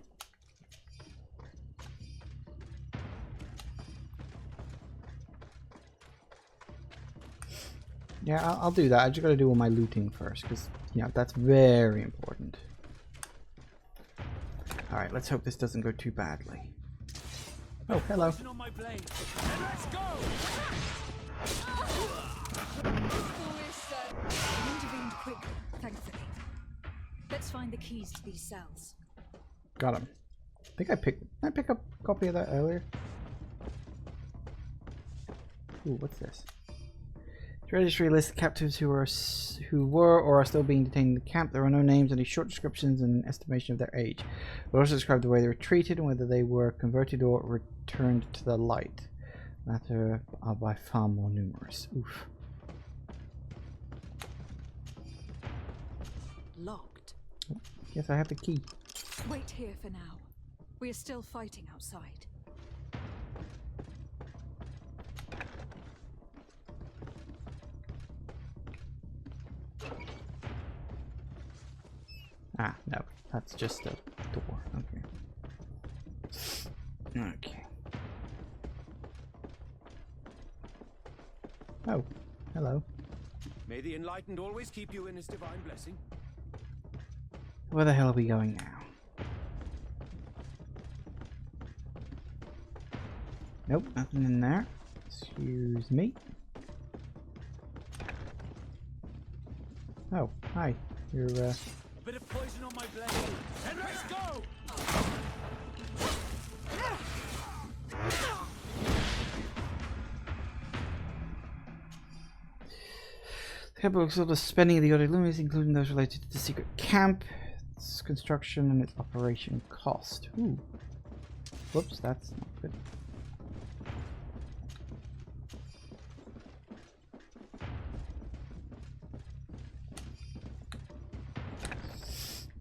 Yeah, I'll do that. I just gotta do all my looting first, because, you know, that's very important. Alright, let's hope this doesn't go too badly. Oh, hello. Intervened quickly, thankfully. Let's find the keys to these cells. Got him. I think I picked up a copy of that earlier. Ooh, what's this? The registry lists captives who were or are still being detained in the camp. There are no names, only short descriptions and an estimation of their age. It also describes the way they were treated and whether they were converted or returned to the light. The latter are by far more numerous. Oof. Locked. Yes, I have the key. Wait here for now. We are still fighting outside. Ah, no. That's just a door. Okay. Okay. Oh, hello. May the Enlightened always keep you in his divine blessing. Where the hell are we going now? Nope, nothing in there. Excuse me. Oh, hi. You're, A bit of poison on my blade, and let's go! The books of the spending of the other lumens, including those related to the secret camp, its construction, and its operation cost. Ooh. Whoops, that's not good.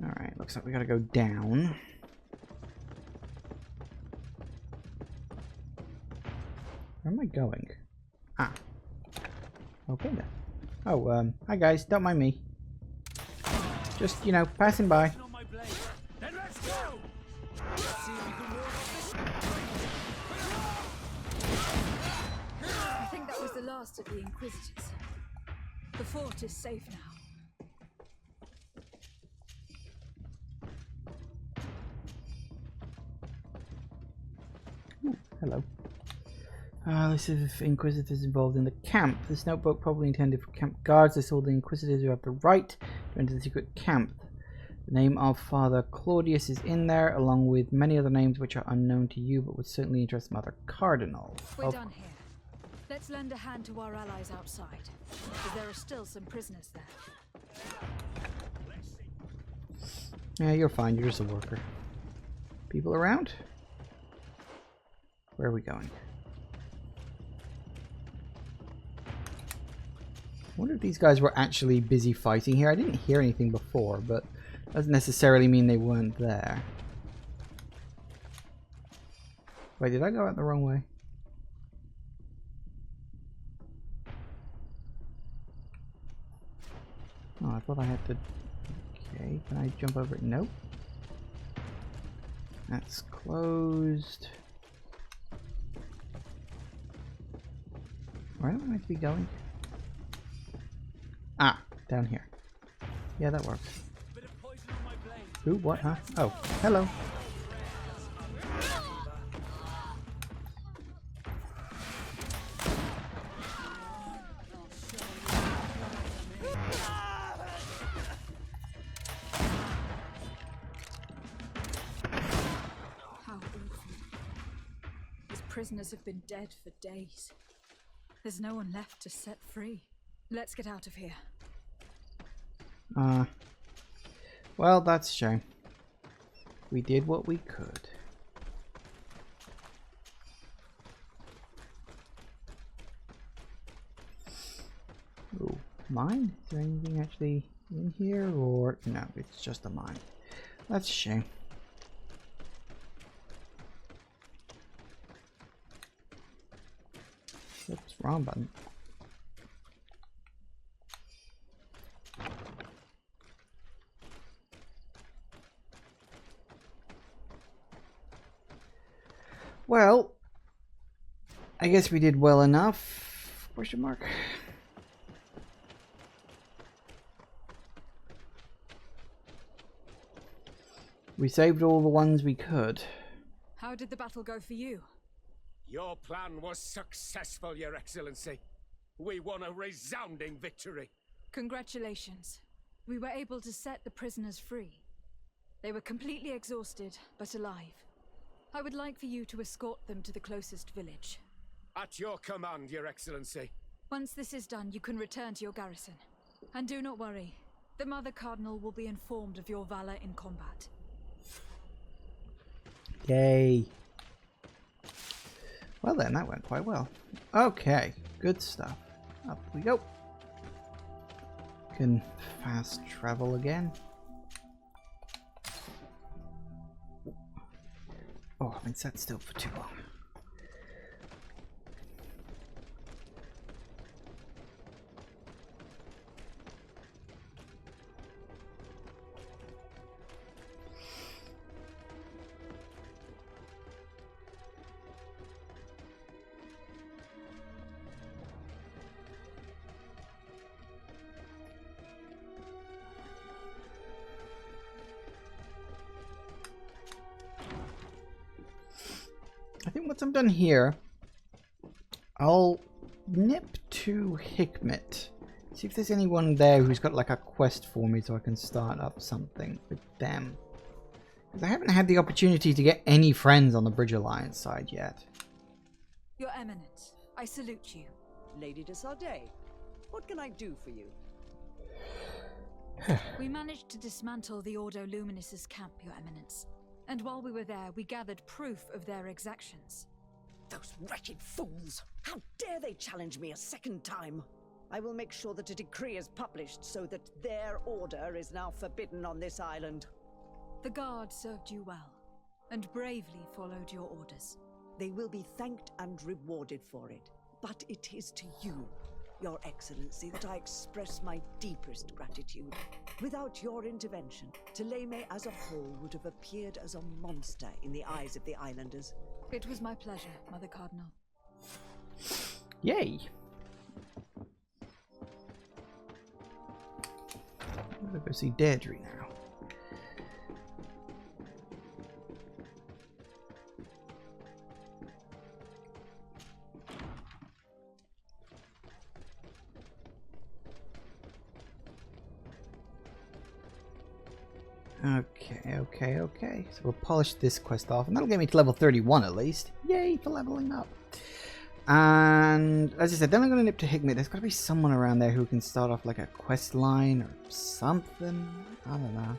Alright, looks like we gotta go down. Where am I going? Ah. Okay then. Oh, hi guys, don't mind me. Just, you know, passing by. I think that was the last of the Inquisitors. The fort is safe now. Ooh, hello. List of Inquisitors involved in the camp. This notebook probably intended for camp guards. They saw the Inquisitors who have the right to enter the secret camp. The name of Father Claudius is in there, along with many other names which are unknown to you, but would certainly interest Mother Cardinal. We're done here. Let's lend a hand to our allies outside, because there are still some prisoners there. Yeah, you're fine. You're just a worker. People around? Where are we going? I wonder if these guys were actually busy fighting here. I didn't hear anything before, but doesn't necessarily mean they weren't there. Wait, did I go out the wrong way? Oh, I thought I had to... Okay, can I jump over it? Nope. That's closed. Where am I meant to be going? Ah, down here. Yeah, that works. Ooh, what, huh? Oh, hello. How awful. These prisoners have been dead for days. There's no one left to set free. Let's get out of here. Well, that's a shame. We did what we could. Ooh, mine? Is there anything actually in here, or no? It's just a mine. That's a shame. Oops, wrong button. Well, I guess we did well enough. Question mark. We saved all the ones we could. How did the battle go for you? Your plan was successful, Your Excellency. We won a resounding victory. Congratulations. We were able to set the prisoners free. They were completely exhausted, but alive. I would like for you to escort them to the closest village. At your command, Your Excellency. Once this is done, you can return to your garrison. And do not worry. The Mother Cardinal will be informed of your valor in combat. Yay. Well then, that went quite well. Okay, good stuff. Up we go. Can fast travel again. Oh, I've been sat still for too long. I think once I'm done here, I'll nip to Hikmet. See if there's anyone there who's got like a quest for me so I can start up something with them. Because I haven't had the opportunity to get any friends on the Bridge Alliance side yet. Your Eminence, I salute you. Lady de Sardet, what can I do for you? We managed to dismantle the Ordo Luminis's camp, Your Eminence. And while we were there, we gathered proof of their exactions. Those wretched fools! How dare they challenge me a second time? I will make sure that a decree is published so that their order is now forbidden on this island. The guard served you well, and bravely followed your orders. They will be thanked and rewarded for it. But it is to you, Your Excellency, that I express my deepest gratitude. Without your intervention, Thélème as a whole would have appeared as a monster in the eyes of the islanders. It was my pleasure, Mother Cardinal. Yay! I'm gonna go see Deirdre now. Okay. So we'll polish this quest off, and that'll get me to level 31 at least. Yay for leveling up. And as I said, then I'm going to nip to Hikmet. There's got to be someone around there who can start off like a quest line or something. I don't know.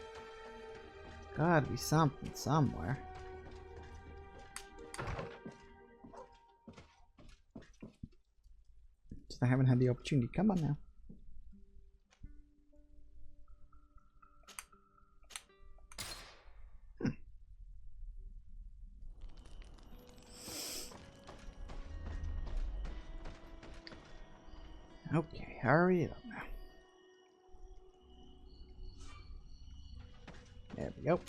Gotta be something somewhere. Just I haven't had the opportunity. Come on now. Okay, hurry up now. There we go.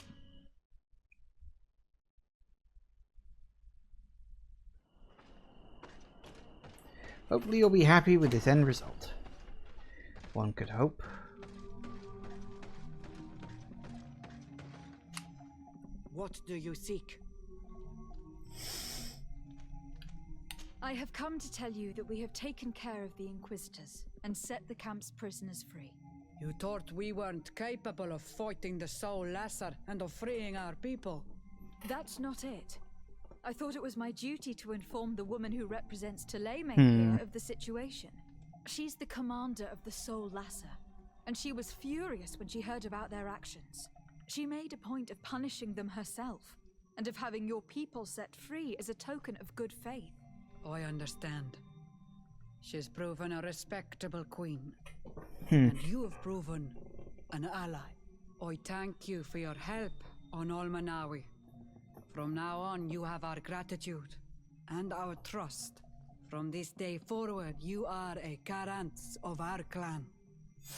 Hopefully you'll be happy with this end result. One could hope. What do you seek? I have come to tell you that we have taken care of the Inquisitors and set the camp's prisoners free. You thought we weren't capable of fighting the Soul Lasser and of freeing our people? That's not it. I thought it was my duty to inform the woman who represents Thélème here of the situation. She's the commander of the Soul Lasser, and she was furious when she heard about their actions. She made a point of punishing them herself, and of having your people set free as a token of good faith. I understand. She's proven a respectable queen. And you have proven an ally. I thank you for your help on Almanawi. From now on, you have our gratitude and our trust. From this day forward, you are a Karants of our clan.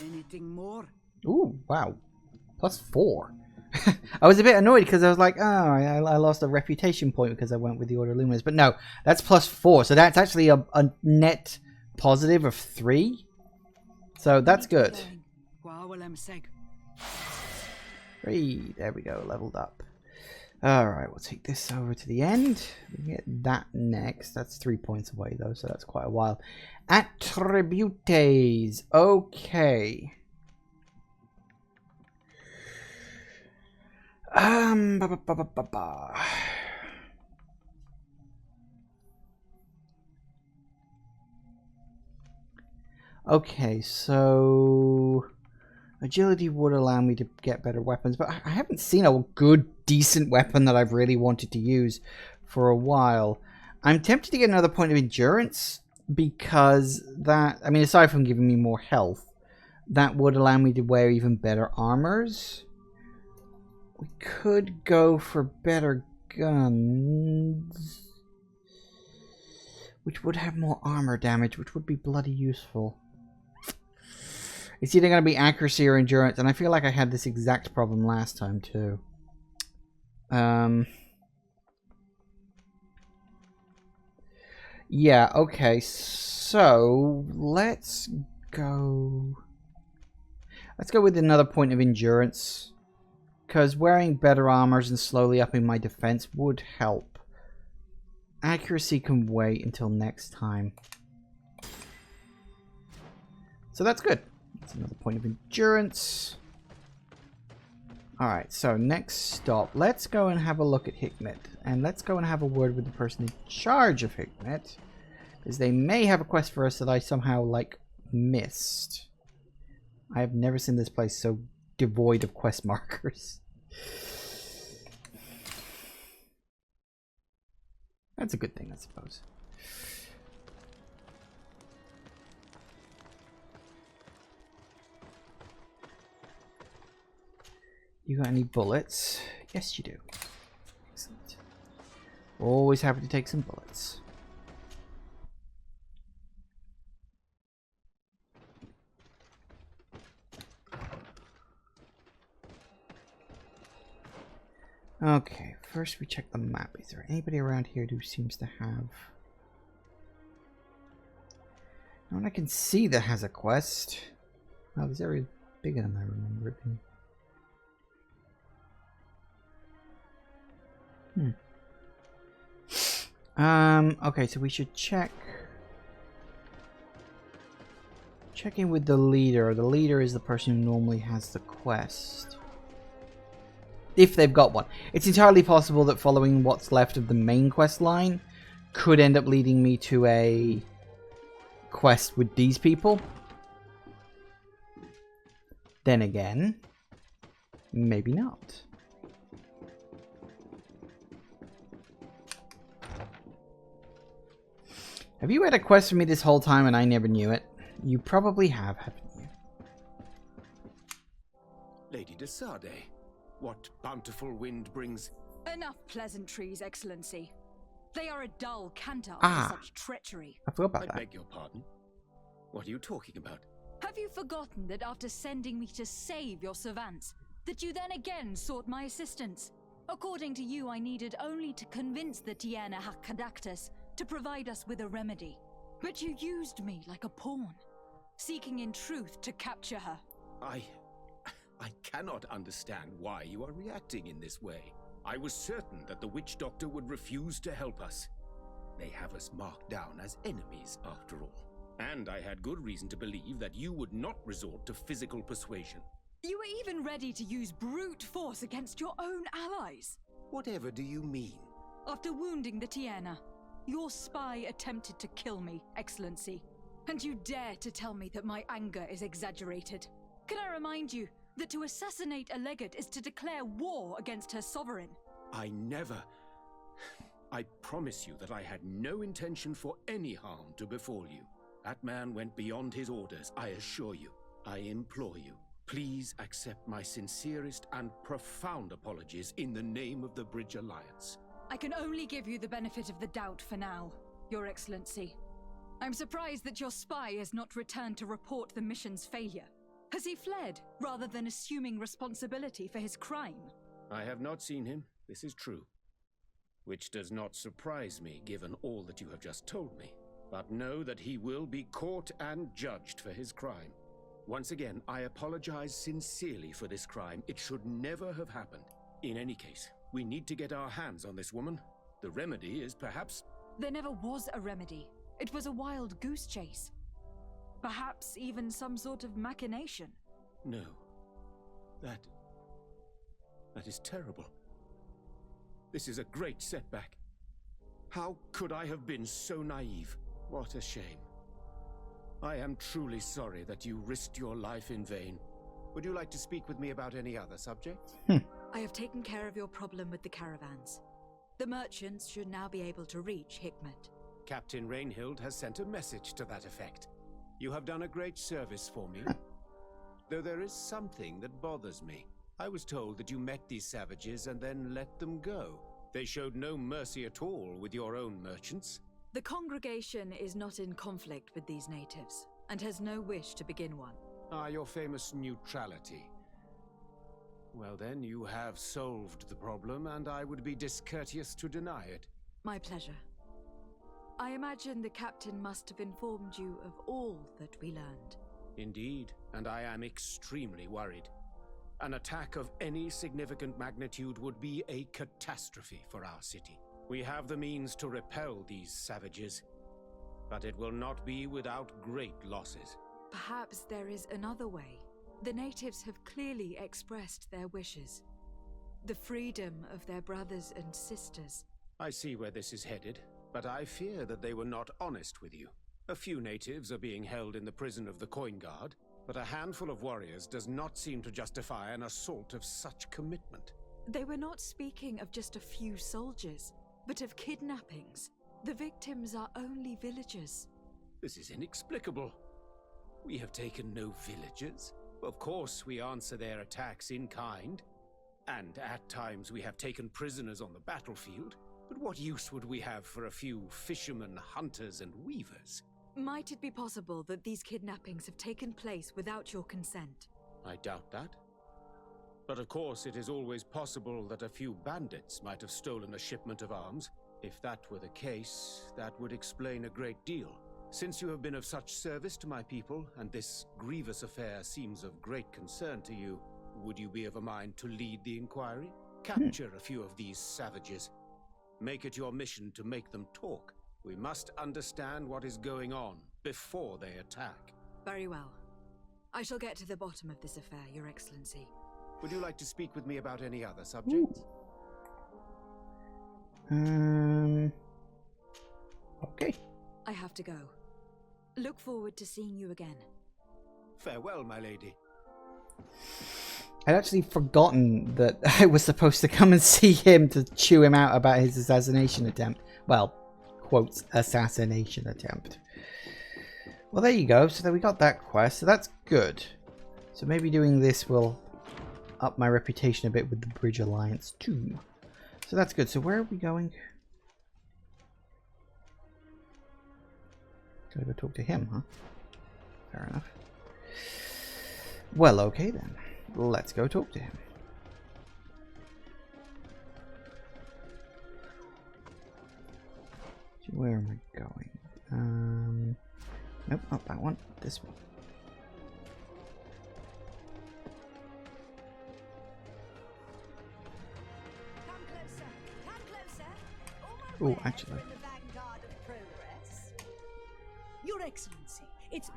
Anything more? Ooh, wow. +4. I was a bit annoyed because I was like, oh, I lost a reputation point because I went with the Order Luminous. But no, that's +4. So that's actually a net positive of 3. So that's good. 3. There we go. Leveled up. Alright, we'll take this over to the end. We can get that next. That's 3 points away though, so that's quite a while. Attributes. Okay. Okay, so agility would allow me to get better weapons, but I haven't seen a good, decent weapon that I've really wanted to use for a while. I'm tempted to get another point of endurance because that, I mean, aside from giving me more health, that would allow me to wear even better armors. We could go for better guns, which would have more armor damage, which would be bloody useful. It's either going to be accuracy or endurance, and I feel like I had this exact problem last time too. Yeah, okay, so let's go with another point of endurance, because wearing better armors and slowly upping my defense would help. Accuracy can wait until next time. So that's good. That's another point of endurance. Alright, so next stop. Let's go and have a look at Hikmet. And let's go and have a word with the person in charge of Hikmet. Because they may have a quest for us that I somehow, like, missed. I have never seen this place so devoid of quest markers. That's a good thing, I suppose. You got any bullets? Yes, you do. Excellent. Always happy to take some bullets. Okay, first we check the map. Is there anybody around here who seems to have... No one I can see that has a quest. Oh, this area is bigger than I remember it being. Okay, so we should check in with the leader. The leader is the person who normally has the quest. If they've got one. It's entirely possible that following what's left of the main quest line could end up leading me to a quest with these people. Then again, maybe not. Have you had a quest for me this whole time and I never knew it? You probably have, haven't you? Lady de Sade, what bountiful wind brings... Enough pleasantries, Excellency. They are a dull canter Ah, for such treachery. I forgot about I that. beg your pardon? What are you talking about? Have you forgotten that after sending me to save your servants, that you then again sought my assistance? According to you, I needed only to convince the Tiana Hakkadactus to provide us with a remedy. But you used me like a pawn, seeking in truth to capture her. I cannot understand why you are reacting in this way. I was certain that the witch doctor would refuse to help us. They have us marked down as enemies, after all. And I had good reason to believe that you would not resort to physical persuasion. You were even ready to use brute force against your own allies. Whatever do you mean? After wounding the Tiana, your spy attempted to kill me, Excellency. And you dare to tell me that my anger is exaggerated. Can I remind you that to assassinate a legate is to declare war against her sovereign? I never... I promise you that I had no intention for any harm to befall you. That man went beyond his orders, I assure you. I implore you, please accept my sincerest and profound apologies in the name of the Bridge Alliance. I can only give you the benefit of the doubt for now, Your Excellency. I'm surprised that your spy has not returned to report the mission's failure. Has he fled, rather than assuming responsibility for his crime? I have not seen him, this is true. Which does not surprise me, given all that you have just told me. But know that he will be caught and judged for his crime. Once again, I apologize sincerely for this crime. It should never have happened. In any case, we need to get our hands on this woman. The remedy is perhaps... There never was a remedy. It was a wild goose chase. Perhaps even some sort of machination. No. That is terrible. This is a great setback. How could I have been so naive? What a shame. I am truly sorry that you risked your life in vain. Would you like to speak with me about any other subjects? I have taken care of your problem with the caravans. The merchants should now be able to reach Hikmet. Captain Rainhild has sent a message to that effect. You have done a great service for me. Though there is something that bothers me. I was told that you met these savages and then let them go. They showed no mercy at all with your own merchants. The congregation is not in conflict with these natives, and has no wish to begin one. Ah, your famous neutrality. Well then, you have solved the problem, and I would be discourteous to deny it. My pleasure. I imagine the captain must have informed you of all that we learned. Indeed, and I am extremely worried. An attack of any significant magnitude would be a catastrophe for our city. We have the means to repel these savages, but it will not be without great losses. Perhaps there is another way. The natives have clearly expressed their wishes. The freedom of their brothers and sisters. I see where this is headed, but I fear that they were not honest with you. A few natives are being held in the prison of the Coin Guard, but a handful of warriors does not seem to justify an assault of such commitment. They were not speaking of just a few soldiers, but of kidnappings. The victims are only villagers. This is inexplicable. We have taken no villagers. Of course, we answer their attacks in kind. And at times we have taken prisoners on the battlefield. But what use would we have for a few fishermen, hunters, and weavers? Might it be possible that these kidnappings have taken place without your consent? I doubt that. But of course, it is always possible that a few bandits might have stolen a shipment of arms. If that were the case, that would explain a great deal. Since you have been of such service to my people, and this grievous affair seems of great concern to you, would you be of a mind to lead the inquiry? Capture a few of these savages. Make it your mission to make them talk. We must understand what is going on before they attack. Very well. I shall get to the bottom of this affair, Your Excellency. Would you like to speak with me about any other subjects? Okay. I have to go. Look forward to seeing you again. Farewell, my lady. I'd actually forgotten that I was supposed to come and see him to chew him out about his assassination attempt. Well, quotes, assassination attempt. Well, there you go. So then we got that quest. So that's good. So maybe doing this will up my reputation a bit with the Bridge Alliance too. So that's good. So where are we going? Gotta go talk to him, huh? Fair enough. Well, okay then. Let's go talk to him. Where am I going? Nope, not that one. This one. Oh, actually. Your Excellency, it's...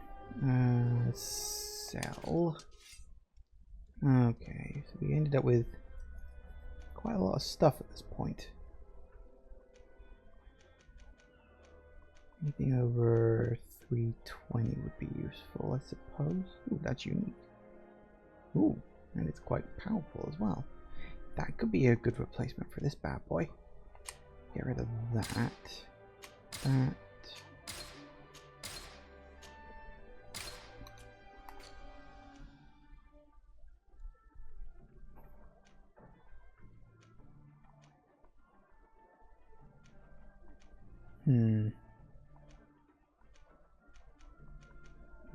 Sell. Okay, so we ended up with quite a lot of stuff at this point. Anything over 320 would be useful, I suppose. Ooh, that's unique. Ooh, and it's quite powerful as well. That could be a good replacement for this bad boy. Get rid of that. That.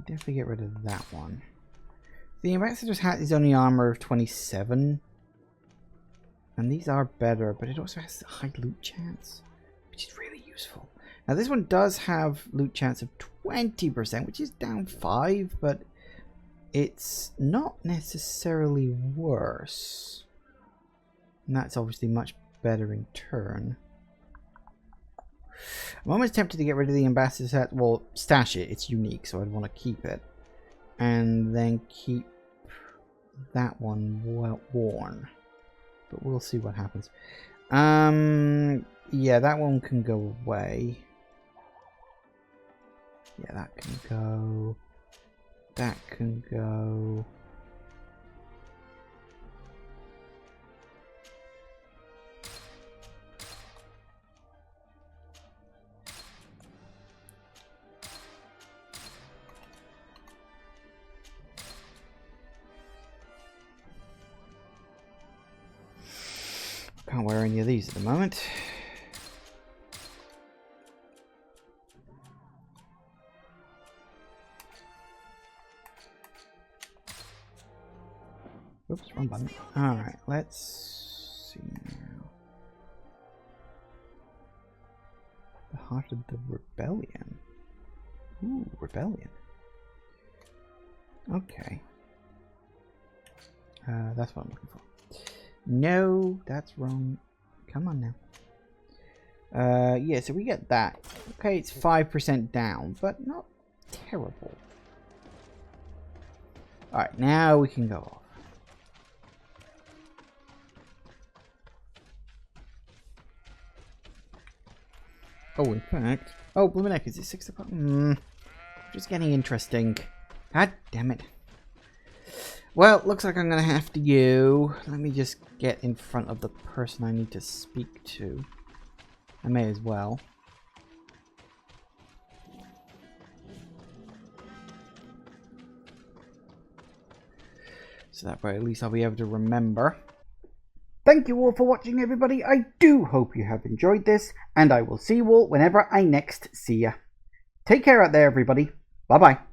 Definitely get rid of that one. The ambassador's hat is only armor of 27. And these are better, but it also has a high loot chance, which is really useful. Now this one does have loot chance of 20%, which is down 5, but it's not necessarily worse. And that's obviously much better in turn. I'm almost tempted to get rid of the ambassador set. Well, stash it. It's unique, so I'd want to keep it. And then keep that one worn. But we'll see what happens. Yeah, that one can go away. Yeah, that can go. That can go. Can't wear any of these at the moment. Oops, wrong button. Alright, let's see now. The Heart of the Rebellion. Ooh, Rebellion. Okay. That's what I'm looking for. No, that's wrong. Come on now. Yeah, so we get that. Okay, it's 5% down, but not terrible. Alright, now we can go off. Oh, in fact... Oh, Blumenek, is it 6 o'clock? Just getting interesting. God damn it. Well, looks like I'm going to have to go. Let me just get in front of the person I need to speak to. I may as well. So that way at least I'll be able to remember. Thank you all for watching, everybody. I do hope you have enjoyed this, and I will see you all whenever I next see ya. Take care out there, everybody. Bye-bye.